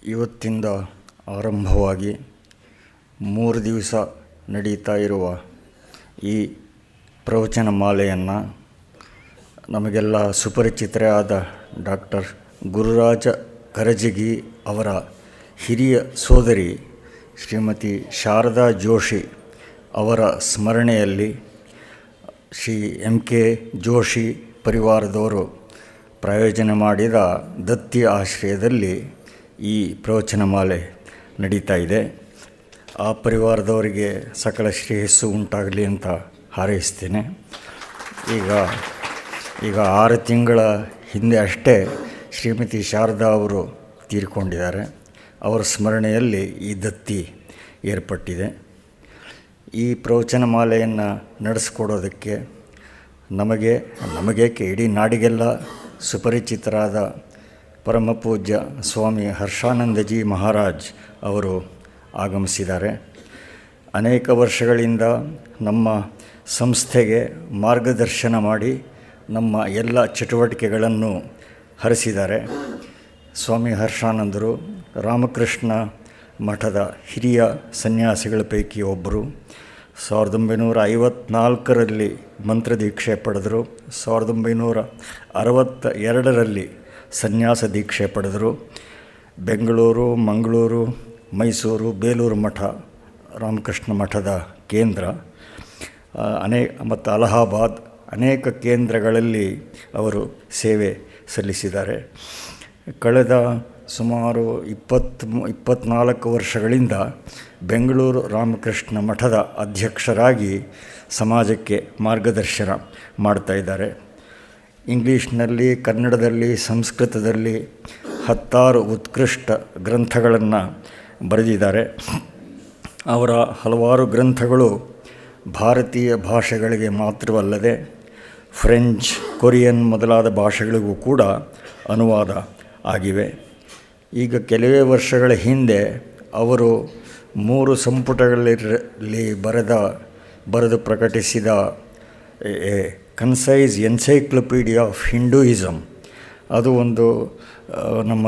ಇವತ್ತಿಂದ ಆರಂಭವಾಗಿ 3 ದಿವಸ ನಡೀತಾ ಇರುವ ಈ ಪ್ರವಚನ ಮಾಲೆಯನ್ನು ನಮಗೆಲ್ಲ ಸುಪರಿಚಿತರೇ ಆದ ಡಾಕ್ಟರ್ ಗುರುರಾಜ ಕರಜಗಿ ಅವರ ಹಿರಿಯ ಸೋದರಿ ಶ್ರೀಮತಿ ಶಾರದಾ ಜೋಶಿ ಅವರ ಸ್ಮರಣೆಯಲ್ಲಿ ಶ್ರೀ ಎಂ.ಕೆ. ಜೋಶಿ ಪರಿವಾರದವರು ಪ್ರಾಯೋಜನೆ ಮಾಡಿದ ದತ್ತಿ ಆಶ್ರಯದಲ್ಲಿ ಈ ಪ್ರವಚನ ಮಾಲೆ ನಡೀತಾ ಇದೆ. ಆ ಪರಿವಾರದವರಿಗೆ ಸಕಲ ಶ್ರೇಯಸ್ಸು ಉಂಟಾಗಲಿ ಅಂತ ಹಾರೈಸ್ತೇನೆ. ಈಗ 6 ತಿಂಗಳ ಹಿಂದೆ ಅಷ್ಟೇ ಶ್ರೀಮತಿ ಶಾರದಾ ಅವರು ತೀರಿಕೊಂಡಿದ್ದಾರೆ. ಅವರ ಸ್ಮರಣೆಯಲ್ಲಿ ಈ ದತ್ತಿ ಏರ್ಪಟ್ಟಿದೆ. ಈ ಪ್ರವಚನ ಮಾಲೆಯನ್ನು ನಡೆಸ್ಕೊಡೋದಕ್ಕೆ ನಮಗೇಕೆ ಇಡೀ ನಾಡಿಗೆಲ್ಲ ಸುಪರಿಚಿತರಾದ ಪರಮಪೂಜ್ಯ ಸ್ವಾಮಿ ಹರ್ಷಾನಂದಜಿ ಮಹಾರಾಜ್ ಅವರು ಆಗಮಿಸಿದ್ದಾರೆ. ಅನೇಕ ವರ್ಷಗಳಿಂದ ನಮ್ಮ ಸಂಸ್ಥೆಗೆ ಮಾರ್ಗದರ್ಶನ ಮಾಡಿ ನಮ್ಮ ಎಲ್ಲ ಚಟುವಟಿಕೆಗಳನ್ನು ಹರಿಸಿದ್ದಾರೆ. ಸ್ವಾಮಿ ಹರ್ಷಾನಂದರು ರಾಮಕೃಷ್ಣ ಮಠದ ಹಿರಿಯ ಸನ್ಯಾಸಿಗಳ ಪೈಕಿ ಒಬ್ಬರು. 1954ರಲ್ಲಿ ಮಂತ್ರದೀಕ್ಷೆ ಪಡೆದರು. 1962ರಲ್ಲಿ ಸನ್ಯಾಸ ದೀಕ್ಷೆ ಪಡೆದರು. ಬೆಂಗಳೂರು, ಮಂಗಳೂರು, ಮೈಸೂರು, ಬೇಲೂರು ಮಠ ರಾಮಕೃಷ್ಣ ಮಠದ ಕೇಂದ್ರ, ಮತ್ತು ಅಲಹಾಬಾದ್ ಅನೇಕ ಕೇಂದ್ರಗಳಲ್ಲಿ ಅವರು ಸೇವೆ ಸಲ್ಲಿಸಿದ್ದಾರೆ. ಕಳೆದ ಸುಮಾರು 24 ವರ್ಷಗಳಿಂದ ಬೆಂಗಳೂರು ರಾಮಕೃಷ್ಣ ಮಠದ ಅಧ್ಯಕ್ಷರಾಗಿ ಸಮಾಜಕ್ಕೆ ಮಾರ್ಗದರ್ಶನ ಮಾಡ್ತಾಯಿದ್ದಾರೆ. ಇಂಗ್ಲೀಷ್ನಲ್ಲಿ, ಕನ್ನಡದಲ್ಲಿ, ಸಂಸ್ಕೃತದಲ್ಲಿ 10 ಉತ್ಕೃಷ್ಟ ಗ್ರಂಥಗಳನ್ನು ಬರೆದಿದ್ದಾರೆ. ಅವರ ಹಲವಾರು ಗ್ರಂಥಗಳು ಭಾರತೀಯ ಭಾಷೆಗಳಿಗೆ ಮಾತ್ರವಲ್ಲದೆ ಫ್ರೆಂಚ್, ಕೊರಿಯನ್ ಮೊದಲಾದ ಭಾಷೆಗಳಿಗೂ ಕೂಡ ಅನುವಾದ ಆಗಿವೆ. ಈಗ ಕೆಲವೇ ವರ್ಷಗಳ ಹಿಂದೆ ಅವರು 3 ಸಂಪುಟಗಳಲ್ಲಿ ಬರೆದು ಪ್ರಕಟಿಸಿದ ಕನ್ಸೈಸ್ ಎನ್ಸೈಕ್ಲೋಪೀಡಿಯಾ ಆಫ್ ಹಿಂದೂಯಿಸಮ್, ಅದು ಒಂದು ನಮ್ಮ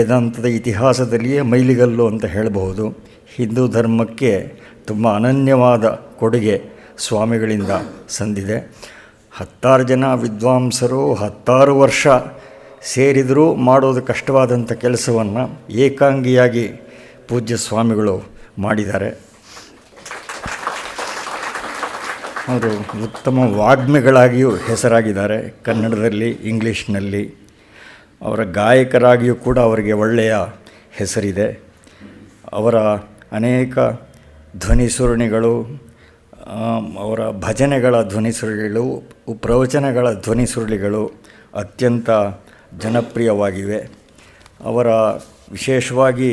ವೇದಾಂತದ ಇತಿಹಾಸದಲ್ಲಿಯೇ ಮೈಲಿಗಲ್ಲು ಅಂತ ಹೇಳಬಹುದು. ಹಿಂದೂ ಧರ್ಮಕ್ಕೆ ತುಂಬ ಅನನ್ಯವಾದ ಕೊಡುಗೆ ಸ್ವಾಮಿಗಳಿಂದ ಸಂದಿದೆ. 10 ಜನ ವಿದ್ವಾಂಸರು 10 ವರ್ಷ ಸೇರಿದರೂ ಮಾಡೋದು ಕಷ್ಟವಾದಂಥ ಕೆಲಸವನ್ನು ಏಕಾಂಗಿಯಾಗಿ ಪೂಜ್ಯ ಸ್ವಾಮಿಗಳು ಮಾಡಿದ್ದಾರೆ. ಅವರು ಉತ್ತಮ ವಾಗ್ಮಿಗಳಾಗಿಯೂ ಹೆಸರಾಗಿದ್ದಾರೆ. ಕನ್ನಡದಲ್ಲಿ, ಇಂಗ್ಲೀಷ್ನಲ್ಲಿ. ಅವರ ಗಾಯಕರಾಗಿಯೂ ಕೂಡ ಅವರಿಗೆ ಒಳ್ಳೆಯ ಹೆಸರಿದೆ. ಅವರ ಅನೇಕ ಧ್ವನಿಸುರುಣಿಗಳು, ಅವರ ಭಜನೆಗಳ ಧ್ವನಿಸುರುಳಿಗಳು, ಪ್ರವಚನಗಳ ಧ್ವನಿಸುರುಳಿಗಳು ಅತ್ಯಂತ ಜನಪ್ರಿಯವಾಗಿವೆ. ಅವರ ವಿಶೇಷವಾಗಿ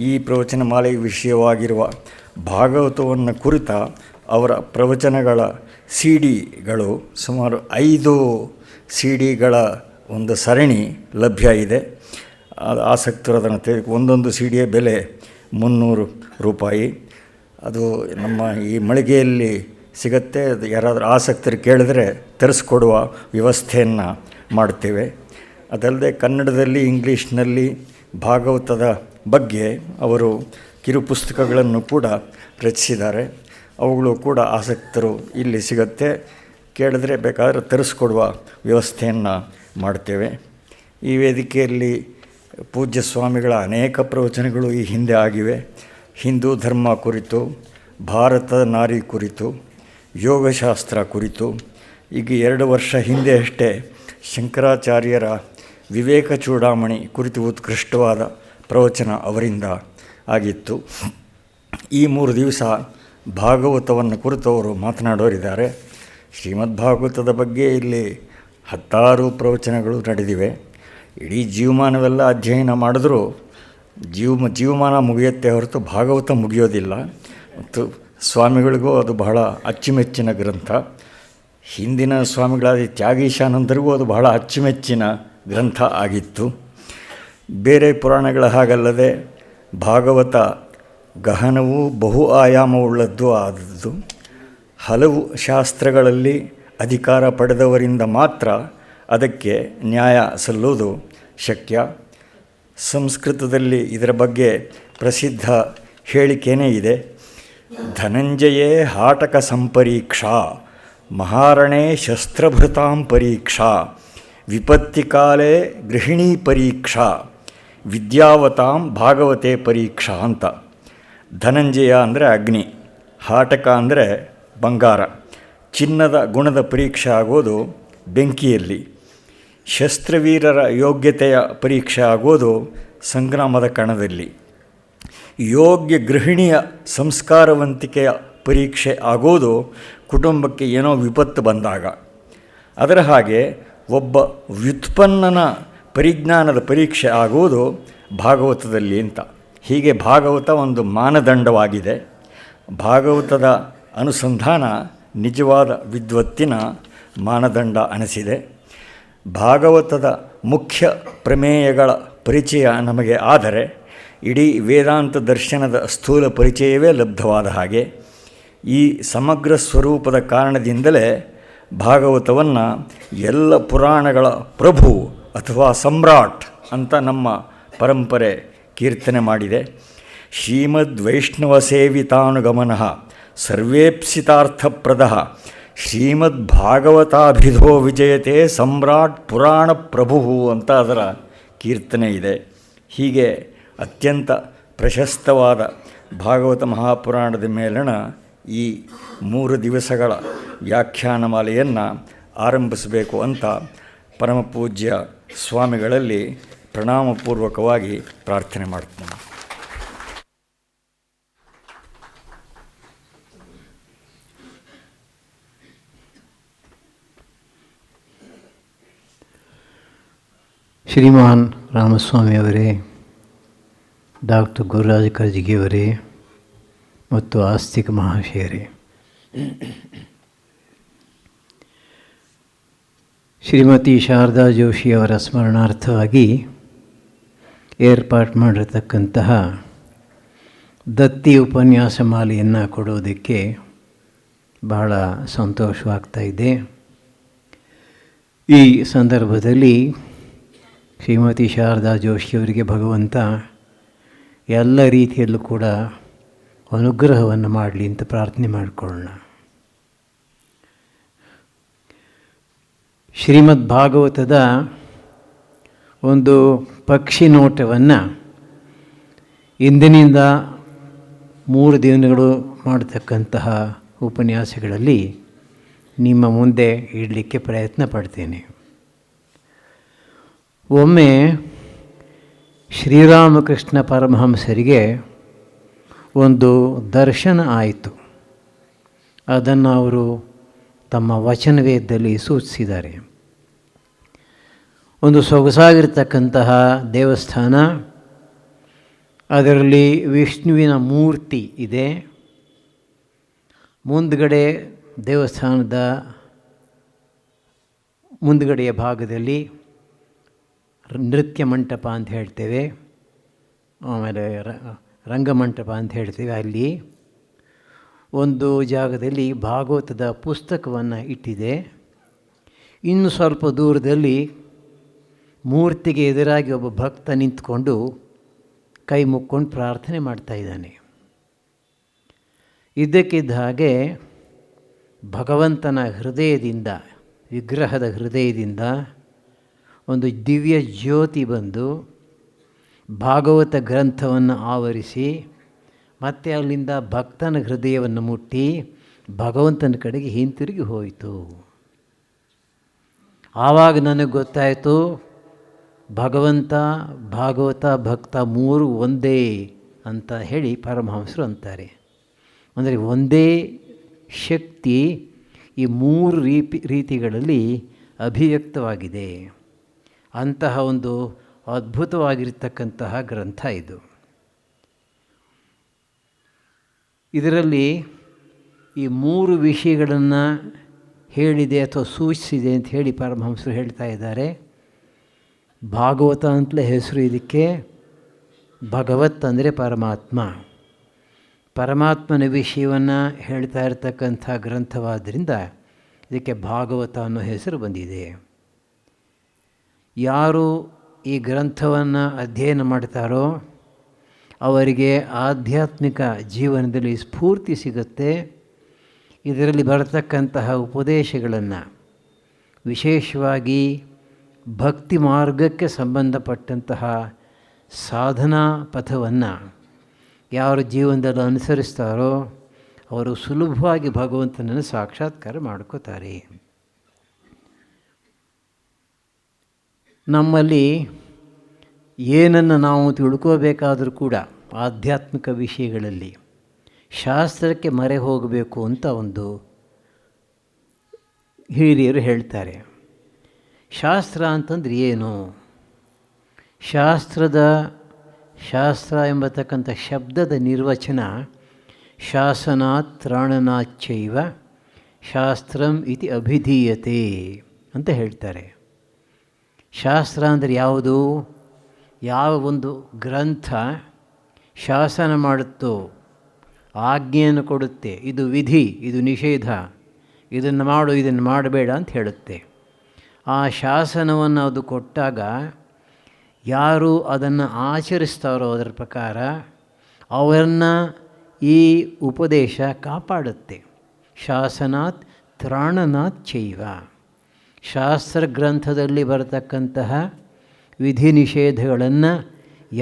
ಈ ಪ್ರವಚನ ಮಾಲೆಯ ವಿಷಯವಾಗಿರುವ ಭಾಗವತವನ್ನು ಕುರಿತ ಅವರ ಪ್ರವಚನಗಳ CD-ಗಳು ಸುಮಾರು 5 CD-ಗಳ ಒಂದು ಸರಣಿ ಲಭ್ಯ ಇದೆ. ಆಸಕ್ತರು ಅದನ್ನು ಒಂದೊಂದು CD-ಯ ಬೆಲೆ ₹300. ಅದು ನಮ್ಮ ಈ ಮಳಿಗೆಯಲ್ಲಿ ಸಿಗುತ್ತೆ. ಅದು ಯಾರಾದರೂ ಆಸಕ್ತರು ಕೇಳಿದ್ರೆ ತರಿಸ್ಕೊಡುವ ವ್ಯವಸ್ಥೆಯನ್ನು ಮಾಡ್ತೇವೆ. ಅದಲ್ಲದೆ ಕನ್ನಡದಲ್ಲಿ, ಇಂಗ್ಲೀಷ್ನಲ್ಲಿ ಭಾಗವತದ ಬಗ್ಗೆ ಅವರು ಕಿರುಪುಸ್ತಕಗಳನ್ನು ಕೂಡ ರಚಿಸಿದ್ದಾರೆ. ಅವುಗಳು ಕೂಡ ಆಸಕ್ತರು ಇಲ್ಲಿ ಸಿಗುತ್ತೆ, ಕೇಳಿದ್ರೆ ಬೇಕಾದರೆ ತರಿಸ್ಕೊಡುವ ವ್ಯವಸ್ಥೆಯನ್ನು ಮಾಡ್ತೇವೆ. ಈ ವೇದಿಕೆಯಲ್ಲಿ ಪೂಜ್ಯ ಸ್ವಾಮಿಗಳ ಅನೇಕ ಪ್ರವಚನಗಳು ಈ ಹಿಂದೆ ಆಗಿವೆ. ಹಿಂದೂ ಧರ್ಮ ಕುರಿತು, ಭಾರತದ ನಾರಿ ಕುರಿತು, ಯೋಗಶಾಸ್ತ್ರ ಕುರಿತು. ಈಗ 2 ವರ್ಷ ಹಿಂದೆ ಅಷ್ಟೇ ಶಂಕರಾಚಾರ್ಯರ ವಿವೇಕ ಚೂಡಾಮಣಿ ಕುರಿತು ಉತ್ಕೃಷ್ಟವಾದ ಪ್ರವಚನ ಅವರಿಂದ ಆಗಿತ್ತು. ಈ 3 ದಿವಸ ಭಾಗವತವನ್ನು ಕುರಿತವರು ಮಾತನಾಡೋರಿದ್ದಾರೆ. ಶ್ರೀಮದ್ ಭಾಗವತದ ಬಗ್ಗೆ ಇಲ್ಲಿ 10 ಪ್ರವಚನಗಳು ನಡೆದಿವೆ. ಇಡೀ ಜೀವಮಾನವೆಲ್ಲ ಅಧ್ಯಯನ ಮಾಡಿದ್ರೂ ಜೀವಮಾನ ಮುಗಿಯುತ್ತೆ ಹೊರತು ಭಾಗವತ ಮುಗಿಯೋದಿಲ್ಲ. ಮತ್ತು ಸ್ವಾಮಿಗಳಿಗೂ ಅದು ಬಹಳ ಅಚ್ಚುಮೆಚ್ಚಿನ ಗ್ರಂಥ. ಹಿಂದಿನ ಸ್ವಾಮಿಗಳಾದ ತ್ಯಾಗೀಶಾನಂದರಿಗೂ ಅದು ಬಹಳ ಅಚ್ಚುಮೆಚ್ಚಿನ ಗ್ರಂಥ ಆಗಿತ್ತು. ಬೇರೆ ಪುರಾಣಗಳ ಹಾಗಲ್ಲದೆ ಭಾಗವತ ಗಹನವೂ ಬಹು ಆಯಾಮವುಳ್ಳದ್ದು ಆದದ್ದು. ಹಲವು ಶಾಸ್ತ್ರಗಳಲ್ಲಿ ಅಧಿಕಾರ ಪಡೆದವರಿಂದ ಮಾತ್ರ ಅದಕ್ಕೆ ನ್ಯಾಯ ಸಲ್ಲುವುದು ಶಕ್ಯ. ಸಂಸ್ಕೃತದಲ್ಲಿ ಇದರ ಬಗ್ಗೆ ಪ್ರಸಿದ್ಧ ಹೇಳಿಕೆಯೇ ಇದೆ. ಧನಂಜಯೇ ಹಾಟಕ ಸಂಪರೀಕ್ಷಾ ಮಹಾರಣೇ ಶಸ್ತ್ರಭೃತಾಂ ಪರೀಕ್ಷಾ ವಿಪತ್ತಿಕಾಲೇ ಗೃಹಿಣೀ ಪರೀಕ್ಷಾ ವಿದ್ಯಾವತಾಂ ಭಾಗವತೆ ಪರೀಕ್ಷಾ ಅಂತ. ಧನಂಜಯ ಅಂದರೆ ಅಗ್ನಿ, ಹಾಟಕ ಅಂದರೆ ಬಂಗಾರ, ಚಿನ್ನದ ಗುಣದ ಪರೀಕ್ಷೆ ಆಗೋದು ಬೆಂಕಿಯಲ್ಲಿ, ಶಸ್ತ್ರವೀರರ ಯೋಗ್ಯತೆಯ ಪರೀಕ್ಷೆ ಆಗೋದು ಸಂಗ್ರಾಮದ ಕಣದಲ್ಲಿ, ಯೋಗ್ಯ ಗೃಹಿಣಿಯ ಸಂಸ್ಕಾರವಂತಿಕೆಯ ಪರೀಕ್ಷೆ ಆಗೋದು ಕುಟುಂಬಕ್ಕೆ ಏನೋ ವಿಪತ್ತು ಬಂದಾಗ. ಅದರ ಹಾಗೆ ಒಬ್ಬ ವ್ಯುತ್ಪನ್ನನ ಪರಿಜ್ಞಾನದ ಪರೀಕ್ಷೆ ಆಗುವುದು ಭಾಗವತದಲ್ಲಿ ಅಂತ. ಹೀಗೆ ಭಾಗವತ ಒಂದು ಮಾನದಂಡವಾಗಿದೆ. ಭಾಗವತದ ಅನುಸಂಧಾನ ನಿಜವಾದ ವಿದ್ವತ್ತಿನ ಮಾನದಂಡ ಅನಿಸಿದೆ. ಭಾಗವತದ ಮುಖ್ಯ ಪ್ರಮೇಯಗಳ ಪರಿಚಯ ನಮಗೆ ಆದರೆ ಇಡೀ ವೇದಾಂತ ದರ್ಶನದ ಸ್ಥೂಲ ಪರಿಚಯವೇ ಲಬ್ಧವಾದ ಹಾಗೆ. ಈ ಸಮಗ್ರ ಸ್ವರೂಪದ ಕಾರಣದಿಂದಲೇ ಭಾಗವತವನ್ನು ಎಲ್ಲ ಪುರಾಣಗಳ ಪ್ರಭು ಅಥವಾ ಸಮ್ರಾಟ್ ಅಂತ ನಮ್ಮ ಪರಂಪರೆ ಕೀರ್ತನೆ ಮಾಡಿದೆ. ಶ್ರೀಮದ್ ವೈಷ್ಣವ ಸೇವಿತಾನುಗಮನಃ ಸರ್ವೇಪ್ಸಿತಾರ್ಥಪ್ರದಃ ಶ್ರೀಮದ್ ಭಾಗವತಾಭಿಧೋ ವಿಜಯತೆ ಸಮ್ರಾಟ್ ಪುರಾಣ ಪ್ರಭು ಅಂತ ಅದರ ಕೀರ್ತನೆ ಇದೆ. ಹೀಗೆ ಅತ್ಯಂತ ಪ್ರಶಸ್ತವಾದ ಭಾಗವತ ಮಹಾಪುರಾಣದ ಮೇಲಣ ಈ 3 ದಿವಸಗಳ ವ್ಯಾಖ್ಯಾನಮಾಲೆಯನ್ನು ಆರಂಭಿಸಬೇಕು ಅಂತ ಪರಮಪೂಜ್ಯ ಸ್ವಾಮಿಗಳಲ್ಲಿ ಪ್ರಣಾಮಪೂರ್ವಕವಾಗಿ ಪ್ರಾರ್ಥನೆ ಮಾಡ್ತೀನಿ. ಶ್ರೀಮಾನ್ ರಾಮಸ್ವಾಮಿಯವರೇ, ಡಾಕ್ಟರ್ ಗುರುರಾಜ ಕರ್ಜಿಗಿಯವರೇ ಮತ್ತು ಆಸ್ತಿಕ ಮಹಾಶಯರೇ, ಶ್ರೀಮತಿ ಶಾರದಾ ಜೋಶಿಯವರ ಸ್ಮರಣಾರ್ಥವಾಗಿ ಏರ್ಪಾಡು ಮಾಡಿರತಕ್ಕಂತಹ ದತ್ತಿ ಉಪನ್ಯಾಸ ಮಾಲೆಯನ್ನು ಕೊಡೋದಕ್ಕೆ ಬಹಳ ಸಂತೋಷವಾಗ್ತಾ ಇದೆ. ಈ ಸಂದರ್ಭದಲ್ಲಿ ಶ್ರೀಮತಿ ಶಾರದಾ ಜೋಶಿಯವರಿಗೆ ಭಗವಂತ ಎಲ್ಲ ರೀತಿಯಲ್ಲೂ ಕೂಡ ಅನುಗ್ರಹವನ್ನು ಮಾಡಲಿ ಅಂತ ಪ್ರಾರ್ಥನೆ ಮಾಡಿಕೊಳ್ಳೋಣ. ಶ್ರೀಮದ್ ಭಾಗವತದ ಒಂದು ಪಕ್ಷಿ ನೋಟವನ್ನು ಇಂದಿನಿಂದ 3 ದಿನಗಳು ಮಾಡತಕ್ಕಂತಹ ಉಪನ್ಯಾಸಗಳಲ್ಲಿ ನಿಮ್ಮ ಮುಂದೆ ಇಡಲಿಕ್ಕೆ ಪ್ರಯತ್ನ ಪಡ್ತೇನೆ. ಒಮ್ಮೆ ಶ್ರೀರಾಮಕೃಷ್ಣ ಪರಮಹಂಸರಿಗೆ ಒಂದು ದರ್ಶನ ಆಯಿತು. ಅದನ್ನು ಅವರು ತಮ್ಮ ವಚನವೇದದಲ್ಲಿ ಸೂಚಿಸಿದ್ದಾರೆ. ಒಂದು ಸೊಗಸಾಗಿರ್ತಕ್ಕಂತಹ ದೇವಸ್ಥಾನ, ಅದರಲ್ಲಿ ವಿಷ್ಣುವಿನ ಮೂರ್ತಿ ಇದೆ. ಮುಂದ್ಗಡೆ ದೇವಸ್ಥಾನದ ಮುಂದ್ಗಡೆಯ ಭಾಗದಲ್ಲಿ ನೃತ್ಯ ಮಂಟಪ ಅಂತ ಹೇಳ್ತೇವೆ, ಆಮೇಲೆ ರಂಗಮಂಟಪ ಅಂತ ಹೇಳ್ತೇವೆ. ಅಲ್ಲಿ ಒಂದು ಜಾಗದಲ್ಲಿ ಭಾಗವತದ ಪುಸ್ತಕವನ್ನು ಇಟ್ಟಿದೆ. ಇನ್ನು ಸ್ವಲ್ಪ ದೂರದಲ್ಲಿ ಮೂರ್ತಿಗೆ ಎದುರಾಗಿ ಒಬ್ಬ ಭಕ್ತ ನಿಂತ್ಕೊಂಡು ಕೈ ಮುಕ್ಕೊಂಡು ಪ್ರಾರ್ಥನೆ ಮಾಡ್ತಾಯಿದ್ದಾನೆ. ಇದ್ದಕ್ಕಿದ್ದ ಹಾಗೆ ಭಗವಂತನ ಹೃದಯದಿಂದ, ವಿಗ್ರಹದ ಹೃದಯದಿಂದ ಒಂದು ದಿವ್ಯ ಜ್ಯೋತಿ ಬಂದು ಭಾಗವತ ಗ್ರಂಥವನ್ನು ಆವರಿಸಿ ಮತ್ತೆ ಅಲ್ಲಿಂದ ಭಕ್ತನ ಹೃದಯವನ್ನು ಮುಟ್ಟಿ ಭಗವಂತನ ಕಡೆಗೆ ಹಿಂತಿರುಗಿ ಹೋಯಿತು. ಆವಾಗ ನನಗೆ ಗೊತ್ತಾಯಿತು, ಭಗವಂತ, ಭಾಗವತ, ಭಕ್ತ 3 ಒಂದೇ ಅಂತ ಹೇಳಿ ಪರಮಹಂಸರು ಅಂತಾರೆ. ಅಂದರೆ ಒಂದೇ ಶಕ್ತಿ ಈ 3 ರೀತಿಗಳಲ್ಲಿ ಅಭಿವ್ಯಕ್ತವಾಗಿದೆ. ಅಂತಹ ಒಂದು ಅದ್ಭುತವಾಗಿರ್ತಕ್ಕಂತಹ ಗ್ರಂಥ ಇದು. ಇದರಲ್ಲಿ ಈ 3 ವಿಷಯಗಳನ್ನು ಹೇಳಿದೆ ಅಥವಾ ಸೂಚಿಸಿದೆ ಅಂತ ಹೇಳಿ ಪರಮಹಂಸರು ಹೇಳ್ತಾ ಇದ್ದಾರೆ. ಭಾಗವತ ಅಂತಲೇ ಹೆಸರು ಇದಕ್ಕೆ. ಭಗವತ್ ಅಂದರೆ ಪರಮಾತ್ಮ, ಪರಮಾತ್ಮನ ವಿಷಯವನ್ನು ಹೇಳ್ತಾ ಇರತಕ್ಕಂಥ ಗ್ರಂಥವಾದ್ದರಿಂದ ಇದಕ್ಕೆ ಭಾಗವತ ಅನ್ನೋ ಹೆಸರು ಬಂದಿದೆ. ಯಾರು ಈ ಗ್ರಂಥವನ್ನು ಅಧ್ಯಯನ ಮಾಡ್ತಾರೋ ಅವರಿಗೆ ಆಧ್ಯಾತ್ಮಿಕ ಜೀವನದಲ್ಲಿ ಸ್ಫೂರ್ತಿ ಸಿಗುತ್ತೆ. ಇದರಲ್ಲಿ ಬರತಕ್ಕಂತಹ ಉಪದೇಶಗಳನ್ನು ವಿಶೇಷವಾಗಿ ಭಕ್ತಿ ಮಾರ್ಗಕ್ಕೆ ಸಂಬಂಧಪಟ್ಟಂತಹ ಸಾಧನಾ ಪಥವನ್ನು ಯಾರು ಜೀವನದಲ್ಲಿ ಅನುಸರಿಸ್ತಾರೋ ಅವರು ಸುಲಭವಾಗಿ ಭಗವಂತನನ್ನು ಸಾಕ್ಷಾತ್ಕಾರ ಮಾಡ್ಕೋತಾರೆ. ನಮ್ಮಲ್ಲಿ ಏನನ್ನು ನಾವು ತಿಳ್ಕೋಬೇಕಾದರೂ ಕೂಡ ಆಧ್ಯಾತ್ಮಿಕ ವಿಷಯಗಳಲ್ಲಿ ಶಾಸ್ತ್ರಕ್ಕೆ ಮೊರೆ ಹೋಗಬೇಕು ಅಂತ ಒಂದು ಹಿರಿಯರು ಹೇಳ್ತಾರೆ. ಶಾಸ್ತ್ರ ಅಂತಂದ್ರೆ ಏನು? ಶಾಸ್ತ್ರ ಎಂಬತಕ್ಕಂಥ ಶಬ್ದದ ನಿರ್ವಚನ ಶಾಸನಾತ್ ತ್ರಾಣನಾಚ್ಚೈವ ಶಾಸ್ತ್ರಂ ಇತಿ ಅಭಿಧೀಯತೆ ಅಂತ ಹೇಳ್ತಾರೆ. ಶಾಸ್ತ್ರ ಅಂದರೆ ಯಾವುದು? ಯಾವ ಒಂದು ಗ್ರಂಥ ಶಾಸನ ಮಾಡುತ್ತೋ, ಆಜ್ಞೆಯನ್ನು ಕೊಡುತ್ತೆ, ಇದು ವಿಧಿ, ಇದು ನಿಷೇಧ, ಇದನ್ನು ಮಾಡು, ಇದನ್ನು ಮಾಡಬೇಡ ಅಂತ ಹೇಳುತ್ತೆ. ಆ ಶಾಸನವನ್ನು ಅದು ಕೊಟ್ಟಾಗ ಯಾರು ಅದನ್ನು ಆಚರಿಸ್ತಾರೋ ಅದರ ಪ್ರಕಾರ ಅವರನ್ನು ಈ ಉಪದೇಶ ಕಾಪಾಡುತ್ತೆ. ಶಾಸನಾತ್ ತ್ರಾಣನಾತ್ ಚೈವ. ಶಾಸ್ತ್ರ ಗ್ರಂಥದಲ್ಲಿ ಬರತಕ್ಕಂತಹ ವಿಧಿ ನಿಷೇಧಗಳನ್ನು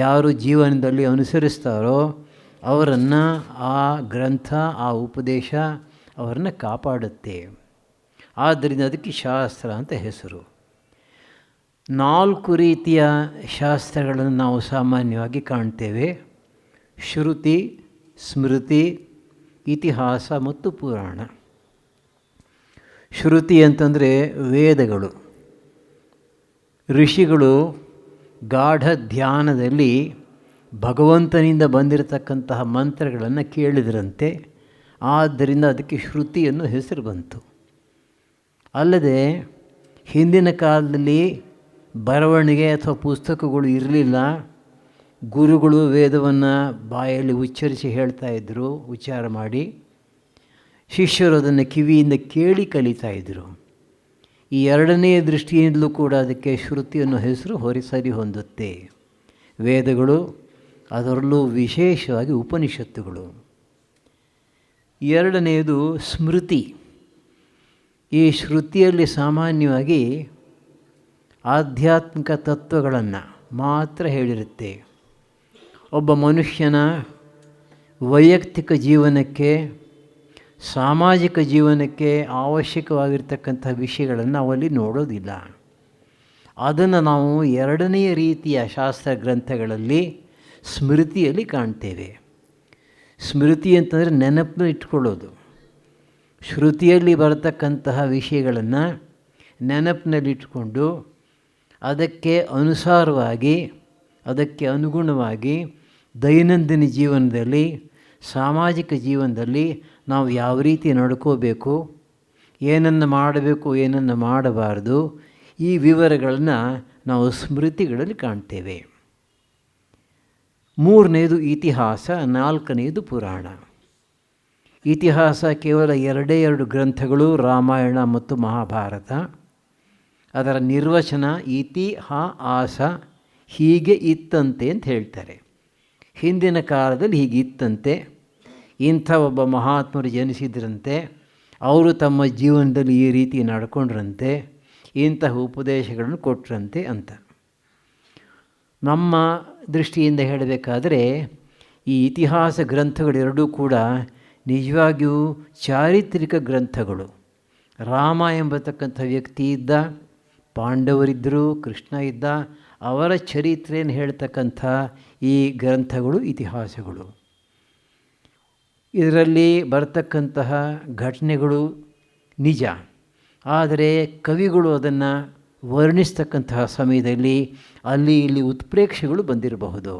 ಯಾರು ಜೀವನದಲ್ಲಿ ಅನುಸರಿಸ್ತಾರೋ ಅವರನ್ನು ಆ ಗ್ರಂಥ, ಆ ಉಪದೇಶ ಅವರನ್ನು ಕಾಪಾಡುತ್ತೆ. ಆದ್ದರಿಂದ ಅದಕ್ಕೆ ಶಾಸ್ತ್ರ ಅಂತ ಹೆಸರು. 4 ರೀತಿಯ ಶಾಸ್ತ್ರಗಳನ್ನು ನಾವು ಸಾಮಾನ್ಯವಾಗಿ ಕಾಣ್ತೇವೆ: ಶ್ರುತಿ, ಸ್ಮೃತಿ, ಇತಿಹಾಸ ಮತ್ತು ಪುರಾಣ. ಶ್ರುತಿ ಅಂತಂದರೆ ವೇದಗಳು. ಋಷಿಗಳು ಗಾಢ ಧ್ಯಾನದಲ್ಲಿ ಭಗವಂತನಿಂದ ಬಂದಿರತಕ್ಕಂತಹ ಮಂತ್ರಗಳನ್ನು ಕೇಳಿದರಂತೆ, ಆದ್ದರಿಂದ ಅದಕ್ಕೆ ಶ್ರುತಿಯನ್ನು ಹೆಸರು ಬಂತು. ಅಲ್ಲದೆ ಹಿಂದಿನ ಕಾಲದಲ್ಲಿ ಬರವಣಿಗೆ ಅಥವಾ ಪುಸ್ತಕಗಳು ಇರಲಿಲ್ಲ. ಗುರುಗಳು ವೇದವನ್ನು ಬಾಯಲ್ಲಿ ಉಚ್ಚರಿಸಿ ಹೇಳ್ತಾಯಿದ್ರು, ಉಚ್ಚಾರ ಮಾಡಿ. ಶಿಷ್ಯರು ಅದನ್ನು ಕಿವಿಯಿಂದ ಕೇಳಿ ಕಲಿತಾಯಿದ್ರು. ಈ ಎರಡನೆಯ ದೃಷ್ಟಿಯಿಂದಲೂ ಕೂಡ ಅದಕ್ಕೆ ಶ್ರುತಿ ಅನ್ನೋ ಹೆಸರು ಸರಿ ಹೊಂದುತ್ತೆ. ವೇದಗಳು, ಅದರಲ್ಲೂ ವಿಶೇಷವಾಗಿ ಉಪನಿಷತ್ತುಗಳು. ಎರಡನೆಯದು ಸ್ಮೃತಿ. ಈ ಶ್ರುತಿಯಲ್ಲಿ ಸಾಮಾನ್ಯವಾಗಿ ಆಧ್ಯಾತ್ಮಿಕ ತತ್ವಗಳನ್ನು ಮಾತ್ರ ಹೇಳಿರುತ್ತೆ. ಒಬ್ಬ ಮನುಷ್ಯನ ವೈಯಕ್ತಿಕ ಜೀವನಕ್ಕೆ, ಸಾಮಾಜಿಕ ಜೀವನಕ್ಕೆ ಅವಶ್ಯಕವಾಗಿರ್ತಕ್ಕಂಥ ವಿಷಯಗಳನ್ನು ನಾವಲ್ಲಿ ನೋಡೋದಿಲ್ಲ. ಅದನ್ನು ನಾವು ಎರಡನೆಯ ರೀತಿಯ ಶಾಸ್ತ್ರ ಗ್ರಂಥಗಳಲ್ಲಿ ಸ್ಮೃತಿಯಲ್ಲಿ ಕಾಣ್ತೇವೆ. ಸ್ಮೃತಿ ಅಂತಂದರೆ ನೆನಪನ್ನು ಇಟ್ಕೊಳ್ಳೋದು. ಶ್ರುತಿಯಲ್ಲಿ ಬರತಕ್ಕಂತಹ ವಿಷಯಗಳನ್ನು ನೆನಪಿನಲ್ಲಿಟ್ಕೊಂಡು ಅದಕ್ಕೆ ಅನುಸಾರವಾಗಿ, ಅದಕ್ಕೆ ಅನುಗುಣವಾಗಿ ದೈನಂದಿನ ಜೀವನದಲ್ಲಿ, ಸಾಮಾಜಿಕ ಜೀವನದಲ್ಲಿ ನಾವು ಯಾವ ರೀತಿ ನಡ್ಕೋಬೇಕು, ಏನನ್ನು ಮಾಡಬೇಕು, ಏನನ್ನು ಮಾಡಬಾರ್ದು, ಈ ವಿವರಗಳನ್ನು ನಾವು ಸ್ಮೃತಿಗಳಲ್ಲಿ ಕಾಣ್ತೇವೆ. ಮೂರನೇದು ಇತಿಹಾಸ, ನಾಲ್ಕನೆಯದು ಪುರಾಣ. ಇತಿಹಾಸ ಕೇವಲ 2 ಗ್ರಂಥಗಳು, ರಾಮಾಯಣ ಮತ್ತು ಮಹಾಭಾರತ. ಅದರ ನಿರ್ವಚನ ಇತಿಹಾಸ, ಹೀಗೆ ಇತ್ತಂತೆ ಅಂತ ಹೇಳ್ತಾರೆ. ಹಿಂದಿನ ಕಾಲದಲ್ಲಿ ಹೀಗೆ ಇತ್ತಂತೆ, ಇಂಥ ಒಬ್ಬ ಮಹಾತ್ಮರು ಜನಿಸಿದ್ರಂತೆ, ಅವರು ತಮ್ಮ ಜೀವನದಲ್ಲಿ ಈ ರೀತಿ ನಡ್ಕೊಂಡ್ರಂತೆ, ಇಂತಹ ಉಪದೇಶಗಳನ್ನು ಕೊಟ್ಟರಂತೆ ಅಂತ. ನಮ್ಮ ದೃಷ್ಟಿಯಿಂದ ಹೇಳಬೇಕಾದರೆ ಈ ಇತಿಹಾಸ ಗ್ರಂಥಗಳೆರಡೂ ಕೂಡ ನಿಜವಾಗಿಯೂ ಚಾರಿತ್ರಿಕ ಗ್ರಂಥಗಳು. ರಾಮ ಎಂಬತಕ್ಕಂಥ ವ್ಯಕ್ತಿ ಇದ್ದ, ಪಾಂಡವರಿದ್ದರು, ಕೃಷ್ಣ ಇದ್ದ, ಅವರ ಚರಿತ್ರೆಯನ್ನು ಹೇಳ್ತಕ್ಕಂಥ ಈ ಗ್ರಂಥಗಳು ಇತಿಹಾಸಗಳು. ಇದರಲ್ಲಿ ಬರ್ತಕ್ಕಂತಹ ಘಟನೆಗಳು ನಿಜ, ಆದರೆ ಕವಿಗಳು ಅದನ್ನು ವರ್ಣಿಸ್ತಕ್ಕಂತಹ ಸಮಯದಲ್ಲಿ ಅಲ್ಲಿ ಇಲ್ಲಿ ಉತ್ಪ್ರೇಕ್ಷೆಗಳು ಬಂದಿರಬಹುದು.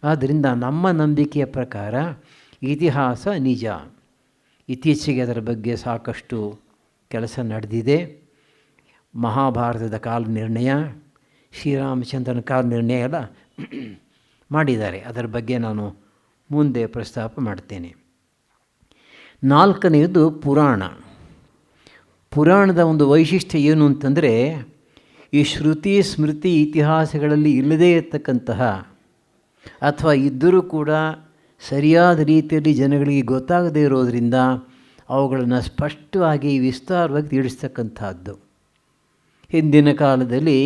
ಆದ್ದರಿಂದ ನಮ್ಮ ನಂಬಿಕೆಯ ಪ್ರಕಾರ ಇತಿಹಾಸ ನಿಜ. ಇತ್ತೀಚೆಗೆ ಅದರ ಬಗ್ಗೆ ಸಾಕಷ್ಟು ಕೆಲಸ ನಡೆದಿದೆ. ಮಹಾಭಾರತದ ಕಾಲ ನಿರ್ಣಯ, ಶ್ರೀರಾಮಚಂದ್ರನ ಕಾಲ ನಿರ್ಣಯ ಎಲ್ಲ ಮಾಡಿದ್ದಾರೆ. ಅದರ ಬಗ್ಗೆ ನಾನು ಮುಂದೆ ಪ್ರಸ್ತಾಪ ಮಾಡ್ತೇನೆ. ನಾಲ್ಕನೆಯದು ಪುರಾಣ. ಪುರಾಣದ ಒಂದು ವೈಶಿಷ್ಟ್ಯ ಏನು ಅಂತಂದರೆ, ಈ ಶ್ರುತಿ ಸ್ಮೃತಿ ಇತಿಹಾಸಗಳಲ್ಲಿ ಇಲ್ಲದೇ ಇರತಕ್ಕಂತಹ ಅಥವಾ ಇದ್ದರೂ ಕೂಡ ಸರಿಯಾದ ರೀತಿಯಲ್ಲಿ ಜನಗಳಿಗೆ ಗೊತ್ತಾಗದೇ ಇರೋದರಿಂದ ಅವುಗಳನ್ನು ಸ್ಪಷ್ಟವಾಗಿ ವಿಸ್ತಾರವಾಗಿ ತಿಳಿಸ್ತಕ್ಕಂಥದ್ದು. ಹಿಂದಿನ ಕಾಲದಲ್ಲಿ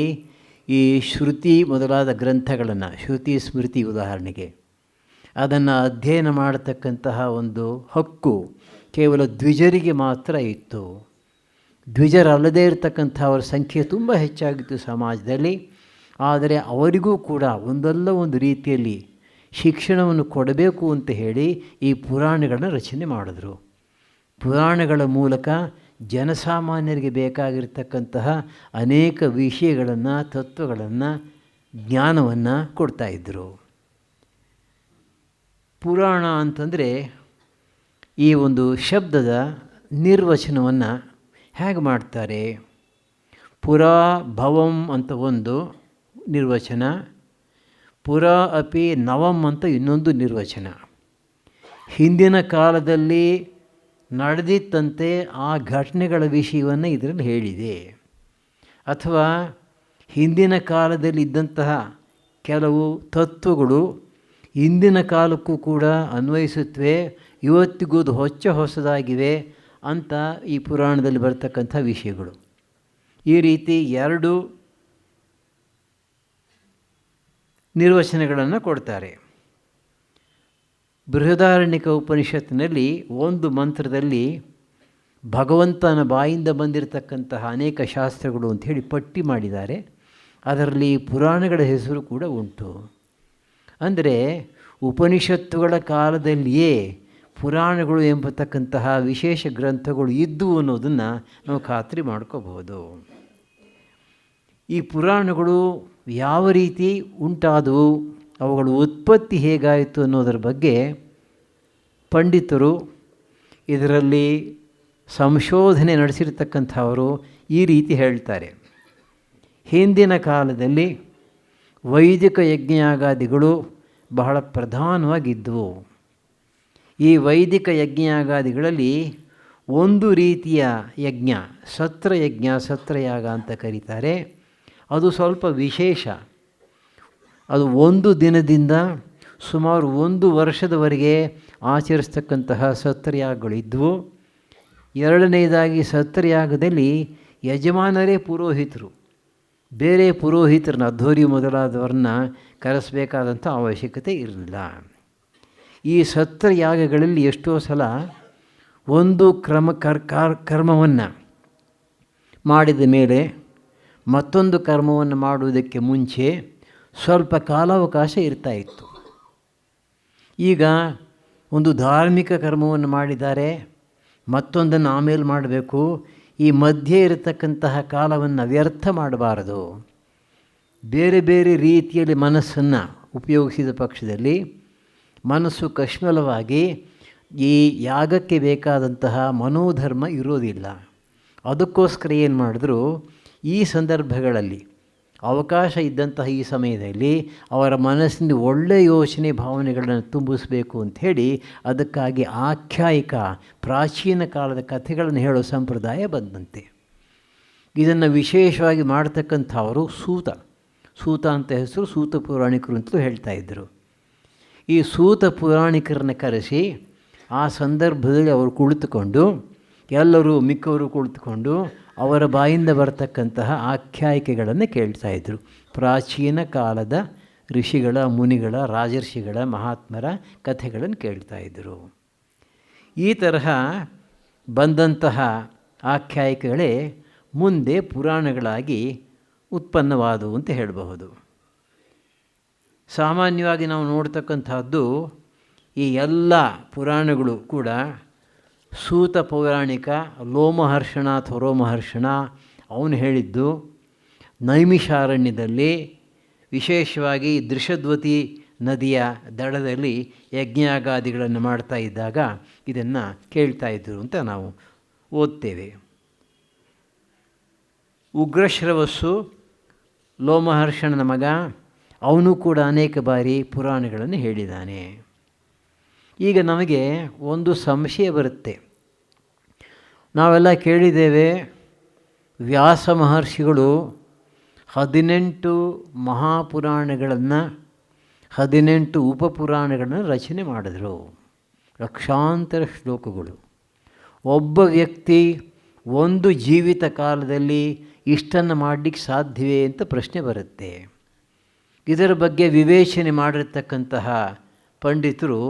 ಈ ಶ್ರುತಿ ಮೊದಲಾದ ಗ್ರಂಥಗಳನ್ನು, ಶ್ರುತಿ ಸ್ಮೃತಿ ಉದಾಹರಣೆಗೆ, ಅದನ್ನು ಅಧ್ಯಯನ ಮಾಡತಕ್ಕಂತಹ ಒಂದು ಹಕ್ಕು ಕೇವಲ ದ್ವಿಜರಿಗೆ ಮಾತ್ರ ಇತ್ತು. ದ್ವಿಜರಲ್ಲದೇ ಇರತಕ್ಕಂಥವ್ರ ಸಂಖ್ಯೆ ತುಂಬ ಹೆಚ್ಚಾಗಿತ್ತು ಸಮಾಜದಲ್ಲಿ. ಆದರೆ ಅವರಿಗೂ ಕೂಡ ಒಂದಲ್ಲ ಒಂದು ರೀತಿಯಲ್ಲಿ ಶಿಕ್ಷಣವನ್ನು ಕೊಡಬೇಕು ಅಂತ ಹೇಳಿ ಈ ಪುರಾಣಗಳನ್ನು ರಚನೆ ಮಾಡಿದ್ರು. ಪುರಾಣಗಳ ಮೂಲಕ ಜನಸಾಮಾನ್ಯರಿಗೆ ಬೇಕಾಗಿರ್ತಕ್ಕಂತಹ ಅನೇಕ ವಿಷಯಗಳನ್ನು, ತತ್ವಗಳನ್ನು, ಜ್ಞಾನವನ್ನು ಕೊಡ್ತಾಯಿದ್ರು. ಪುರಾಣ ಅಂತಂದರೆ ಈ ಒಂದು ಶಬ್ದದ ನಿರ್ವಚನವನ್ನು ಹೇಗೆ ಮಾಡ್ತಾರೆ? ಪುರಾ ಭವಂ ಅಂತ ಒಂದು ನಿರ್ವಚನ, ಪುರಾ ಅಪಿ ನವಂ ಅಂತ ಇನ್ನೊಂದು ನಿರ್ವಚನ. ಹಿಂದಿನ ಕಾಲದಲ್ಲಿ ನಡೆದಿತ್ತಂತೆ ಆ ಘಟನೆಗಳ ವಿಷಯವನ್ನು ಇದರಲ್ಲಿ ಹೇಳಿದೆ. ಅಥವಾ ಹಿಂದಿನ ಕಾಲದಲ್ಲಿ ಇದ್ದಂತಹ ಕೆಲವು ತತ್ವಗಳು ಇಂದಿನ ಕಾಲಕ್ಕೂ ಕೂಡ ಅನ್ವಯಿಸುತ್ತವೆ, ಇವತ್ತಿಗೂ ಹೊಸದಾಗಿವೆ ಅಂತ ಈ ಪುರಾಣದಲ್ಲಿ ಬರ್ತಕ್ಕಂಥ ವಿಷಯಗಳು. ಈ ರೀತಿ ಎರಡು ನಿರ್ವಚನಗಳನ್ನು ಕೊಡ್ತಾರೆ. ಬೃಹದಾರಣ್ಯಕ ಉಪನಿಷತ್ತಿನಲ್ಲಿ ಒಂದು ಮಂತ್ರದಲ್ಲಿ ಭಗವಂತನ ಬಾಯಿಂದ ಬಂದಿರತಕ್ಕಂತಹ ಅನೇಕ ಶಾಸ್ತ್ರಗಳು ಅಂಥೇಳಿ ಪಟ್ಟಿ ಮಾಡಿದ್ದಾರೆ. ಅದರಲ್ಲಿ ಪುರಾಣಗಳ ಹೆಸರು ಕೂಡ ಉಂಟು. ಅಂದರೆ ಉಪನಿಷತ್ತುಗಳ ಕಾಲದಲ್ಲಿಯೇ ಪುರಾಣಗಳು ಎಂಬತಕ್ಕಂತಹ ವಿಶೇಷ ಗ್ರಂಥಗಳು ಇದ್ದವು ಅನ್ನೋದನ್ನು ನಾವು ಖಾತ್ರಿ ಮಾಡ್ಕೋಬಹುದು. ಈ ಪುರಾಣಗಳು ಯಾವ ರೀತಿ ಉಂಟಾದವು, ಅವುಗಳ ಉತ್ಪತ್ತಿ ಹೇಗಾಯಿತು ಅನ್ನೋದರ ಬಗ್ಗೆ ಪಂಡಿತರು, ಇದರಲ್ಲಿ ಸಂಶೋಧನೆ ನಡೆಸಿರ್ತಕ್ಕಂಥವರು ಈ ರೀತಿ ಹೇಳ್ತಾರೆ. ಹಿಂದಿನ ಕಾಲದಲ್ಲಿ ವೈದಿಕ ಯಜ್ಞಯಾಗಾದಿಗಳು ಬಹಳ ಪ್ರಧಾನವಾಗಿದ್ದವು. ಈ ವೈದಿಕ ಯಜ್ಞಯಾಗಾದಿಗಳಲ್ಲಿ ಒಂದು ರೀತಿಯ ಯಜ್ಞ, ಸತ್ರಯಾಗ ಅಂತ ಕರೀತಾರೆ. ಅದು ಸ್ವಲ್ಪ ವಿಶೇಷ. ಅದು ಒಂದು ದಿನದಿಂದ ಸುಮಾರು 1 ವರ್ಷದವರೆಗೆ ಆಚರಿಸ್ತಕ್ಕಂತಹ ಸತ್ರಯಾಗಗಳಿದ್ದವು. ಎರಡನೇದಾಗಿ ಸತ್ರಯಾಗದಲ್ಲಿ ಯಜಮಾನರೇ ಪುರೋಹಿತರು, ಬೇರೆ ಪುರೋಹಿತರನ್ನ, ಅಧ್ವರಿ ಮೊದಲಾದವ್ರನ್ನ ಕರೆಸಬೇಕಾದಂಥ ಅವಶ್ಯಕತೆ ಇರಲಿಲ್ಲ. ಈ ಸತ್ರಯಾಗಗಳಲ್ಲಿ ಎಷ್ಟೋ ಸಲ ಒಂದು ಕರ್ಮವನ್ನು ಮಾಡಿದ ಮೇಲೆ ಮತ್ತೊಂದು ಕರ್ಮವನ್ನು ಮಾಡುವುದಕ್ಕೆ ಮುಂಚೆ ಸ್ವಲ್ಪ ಕಾಲಾವಕಾಶ ಇರ್ತಾಯಿತ್ತು. ಈಗ ಒಂದು ಧಾರ್ಮಿಕ ಕರ್ಮವನ್ನು ಮಾಡಿದ್ದಾರೆ, ಮತ್ತೊಂದನ್ನು ಆಮೇಲೆ ಮಾಡಬೇಕು. ಈ ಮಧ್ಯೆ ಇರತಕ್ಕಂತಹ ಕಾಲವನ್ನು ವ್ಯರ್ಥ ಮಾಡಬಾರದು. ಬೇರೆ ಬೇರೆ ರೀತಿಯಲ್ಲಿ ಮನಸ್ಸನ್ನು ಉಪಯೋಗಿಸಿದ ಪಕ್ಷದಲ್ಲಿ ಮನಸ್ಸು ಕಶ್ಮಲವಾಗಿ ಈ ಯಾಗಕ್ಕೆ ಬೇಕಾದಂತಹ ಮನೋಧರ್ಮ ಇರೋದಿಲ್ಲ. ಅದಕ್ಕೋಸ್ಕರ ಏನು ಮಾಡಿದ್ರು, ಈ ಸಂದರ್ಭಗಳಲ್ಲಿ ಅವಕಾಶ ಇದ್ದಂತಹ ಈ ಸಮಯದಲ್ಲಿ ಅವರ ಮನಸ್ಸಿನ ಒಳ್ಳೆಯ ಯೋಚನೆ ಭಾವನೆಗಳನ್ನು ತುಂಬಿಸಬೇಕು ಅಂಥೇಳಿ ಅದಕ್ಕಾಗಿ ಆಖ್ಯಾಯಿಕ ಪ್ರಾಚೀನ ಕಾಲದ ಕಥೆಗಳನ್ನು ಹೇಳೋ ಸಂಪ್ರದಾಯ ಬಂದಂತೆ. ಇದನ್ನು ವಿಶೇಷವಾಗಿ ಮಾಡ್ತಕ್ಕಂಥವರು ಸೂತ ಅಂತ ಹೆಸರು, ಸೂತ ಪುರಾಣಿಕರು ಅಂತಲೂ ಹೇಳ್ತಾಯಿದ್ರು. ಈ ಸೂತ ಪುರಾಣಿಕರನ್ನು ಕರೆಸಿ ಆ ಸಂದರ್ಭದಲ್ಲಿ ಅವರು ಕುಳಿತುಕೊಂಡು, ಎಲ್ಲರೂ ಮಿಕ್ಕವರು ಕುಳಿತುಕೊಂಡು ಅವರ ಬಾಯಿಂದ ಬರ್ತಕ್ಕಂತಹ ಆಖ್ಯಾಯಿಕೆಗಳನ್ನು ಕೇಳ್ತಾಯಿದ್ರು. ಪ್ರಾಚೀನ ಕಾಲದ ಋಷಿಗಳ, ಮುನಿಗಳ, ರಾಜರ್ಷಿಗಳ, ಮಹಾತ್ಮರ ಕಥೆಗಳನ್ನು ಕೇಳ್ತಾಯಿದ್ರು. ಈ ತರಹ ಬಂದಂತಹ ಆಖ್ಯಾಯಿಕೆಗಳೇ ಮುಂದೆ ಪುರಾಣಗಳಾಗಿ ಉತ್ಪನ್ನವಾದವು ಅಂತ ಹೇಳಬಹುದು. ಸಾಮಾನ್ಯವಾಗಿ ನಾವು ನೋಡ್ತಕ್ಕಂಥದ್ದು ಈ ಎಲ್ಲ ಪುರಾಣಗಳು ಕೂಡ ಸೂತ ಪೌರಾಣಿಕ, ಲೋಮಹರ್ಷಣ ಅಥವಾ ರೋಮಹರ್ಷಣ ಅವನು ಹೇಳಿದ್ದು ನೈಮಿಷಾರಣ್ಯದಲ್ಲಿ, ವಿಶೇಷವಾಗಿ ದೃಷದ್ವತಿ ನದಿಯ ದಡದಲ್ಲಿ ಯಜ್ಞಯಾಗಾದಿಗಳನ್ನು ಮಾಡ್ತಾ ಇದ್ದಾಗ ಇದನ್ನು ಕೇಳ್ತಾಯಿದ್ರು ಅಂತ ನಾವು ಓದ್ತೇವೆ. ಉಗ್ರಶ್ರವಸ್ಸು ಲೋಮಹರ್ಷಣನ ಮಗ, ಅವನು ಕೂಡ ಅನೇಕ ಬಾರಿ ಪುರಾಣಗಳನ್ನು ಹೇಳಿದ್ದಾನೆ. ಈಗ ನಮಗೆ ಒಂದು ಸಂಶಯ ಬರುತ್ತೆ. ನಾವೆಲ್ಲ ಕೇಳಿದ್ದೇವೆ, ವ್ಯಾಸ ಮಹರ್ಷಿಗಳು 18 ಮಹಾಪುರಾಣಗಳನ್ನು 18 ಉಪಪುರಾಣಗಳನ್ನು ರಚನೆ ಮಾಡಿದ್ರು. ಲಕ್ಷಾಂತರ ಶ್ಲೋಕಗಳು. ಒಬ್ಬ ವ್ಯಕ್ತಿ ಒಂದು ಜೀವಿತ ಕಾಲದಲ್ಲಿ ಇಷ್ಟನ್ನು ಮಾಡಲಿಕ್ಕೆ ಸಾಧ್ಯವೇ ಅಂತ ಪ್ರಶ್ನೆ ಬರುತ್ತೆ. ಇದರ ಬಗ್ಗೆ ವಿವೇಚನೆ ಮಾಡಿರ್ತಕ್ಕಂತಹ ಪಂಡಿತರು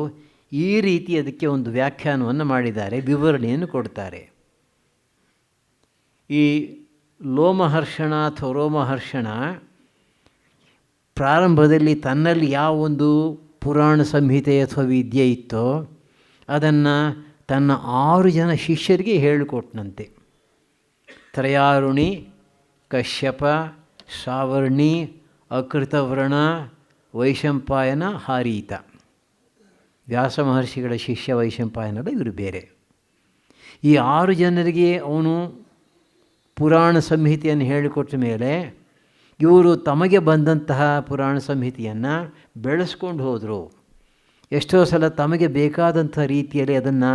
ಈ ರೀತಿ ಅದಕ್ಕೆ ಒಂದು ವ್ಯಾಖ್ಯಾನವನ್ನು ಮಾಡಿದ್ದಾರೆ, ವಿವರಣೆಯನ್ನು ಕೊಡ್ತಾರೆ. ಈ ಲೋಮಹರ್ಷಣ ಅಥವಾ ರೋಮಹರ್ಷಣ ಪ್ರಾರಂಭದಲ್ಲಿ ತನ್ನಲ್ಲಿ ಯಾವೊಂದು ಪುರಾಣ ಸಂಹಿತೆ ಅಥವಾ ವಿದ್ಯೆ ಇತ್ತೋ ಅದನ್ನು ತನ್ನ 6 ಜನ ಶಿಷ್ಯರಿಗೆ ಹೇಳಿಕೊಟ್ನಂತೆ. ತ್ರಯಾರುಣಿ, ಕಶ್ಯಪ, ಸಾವರ್ಣಿ, ಅಕೃತವ್ರಣ, ವೈಶಂಪಾಯನ, ಹಾರೀತ. ವ್ಯಾಸ ಮಹರ್ಷಿಗಳ ಶಿಷ್ಯ ವೈಶಂಪಾಯನರು ಇವರು ಬೇರೆ. ಈ 6 ಜನರಿಗೆ ಅವನು ಪುರಾಣ ಸಂಹಿತೆಯನ್ನು ಹೇಳಿಕೊಟ್ಟ ಮೇಲೆ ಇವರು ತಮಗೆ ಬಂದಂತಹ ಪುರಾಣ ಸಂಹಿತೆಯನ್ನು ಬೆಳೆಸ್ಕೊಂಡು ಹೋದರು. ಎಷ್ಟೋ ಸಲ ತಮಗೆ ಬೇಕಾದಂಥ ರೀತಿಯಲ್ಲಿ ಅದನ್ನು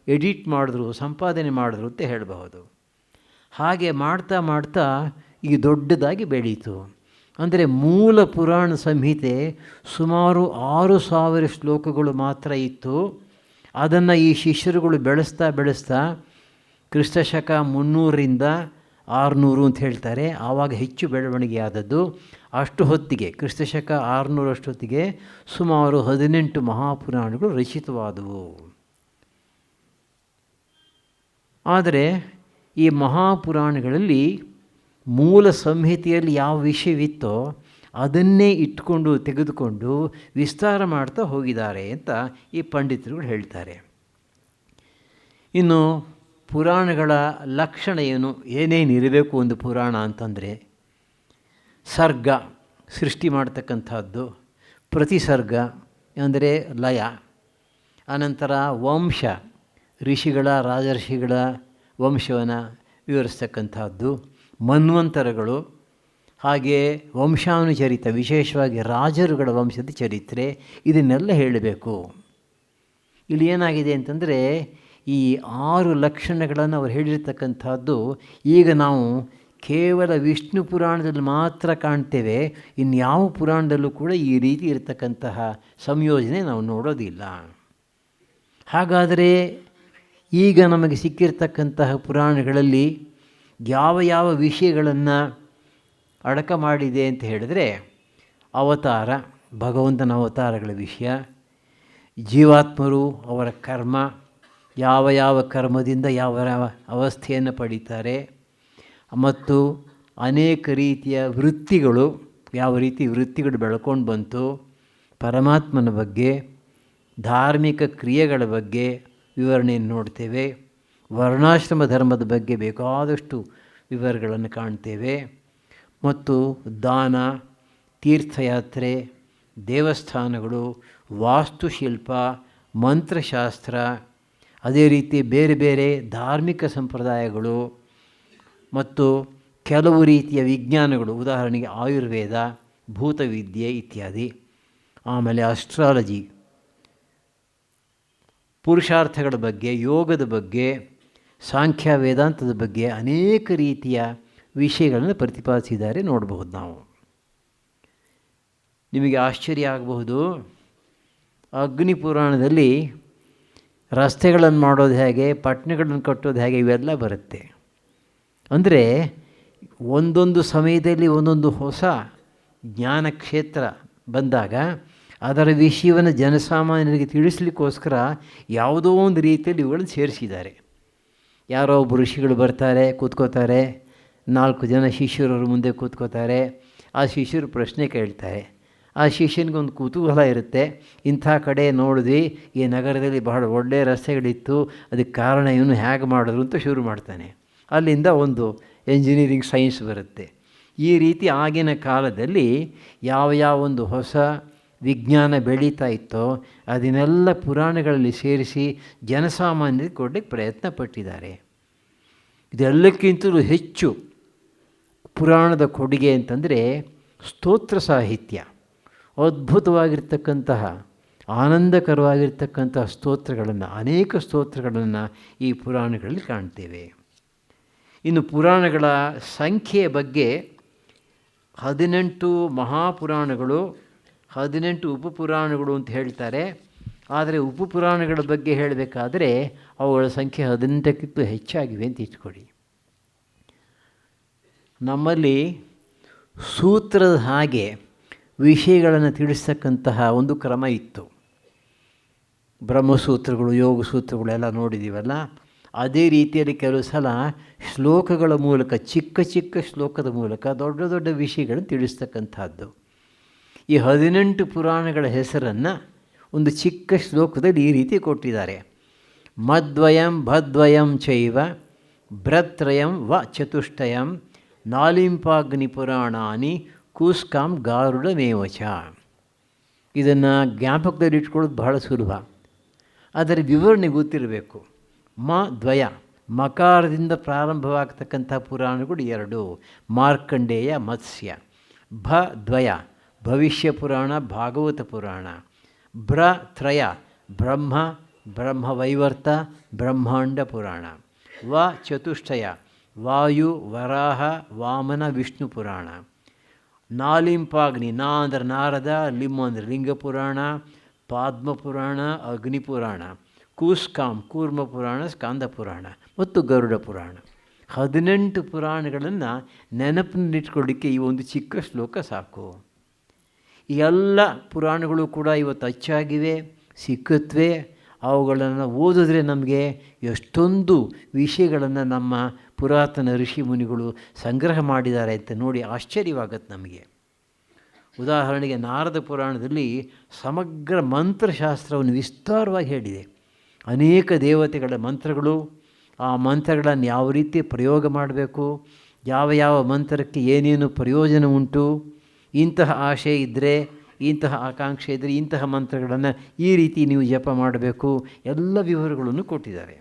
ಎಡಿಟ್ ಮಾಡಿದ್ರು, ಸಂಪಾದನೆ ಮಾಡಿದ್ರು ಅಂತ ಹೇಳಬಹುದು. ಹಾಗೆ ಮಾಡ್ತಾ ಮಾಡ್ತಾ ಈಗ ದೊಡ್ಡದಾಗಿ ಬೆಳೀತು. ಅಂದರೆ ಮೂಲ ಪುರಾಣ ಸಂಹಿತೆ ಸುಮಾರು 6000 ಶ್ಲೋಕಗಳು ಮಾತ್ರ ಇತ್ತು. ಅದನ್ನು ಈ ಶಿಷ್ಯರುಗಳು ಬೆಳೆಸ್ತಾ ಬೆಳೆಸ್ತಾ ಕ್ರಿಸ್ತಶಕ 300ರಿಂದ 600 ಅಂತ ಹೇಳ್ತಾರೆ. ಆವಾಗ ಹೆಚ್ಚು ಬೆಳವಣಿಗೆ ಆದದ್ದು. ಅಷ್ಟು ಹೊತ್ತಿಗೆ ಕ್ರಿಸ್ತಶಕ 600 ಅಷ್ಟೊತ್ತಿಗೆ ಸುಮಾರು 18 ಮಹಾಪುರಾಣಗಳು ರಚಿತವಾದವು. ಆದರೆ ಈ ಮಹಾಪುರಾಣಗಳಲ್ಲಿ ಮೂಲ ಸಂಹಿತೆಯಲ್ಲಿ ಯಾವ ವಿಷಯವಿತ್ತೋ ಅದನ್ನೇ ಇಟ್ಕೊಂಡು ತೆಗೆದುಕೊಂಡು ವಿಸ್ತಾರ ಮಾಡ್ತಾ ಹೋಗಿದ್ದಾರೆ ಅಂತ ಈ ಪಂಡಿತರುಗಳು ಹೇಳ್ತಾರೆ. ಇನ್ನು ಪುರಾಣಗಳ ಲಕ್ಷಣ ಏನು, ಏನೇನಿರಬೇಕು ಒಂದು ಪುರಾಣ ಅಂತಂದರೆ, ಸರ್ಗ ಸೃಷ್ಟಿ ಮಾಡ್ತಕ್ಕಂಥದ್ದು, ಪ್ರತಿಸರ್ಗ ಅಂದರೆ ಲಯ, ಅನಂತರ ವಂಶ ಋಷಿಗಳ ರಾಜರ್ಷಿಗಳ ವಂಶವನ್ನು ವಿವರಿಸ್ತಕ್ಕಂಥದ್ದು, ಮನ್ವಂತರಗಳು, ಹಾಗೆ ವಂಶಾನುಚರಿತ ವಿಶೇಷವಾಗಿ ರಾಜರುಗಳ ವಂಶದ ಚರಿತ್ರೆ, ಇದನ್ನೆಲ್ಲ ಹೇಳಬೇಕು. ಇಲ್ಲಿ ಏನಾಗಿದೆ ಅಂತಂದರೆ ಈ 6 ಲಕ್ಷಣಗಳನ್ನು ಅವರು ಹೇಳಿರ್ತಕ್ಕಂಥದ್ದು ಈಗ ನಾವು ಕೇವಲ ವಿಷ್ಣು ಪುರಾಣದಲ್ಲಿ ಮಾತ್ರ ಕಾಣ್ತೇವೆ. ಇನ್ಯಾವ ಪುರಾಣದಲ್ಲೂ ಕೂಡ ಈ ರೀತಿ ಇರತಕ್ಕಂತಹ ಸಂಯೋಜನೆ ನಾವು ನೋಡೋದಿಲ್ಲ. ಹಾಗಾದರೆ ಈಗ ನಮಗೆ ಸಿಕ್ಕಿರ್ತಕ್ಕಂತಹ ಪುರಾಣಗಳಲ್ಲಿ ಯಾವ ಯಾವ ವಿಷಯಗಳನ್ನು ಅಡಕ ಮಾಡಿದೆ ಅಂತ ಹೇಳಿದ್ರೆ, ಅವತಾರ, ಭಗವಂತನ ಅವತಾರಗಳ ವಿಷಯ, ಜೀವಾತ್ಮರು ಅವರ ಕರ್ಮ, ಯಾವ ಯಾವ ಕರ್ಮದಿಂದ ಯಾವ ಯಾವ ಅವಸ್ಥೆಯನ್ನು ಪಡೀತಾರೆ, ಮತ್ತು ಅನೇಕ ರೀತಿಯ ವೃತ್ತಿಗಳು, ಯಾವ ರೀತಿ ವೃತ್ತಿಗಳು ಬೆಳ್ಕೊಂಡು ಬಂತು, ಪರಮಾತ್ಮನ ಬಗ್ಗೆ, ಧಾರ್ಮಿಕ ಕ್ರಿಯೆಗಳ ಬಗ್ಗೆ ವಿವರಣೆಯನ್ನು ನೋಡ್ತೇವೆ, ವರ್ಣಾಶ್ರಮ ಧರ್ಮದ ಬಗ್ಗೆ ಬೇಕಾದಷ್ಟು ವಿವರಗಳನ್ನು ಕಾಣ್ತೇವೆ, ಮತ್ತು ದಾನ, ತೀರ್ಥಯಾತ್ರೆ, ದೇವಸ್ಥಾನಗಳು, ವಾಸ್ತುಶಿಲ್ಪ, ಮಂತ್ರಶಾಸ್ತ್ರ, ಅದೇ ರೀತಿ ಬೇರೆ ಬೇರೆ ಧಾರ್ಮಿಕ ಸಂಪ್ರದಾಯಗಳು ಮತ್ತು ಕೆಲವು ರೀತಿಯ ವಿಜ್ಞಾನಗಳು, ಉದಾಹರಣೆಗೆ ಆಯುರ್ವೇದ, ಭೂತವಿದ್ಯೆ ಇತ್ಯಾದಿ. ಆಮೇಲೆ ಅಸ್ಟ್ರಾಲಜಿ, ಪುರುಷಾರ್ಥಗಳ ಬಗ್ಗೆ, ಯೋಗದ ಬಗ್ಗೆ, ಸಾಂಖ್ಯ ವೇದಾಂತದ ಬಗ್ಗೆ ಅನೇಕ ರೀತಿಯ ವಿಷಯಗಳನ್ನು ಪ್ರತಿಪಾದಿಸಿದ್ದಾರೆ, ನೋಡಬಹುದು ನಾವು. ನಿಮಗೆ ಆಶ್ಚರ್ಯ ಆಗಬಹುದು, ಅಗ್ನಿ ಪುರಾಣದಲ್ಲಿ ರಸ್ತೆಗಳನ್ನು ಮಾಡೋದು ಹೇಗೆ, ಪಟ್ಟಣಗಳನ್ನು ಕಟ್ಟೋದು ಹೇಗೆ, ಇವೆಲ್ಲ ಬರುತ್ತೆ. ಅಂದರೆ ಒಂದೊಂದು ಸಮಯದಲ್ಲಿ ಒಂದೊಂದು ಹೊಸ ಜ್ಞಾನ ಕ್ಷೇತ್ರ ಬಂದಾಗ ಅದರ ವಿಷಯವನ್ನು ಜನಸಾಮಾನ್ಯರಿಗೆ ತಿಳಿಸ್ಲಿಕ್ಕೋಸ್ಕರ ಯಾವುದೋ ಒಂದು ರೀತಿಯಲ್ಲಿ ಇವುಗಳನ್ನು ಸೇರಿಸಿದ್ದಾರೆ. ಯಾರೋ ಒಬ್ಬರು ಋಷಿಗಳು ಬರ್ತಾರೆ, ಕೂತ್ಕೋತಾರೆ, 4 ಜನ ಶಿಷ್ಯರವರು ಮುಂದೆ ಕೂತ್ಕೋತಾರೆ. ಆ ಶಿಷ್ಯರು ಪ್ರಶ್ನೆ ಕೇಳ್ತಾರೆ. ಆ ಶಿಷ್ಯನಿಗೊಂದು ಕುತೂಹಲ ಇರುತ್ತೆ, ಇಂಥ ಕಡೆ ನೋಡಿದ್ವಿ, ಈ ನಗರದಲ್ಲಿ ಬಹಳ ಒಳ್ಳೆಯ ರಸ್ತೆಗಳಿತ್ತು, ಅದಕ್ಕೆ ಕಾರಣ ಇವನು ಹೇಗೆ ಮಾಡಿದ್ರು ಅಂತ ಶುರು ಮಾಡ್ತಾನೆ. ಅಲ್ಲಿಂದ ಒಂದು ಎಂಜಿನಿಯರಿಂಗ್ ಸೈನ್ಸ್ ಬರುತ್ತೆ. ಈ ರೀತಿ ಆಗಿನ ಕಾಲದಲ್ಲಿ ಯಾವ ಯಾವ ಒಂದು ಹೊಸ ವಿಜ್ಞಾನ ಬೆಳೀತಾ ಇತ್ತೋ ಅದನ್ನೆಲ್ಲ ಪುರಾಣಗಳಲ್ಲಿ ಸೇರಿಸಿ ಜನಸಾಮಾನ್ಯರಿಗೆ ಕೊಡಲಿಕ್ಕೆ ಪ್ರಯತ್ನ ಪಟ್ಟಿದ್ದಾರೆ. ಇದೆಲ್ಲಕ್ಕಿಂತಲೂ ಹೆಚ್ಚು ಪುರಾಣದ ಕೊಡುಗೆ ಅಂತಂದರೆ ಸ್ತೋತ್ರ ಸಾಹಿತ್ಯ. ಅದ್ಭುತವಾಗಿರ್ತಕ್ಕಂತಹ ಆನಂದಕರವಾಗಿರ್ತಕ್ಕಂತಹ ಸ್ತೋತ್ರಗಳನ್ನು, ಅನೇಕ ಸ್ತೋತ್ರಗಳನ್ನು ಈ ಪುರಾಣಗಳಲ್ಲಿ ಕಾಣ್ತೇವೆ. ಇನ್ನು ಪುರಾಣಗಳ ಸಂಖ್ಯೆಯ ಬಗ್ಗೆ 18 ಮಹಾಪುರಾಣಗಳು, 18 ಉಪಪುರಾಣಗಳು ಅಂತ ಹೇಳ್ತಾರೆ. ಆದರೆ ಉಪಪುರಾಣಗಳ ಬಗ್ಗೆ ಹೇಳಬೇಕಾದ್ರೆ ಅವುಗಳ ಸಂಖ್ಯೆ 18ಕ್ಕಿಂತ ಹೆಚ್ಚಾಗಿವೆ ಅಂತ ಇಟ್ಕೊಳ್ಳಿ. ನಮ್ಮಲ್ಲಿ ಸೂತ್ರದ ಹಾಗೆ ವಿಷಯಗಳನ್ನು ತಿಳಿಸ್ತಕ್ಕಂತಹ ಒಂದು ಕ್ರಮ ಇತ್ತು. ಬ್ರಹ್ಮಸೂತ್ರಗಳು, ಯೋಗಸೂತ್ರಗಳೆಲ್ಲ ನೋಡಿದ್ದೀವಲ್ಲ, ಅದೇ ರೀತಿಯಲ್ಲಿ ಕೆಲವು ಸಲ ಶ್ಲೋಕಗಳ ಮೂಲಕ, ಚಿಕ್ಕ ಚಿಕ್ಕ ಶ್ಲೋಕದ ಮೂಲಕ ದೊಡ್ಡ ದೊಡ್ಡ ವಿಷಯಗಳನ್ನು ತಿಳಿಸ್ತಕ್ಕಂಥದ್ದು. ಈ 18 ಪುರಾಣಗಳ ಹೆಸರನ್ನು ಒಂದು ಚಿಕ್ಕ ಶ್ಲೋಕದಲ್ಲಿ ಈ ರೀತಿ ಕೊಟ್ಟಿದ್ದಾರೆ. ಮದ್ವಯಂ ಭದ್ವಯಂ ಚೈವ ಭ್ರತ್ರಯಂ ವ ಚತುಷ್ಟಯಂ ನಾಲಿಂಪಾಗ್ನಿ ಪುರಾಣಾನಿ ಕೂಸ್ಕಾಂ ಗಾರುಡಮೇವಚ. ಇದನ್ನು ಜ್ಞಾಪಕದಲ್ಲಿ ಇಟ್ಕೊಳ್ಳೋದು ಬಹಳ ಸುಲಭ, ಅದರ ವಿವರಣೆ ಗೊತ್ತಿರಬೇಕು. ದ್ವಯ, ಮಕಾರದಿಂದ ಪ್ರಾರಂಭವಾಗ್ತಕ್ಕಂಥ ಪುರಾಣಗಳು 2, ಮಾರ್ಕಂಡೇಯ, ಮತ್ಸ್ಯ. ದ್ವಯ, ಭವಿಷ್ಯ ಪುರಾಣ, ಭಾಗವತ ಪುರಾಣ. ತ್ರಯ, ಬ್ರಹ್ಮ, ಬ್ರಹ್ಮವೈವರ್ತ, ಬ್ರಹ್ಮಾಂಡ ಪುರಾಣ. ಚತುಷ್ಟಯ, ವಾಯು, ವರಾಹ, ವಾಮನ, ವಿಷ್ಣು ಪುರಾಣ. ನಾಲಿಂಪಾಗ್ನಿ, ನಾ ಅಂದರೆ ನಾರದ, ಲಿಂಬ ಅಂದರೆ ಲಿಂಗ ಪುರಾಣ, ಪಾದ್ಮ ಪುರಾಣ, ಅಗ್ನಿ ಪುರಾಣ. ಕೂಸ್ಕಾಂ, ಕೂರ್ಮ ಪುರಾಣ, ಸ್ಕಾಂದ ಪುರಾಣ ಮತ್ತು ಗರುಡ ಪುರಾಣ. 18 ಪುರಾಣಗಳನ್ನು ನೆನಪಿನಲ್ಲಿಟ್ಕೊಳ್ಳಿಕ್ಕೆ ಈ ಒಂದು ಚಿಕ್ಕ ಶ್ಲೋಕ ಸಾಕು. ಈ ಎಲ್ಲ ಪುರಾಣಗಳು ಕೂಡ ಇವತ್ತು ಅಚ್ಚಾಗಿವೆ, ಸಿಕ್ಕತ್ವೆ. ಅವುಗಳನ್ನು ಓದಿದ್ರೆ ನಮಗೆ ಎಷ್ಟೊಂದು ವಿಷಯಗಳನ್ನು ನಮ್ಮ ಪುರಾತನ ಋಷಿ ಮುನಿಗಳು ಸಂಗ್ರಹ ಮಾಡಿದ್ದಾರೆ ಅಂತ ನೋಡಿ ಆಶ್ಚರ್ಯವಾಗತ್ತೆ ನಮಗೆ. ಉದಾಹರಣೆಗೆ ನಾರದ ಪುರಾಣದಲ್ಲಿ ಸಮಗ್ರ ಮಂತ್ರಶಾಸ್ತ್ರವನ್ನು ವಿಸ್ತಾರವಾಗಿ ಹೇಳಿದೆ. ಅನೇಕ ದೇವತೆಗಳ ಮಂತ್ರಗಳು, ಆ ಮಂತ್ರಗಳನ್ನು ಯಾವ ರೀತಿ ಪ್ರಯೋಗ ಮಾಡಬೇಕು, ಯಾವ ಯಾವ ಮಂತ್ರಕ್ಕೆ ಏನೇನು ಪ್ರಯೋಜನ ಉಂಟು, ಇಂತಹ ಆಶೆ ಇದ್ದರೆ, ಇಂತಹ ಆಕಾಂಕ್ಷೆ ಇದ್ದರೆ ಇಂತಹ ಮಂತ್ರಗಳನ್ನು ಈ ರೀತಿ ನೀವು ಜಪ ಮಾಡಬೇಕು, ಎಲ್ಲ ವಿವರಗಳನ್ನು ಕೊಟ್ಟಿದ್ದಾರೆ.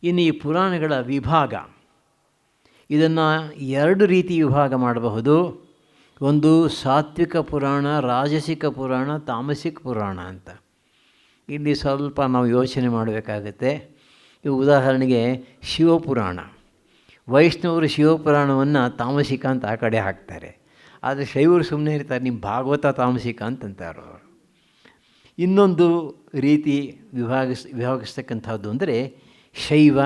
ಇನ್ನು ಈ ಪುರಾಣಗಳ ವಿಭಾಗ, ಇದನ್ನು 2 ರೀತಿ ವಿಭಾಗ ಮಾಡಬಹುದು. ಒಂದು ಸಾತ್ವಿಕ ಪುರಾಣ, ರಾಜಸಿಕ ಪುರಾಣ, ತಾಮಸಿಕ ಪುರಾಣ ಅಂತ. ಇಲ್ಲಿ ಸ್ವಲ್ಪ ನಾವು ಯೋಚನೆ ಮಾಡಬೇಕಾಗತ್ತೆ. ಈ ಉದಾಹರಣೆಗೆ ಶಿವಪುರಾಣ, ವೈಷ್ಣವರು ಶಿವಪುರಾಣವನ್ನು ತಾಮಸಿಕ ಅಂತ ಆ ಕಡೆ ಹಾಕ್ತಾರೆ. ಆದರೆ ಶೈವರು ಸುಮ್ಮನೆ ಇರ್ತಾರೆ, ನಿಮ್ಮ ಭಾಗವತ ತಾಮಸಿಕ ಅಂತಂತಾರೆ ಅವರು. ಇನ್ನೊಂದು ರೀತಿ ವಿಭಾಗಿಸ್ತಕ್ಕಂಥದ್ದು ಅಂದರೆ ಶೈವ,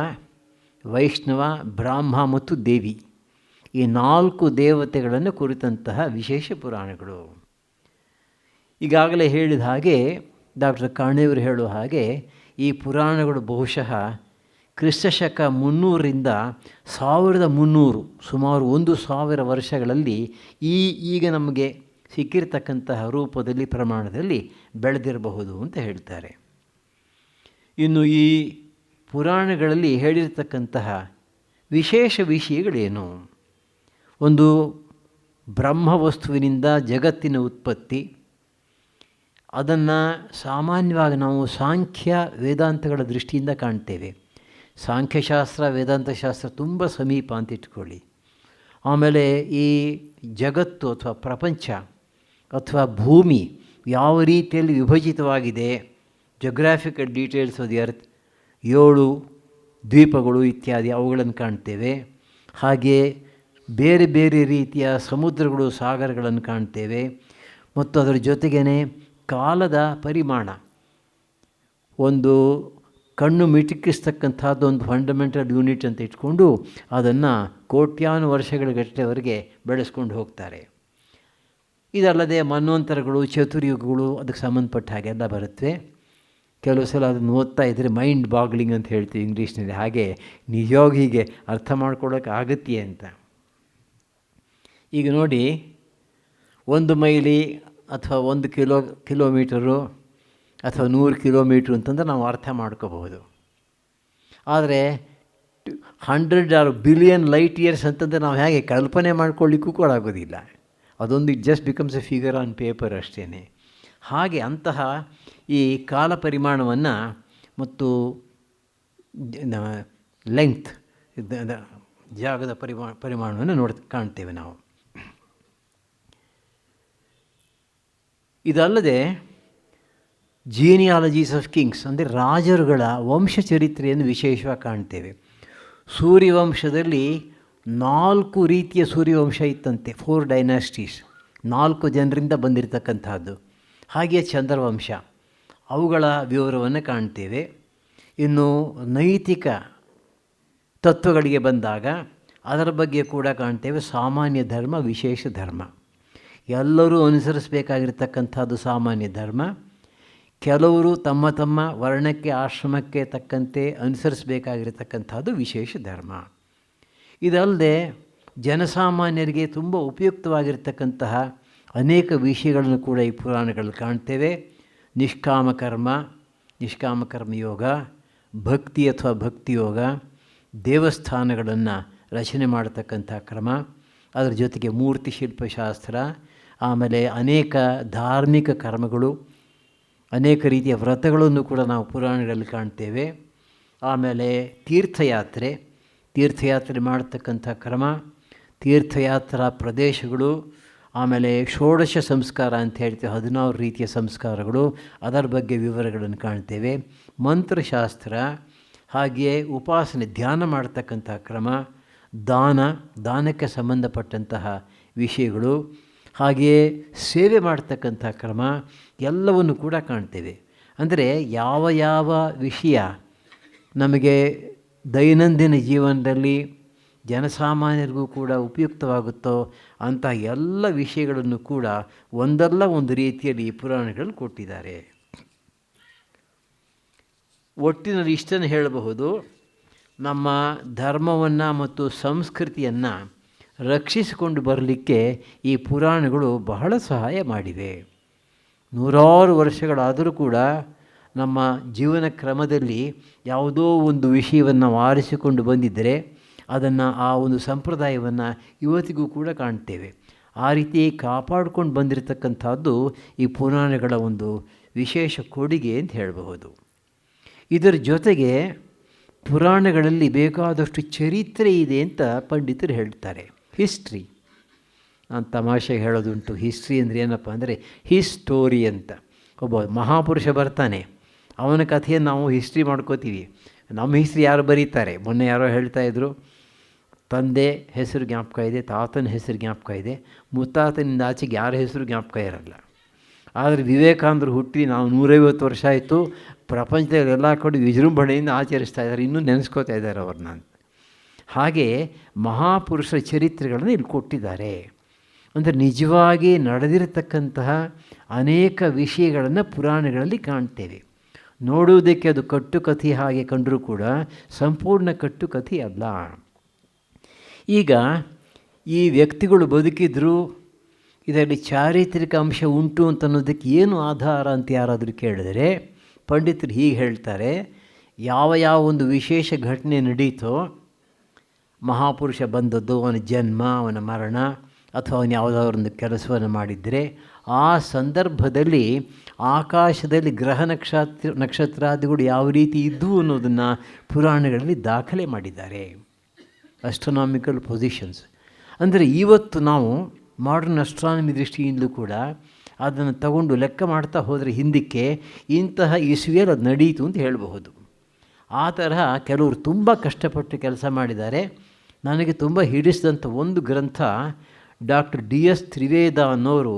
ವೈಷ್ಣವ, ಬ್ರಾಹ್ಮ ಮತ್ತು ದೇವಿ, ಈ 4 ದೇವತೆಗಳನ್ನು ಕುರಿತಂತಹ ವಿಶೇಷ ಪುರಾಣಗಳು. ಈಗಾಗಲೇ ಹೇಳಿದ ಹಾಗೆ, ಡಾಕ್ಟರ್ ಕಾಣೆಯವರು ಹೇಳುವ ಹಾಗೆ, ಈ ಪುರಾಣಗಳು ಬಹುಶಃ ಕ್ರಿಸ್ತಶಕ 300ರಿಂದ 1300, ಸುಮಾರು 1000 ವರ್ಷಗಳಲ್ಲಿ ಈಗ ನಮಗೆ ಸಿಕ್ಕಿರ್ತಕ್ಕಂತಹ ರೂಪದಲ್ಲಿ, ಪ್ರಮಾಣದಲ್ಲಿ ಬೆಳೆದಿರಬಹುದು ಅಂತ ಹೇಳ್ತಾರೆ. ಇನ್ನು ಈ ಪುರಾಣಗಳಲ್ಲಿ ಹೇಳಿರ್ತಕ್ಕಂತಹ ವಿಶೇಷ ವಿಷಯಗಳೇನು? ಒಂದು, ಬ್ರಹ್ಮವಸ್ತುವಿನಿಂದ ಜಗತ್ತಿನ ಉತ್ಪತ್ತಿ. ಅದನ್ನು ಸಾಮಾನ್ಯವಾಗಿ ನಾವು ಸಾಂಖ್ಯ ವೇದಾಂತಗಳ ದೃಷ್ಟಿಯಿಂದ ಕಾಣ್ತೇವೆ. ಸಾಂಖ್ಯಶಾಸ್ತ್ರ, ವೇದಾಂತಶಾಸ್ತ್ರ ತುಂಬ ಸಮೀಪ ಅಂತ ಇಟ್ಕೊಳ್ಳಿ. ಆಮೇಲೆ ಈ ಜಗತ್ತು ಅಥವಾ ಪ್ರಪಂಚ ಅಥವಾ ಭೂಮಿ ಯಾವ ರೀತಿಯಲ್ಲಿ ವಿಭಜಿತವಾಗಿದೆ, ಜೋಗ್ರಾಫಿಕಲ್ ಡೀಟೇಲ್ಸ್ ಆಫ್ ದಿ ಅರ್ತ್, 7 ದ್ವೀಪಗಳು ಇತ್ಯಾದಿ ಅವುಗಳನ್ನು ಕಾಣ್ತೇವೆ. ಹಾಗೆ ಬೇರೆ ಬೇರೆ ರೀತಿಯ ಸಮುದ್ರಗಳು, ಸಾಗರಗಳನ್ನು ಕಾಣ್ತೇವೆ. ಮತ್ತು ಅದರ ಜೊತೆಗೇ ಕಾಲದ ಪರಿಮಾಣ, ಒಂದು ಕಣ್ಣು ಮಿಟುಕಿಸ್ತಕ್ಕಂಥದ್ದು ಒಂದು ಫಂಡಮೆಂಟಲ್ ಯೂನಿಟ್ ಅಂತ ಇಟ್ಕೊಂಡು ಅದನ್ನು ಕೋಟ್ಯಾನು ವರ್ಷಗಳಗಟ್ಟಲೆವರೆಗೆ ಬೆಳೆಸ್ಕೊಂಡು ಹೋಗ್ತಾರೆ. ಇದಲ್ಲದೆ ಮನ್ವಂತರಗಳು, ಚತುರ್ಯುಗಗಳು ಅದಕ್ಕೆ ಸಂಬಂಧಪಟ್ಟ ಹಾಗೆಲ್ಲ ಬರುತ್ತೆ. ಕೆಲವು ಸಲ ಅದನ್ನು ಓದ್ತಾ ಇದ್ದರೆ ಮೈಂಡ್ ಬಾಗ್ಲಿಂಗ್ ಅಂತ ಹೇಳ್ತೀವಿ ಇಂಗ್ಲೀಷ್ನಲ್ಲಿ. ಹಾಗೆ ನಿಜವಾಗಿ ಹೀಗೆ ಅರ್ಥ ಮಾಡ್ಕೊಳ್ಳೋಕೆ ಆಗತ್ತೆ ಅಂತ. ಈಗ ನೋಡಿ, 1 ಮೈಲಿ ಅಥವಾ 1 ಕಿಲೋಮೀಟರು ಅಥವಾ 100 ಕಿಲೋಮೀಟ್ರು ಅಂತಂದ್ರೆ ನಾವು ಅರ್ಥ ಮಾಡ್ಕೋಬಹುದು. ಆದರೆ 100 ಬಿಲಿಯನ್ ಲೈಟ್ ಇಯರ್ಸ್ ಅಂತಂದರೆ ನಾವು ಹೇಗೆ ಕಲ್ಪನೆ ಮಾಡ್ಕೊಳ್ಳಿಕ್ಕೂ ಕೂಡ ಆಗೋದಿಲ್ಲ. ಅದೊಂದು it just becomes A figure on paper ಅಷ್ಟೇ. ಹಾಗೆ ಅಂತಹ ಈ ಕಾಲ ಪರಿಮಾಣವನ್ನು ಮತ್ತು ಲೆಂಗ್ತ್, ಜಾಗದ ಪರಿಮಾಣವನ್ನು ಕಾಣ್ತೇವೆ ನಾವು. ಇದಲ್ಲದೆ ಜೀನಿಯಾಲಜೀಸ್ ಆಫ್ ಕಿಂಗ್ಸ್ ಅಂದರೆ ರಾಜರುಗಳ ವಂಶ ಚರಿತ್ರೆಯನ್ನು ವಿಶೇಷವಾಗಿ ಕಾಣ್ತೇವೆ. ಸೂರ್ಯವಂಶದಲ್ಲಿ 4 ರೀತಿಯ ಸೂರ್ಯವಂಶ ಇತ್ತಂತೆ, 4 ಡೈನಾಸ್ಟೀಸ್, 4 ಜನರಿಂದ ಬಂದಿರತಕ್ಕಂಥದ್ದು. ಹಾಗೆಯೇ ಚಂದ್ರವಂಶ, ಅವುಗಳ ವಿವರವನ್ನು ಕಾಣ್ತೇವೆ. ಇನ್ನು ನೈತಿಕ ತತ್ವಗಳಿಗೆ ಬಂದಾಗ ಅದರ ಬಗ್ಗೆ ಕೂಡ ಕಾಣ್ತೇವೆ. ಸಾಮಾನ್ಯ ಧರ್ಮ, ವಿಶೇಷ ಧರ್ಮ, ಎಲ್ಲರೂ ಅನುಸರಿಸಬೇಕಾಗಿರ್ತಕ್ಕಂಥದ್ದು ಸಾಮಾನ್ಯ ಧರ್ಮ. ಕೆಲವರು ತಮ್ಮ ತಮ್ಮ ವರ್ಣಕ್ಕೆ, ಆಶ್ರಮಕ್ಕೆ ತಕ್ಕಂತೆ ಅನುಸರಿಸಬೇಕಾಗಿರ್ತಕ್ಕಂಥದ್ದು ವಿಶೇಷ ಧರ್ಮ. ಇದಲ್ಲದೆ ಜನಸಾಮಾನ್ಯರಿಗೆ ತುಂಬ ಉಪಯುಕ್ತವಾಗಿರ್ತಕ್ಕಂತಹ ಅನೇಕ ವಿಷಯಗಳನ್ನು ಕೂಡ ಈ ಪುರಾಣಗಳಲ್ಲಿ ಕಾಣ್ತೇವೆ. ನಿಷ್ಕಾಮ ಕರ್ಮಯೋಗ, ಭಕ್ತಿ ಅಥವಾ ಭಕ್ತಿಯೋಗ, ದೇವಸ್ಥಾನಗಳನ್ನು ರಚನೆ ಮಾಡತಕ್ಕಂಥ ಕ್ರಮ, ಅದರ ಜೊತೆಗೆ ಮೂರ್ತಿ ಶಿಲ್ಪಶಾಸ್ತ್ರ, ಆಮೇಲೆ ಅನೇಕ ಧಾರ್ಮಿಕ ಕರ್ಮಗಳು, ಅನೇಕ ರೀತಿಯ ವ್ರತಗಳನ್ನು ಕೂಡ ನಾವು ಪುರಾಣಗಳಲ್ಲಿ ಕಾಣ್ತೇವೆ. ಆಮೇಲೆ ತೀರ್ಥಯಾತ್ರೆ ಮಾಡತಕ್ಕಂಥ ಕ್ರಮ, ತೀರ್ಥಯಾತ್ರಾ ಪ್ರದೇಶಗಳು, ಆಮೇಲೆ ಷೋಡಶ ಸಂಸ್ಕಾರ ಅಂತ ಹೇಳ್ತೇವೆ, 14 ರೀತಿಯ ಸಂಸ್ಕಾರಗಳು, ಅದರ ಬಗ್ಗೆ ವಿವರಗಳನ್ನು ಕಾಣ್ತೇವೆ. ಮಂತ್ರಶಾಸ್ತ್ರ, ಹಾಗೆಯೇ ಉಪಾಸನೆ, ಧ್ಯಾನ ಮಾಡತಕ್ಕಂಥ ಕ್ರಮ, ದಾನಕ್ಕೆ ಸಂಬಂಧಪಟ್ಟಂತಹ ವಿಷಯಗಳು, ಹಾಗೆಯೇ ಸೇವೆ ಮಾಡ್ತಕ್ಕಂಥ ಕ್ರಮ ಎಲ್ಲವನ್ನು ಕೂಡ ಕಾಣ್ತೇವೆ. ಅಂದರೆ ಯಾವ ಯಾವ ವಿಷಯ ನಮಗೆ ದೈನಂದಿನ ಜೀವನದಲ್ಲಿ ಜನಸಾಮಾನ್ಯರಿಗೂ ಕೂಡ ಉಪಯುಕ್ತವಾಗುತ್ತೋ ಅಂಥ ಎಲ್ಲ ವಿಷಯಗಳನ್ನು ಕೂಡ ಒಂದಲ್ಲ ಒಂದು ರೀತಿಯಲ್ಲಿ ಈ ಪುರಾಣಗಳಲ್ಲಿ ಕೊಟ್ಟಿದ್ದಾರೆ. ಒಟ್ಟಿನಲ್ಲಿ ಇಷ್ಟನ್ನು ಹೇಳಬಹುದು, ನಮ್ಮ ಧರ್ಮವನ್ನು ಮತ್ತು ಸಂಸ್ಕೃತಿಯನ್ನು ರಕ್ಷಿಸಿಕೊಂಡು ಬರಲಿಕ್ಕೆ ಈ ಪುರಾಣಗಳು ಬಹಳ ಸಹಾಯ ಮಾಡಿವೆ. 100 ವರ್ಷಗಳಾದರೂ ಕೂಡ ನಮ್ಮ ಜೀವನ ಕ್ರಮದಲ್ಲಿ ಯಾವುದೋ ಒಂದು ವಿಷಯವನ್ನು ಆರಿಸಿಕೊಂಡು ಬಂದಿದ್ದರೆ ಅದನ್ನು, ಆ ಒಂದು ಸಂಪ್ರದಾಯವನ್ನು ಇವತ್ತಿಗೂ ಕೂಡ ಕಾಣ್ತೇವೆ. ಆ ರೀತಿ ಕಾಪಾಡ್ಕೊಂಡು ಬಂದಿರತಕ್ಕಂಥದ್ದು ಈ ಪುರಾಣಗಳ ಒಂದು ವಿಶೇಷ ಕೊಡುಗೆ ಅಂತ ಹೇಳಬಹುದು. ಇದರ ಜೊತೆಗೆ ಪುರಾಣಗಳಲ್ಲಿ ಬೇಕಾದಷ್ಟು ಚರಿತ್ರೆ ಇದೆ ಅಂತ ಪಂಡಿತರು ಹೇಳ್ತಾರೆ. ಹಿಸ್ಟ್ರಿ, ನಾನು ತಮಾಷೆಗೆ ಹೇಳೋದುಂಟು, ಹಿಸ್ಟ್ರಿ ಅಂದರೆ ಏನಪ್ಪ ಅಂದರೆ ಹಿಸ್ಟೋರಿ ಅಂತ. ಒಬ್ಬ ಮಹಾಪುರುಷ ಬರ್ತಾನೆ, ಅವನ ಕಥೆಯನ್ನು ನಾವು ಹಿಸ್ಟ್ರಿ ಮಾಡ್ಕೋತೀವಿ. ನಮ್ಮ ಹಿಸ್ಟ್ರಿ ಯಾರು ಬರೀತಾರೆ? ಮೊನ್ನೆ ಯಾರೋ ಹೇಳ್ತಾಯಿದ್ರು, ತಂದೆ ಹೆಸರು ಜ್ಞಾಪಕ ಇದೆ, ತಾತನ ಹೆಸರು ಜ್ಞಾಪಕ ಇದೆ, ಮುತ್ತಾತನಿಂದ ಆಚೆಗೆ ಯಾರ ಹೆಸರು ಜ್ಞಾಪಕ ಇರಲ್ಲ. ಆದರೆ ವಿವೇಕಾನಂದರು ಹುಟ್ಟಿ ನಾವು 150 ವರ್ಷ ಆಯಿತು, ಪ್ರಪಂಚದಲ್ಲಿ ಎಲ್ಲ ಕಡೆ ವಿಜೃಂಭಣೆಯಿಂದ ಆಚರಿಸ್ತಾ ಇದ್ದಾರೆ, ಇನ್ನೂ ನೆನೆಸ್ಕೋತಾ ಇದ್ದಾರೆ ಅವ್ರನ್ನ. ಹಾಗೆ ಮಹಾಪುರುಷರ ಚರಿತ್ರೆಗಳನ್ನು ಇಲ್ಲಿ ಕೊಟ್ಟಿದ್ದಾರೆ. ಅಂದರೆ ನಿಜವಾಗಿ ನಡೆದಿರತಕ್ಕಂತಹ ಅನೇಕ ವಿಷಯಗಳನ್ನು ಪುರಾಣಗಳಲ್ಲಿ ಕಾಣ್ತೇವೆ. ನೋಡುವುದಕ್ಕೆ ಅದು ಕಟ್ಟುಕಥೆ ಹಾಗೆ ಕಂಡರೂ ಕೂಡ ಸಂಪೂರ್ಣ ಕಟ್ಟುಕಥೆ ಅಲ್ಲ. ಈಗ ಈ ವ್ಯಕ್ತಿಗಳು ಬದುಕಿದ್ರು, ಇದರಲ್ಲಿ ಚಾರಿತ್ರಿಕ ಅಂಶ ಉಂಟು ಅಂತ ಅನ್ನೋದಕ್ಕೆ ಏನು ಆಧಾರ ಅಂತ ಯಾರಾದರೂ ಕೇಳಿದರೆ ಪಂಡಿತರು ಹೀಗೆ ಹೇಳ್ತಾರೆ, ಯಾವ ಒಂದು ವಿಶೇಷ ಘಟನೆ ನಡೀತೋ, ಮಹಾಪುರುಷ ಬಂದದ್ದು, ಅವನ ಜನ್ಮ, ಅವನ ಮರಣ, ಅಥವಾ ಅವನು ಯಾವುದಾದ್ರೊಂದು ಕೆಲಸವನ್ನು ಮಾಡಿದರೆ ಆ ಸಂದರ್ಭದಲ್ಲಿ ಆಕಾಶದಲ್ಲಿ ಗ್ರಹ ನಕ್ಷತ್ರಾದಿಗಳು ಯಾವ ರೀತಿ ಇದ್ದವು ಅನ್ನೋದನ್ನು ಪುರಾಣಗಳಲ್ಲಿ ದಾಖಲೆ ಮಾಡಿದ್ದಾರೆ. ಅಸ್ಟ್ರೋನಾಮಿಕಲ್ ಪೊಸಿಷನ್ಸ್ ಅಂದರೆ ಇವತ್ತು ನಾವು ಮಾಡರ್ನ್ ಅಸ್ಟ್ರಾನಮಿ ದೃಷ್ಟಿಯಿಂದಲೂ ಕೂಡ ಅದನ್ನು ತಗೊಂಡು ಲೆಕ್ಕ ಮಾಡ್ತಾ ಹೋದರೆ ಹಿಂದಕ್ಕೆ ಇಂತಹ ಇಸ್ವಿಯಲ್ಲಿ ಅದು ನಡೀತು ಅಂತ ಹೇಳಬಹುದು. ಆ ತರಹ ಕೆಲವರು ತುಂಬ ಕಷ್ಟಪಟ್ಟು ಕೆಲಸ ಮಾಡಿದ್ದಾರೆ. ನನಗೆ ತುಂಬ ಹಿಡಿಸಿದಂಥ ಒಂದು ಗ್ರಂಥ ಡಾಕ್ಟರ್ DS ತ್ರಿವೇದ ಅನ್ನೋರು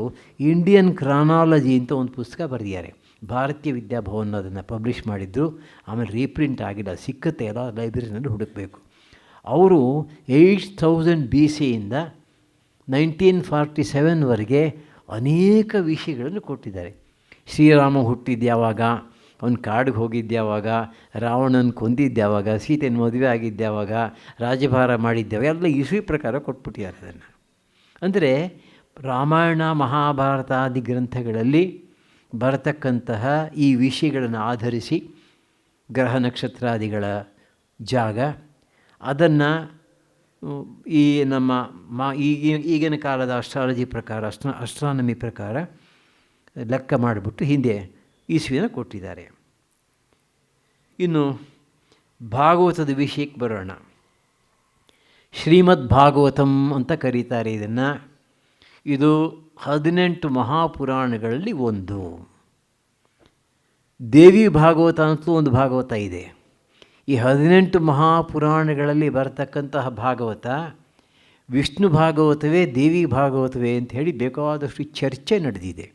ಇಂಡಿಯನ್ ಕ್ರಾನಾಲಜಿ ಅಂತ ಒಂದು ಪುಸ್ತಕ ಬರೆದಿದ್ದಾರೆ. ಭಾರತೀಯ ವಿದ್ಯಾಭವನ ಅದನ್ನು ಪಬ್ಲಿಷ್ ಮಾಡಿದ್ರು, ಆಮೇಲೆ ರೀಪ್ರಿಂಟ್ ಆಗಿಲ್ಲ, ಸಿಕ್ಕತ್ತೆ, ಎಲ್ಲ ಲೈಬ್ರರಿನಲ್ಲಿ ಹುಡುಕಬೇಕು. ಅವರು 8000 BC ಇಂದ 1947ವರೆಗೆ ಅನೇಕ ವಿಷಯಗಳನ್ನು ಕೊಟ್ಟಿದ್ದಾರೆ. ಶ್ರೀರಾಮ ಹುಟ್ಟಿದ್ದು ಯಾವಾಗ, ಅವನು ಕಾಡಿಗೆ ಹೋಗಿದ್ದು ಯಾವಾಗ, ರಾವಣನ ಕೊಂದಿದ್ದು ಯಾವಾಗ, ಸೀತೆಯನ್ನು ಮದುವೆ ಆಗಿದ್ದು ಯಾವಾಗ, ರಾಜಭಾರ ಮಾಡಿದ್ದಾವೆ, ಎಲ್ಲ ಇಸ್ವಿ ಪ್ರಕಾರ ಕೊಟ್ಬಿಟ್ಟಿದ್ದಾರೆ ಅದನ್ನು. ಅಂದರೆ ರಾಮಾಯಣ ಮಹಾಭಾರತಾದಿ ಗ್ರಂಥಗಳಲ್ಲಿ ಬರತಕ್ಕಂತಹ ಈ ವಿಷಯಗಳನ್ನು ಆಧರಿಸಿ ಗ್ರಹ ನಕ್ಷತ್ರಾದಿಗಳ ಜಾಗ, ಅದನ್ನು ಈ ನಮ್ಮ ಈಗಿನ ಕಾಲದ ಅಸ್ಟ್ರಾಲಜಿ ಪ್ರಕಾರ, ಅಸ್ಟ್ರಾನಮಿ ಪ್ರಕಾರ ಲೆಕ್ಕ ಮಾಡಿಬಿಟ್ಟು ಹಿಂದೆ ಇಸ್ವಿನ ಕೊಟ್ಟಿದ್ದಾರೆ. ಇನ್ನು ಭಾಗವತದ ವಿಷಯಕ್ಕೆ ಬರೋಣ. ಶ್ರೀಮದ್ ಭಾಗವತಂ ಅಂತ ಕರೀತಾರೆ ಇದನ್ನು. ಇದು 18 ಮಹಾಪುರಾಣಗಳಲ್ಲಿ ಒಂದು. ದೇವಿ ಭಾಗವತ ಅಂತಲೂ ಒಂದು ಭಾಗವತ ಇದೆ. ಈ 18 ಮಹಾಪುರಾಣಗಳಲ್ಲಿ ಬರತಕ್ಕಂತಹ ಭಾಗವತ ವಿಷ್ಣು ಭಾಗವತವೇ ದೇವಿ ಭಾಗವತವೇ ಅಂತ ಹೇಳಿ ಬೇಕಾದಷ್ಟು ಚರ್ಚೆ ನಡೆದಿದೆ.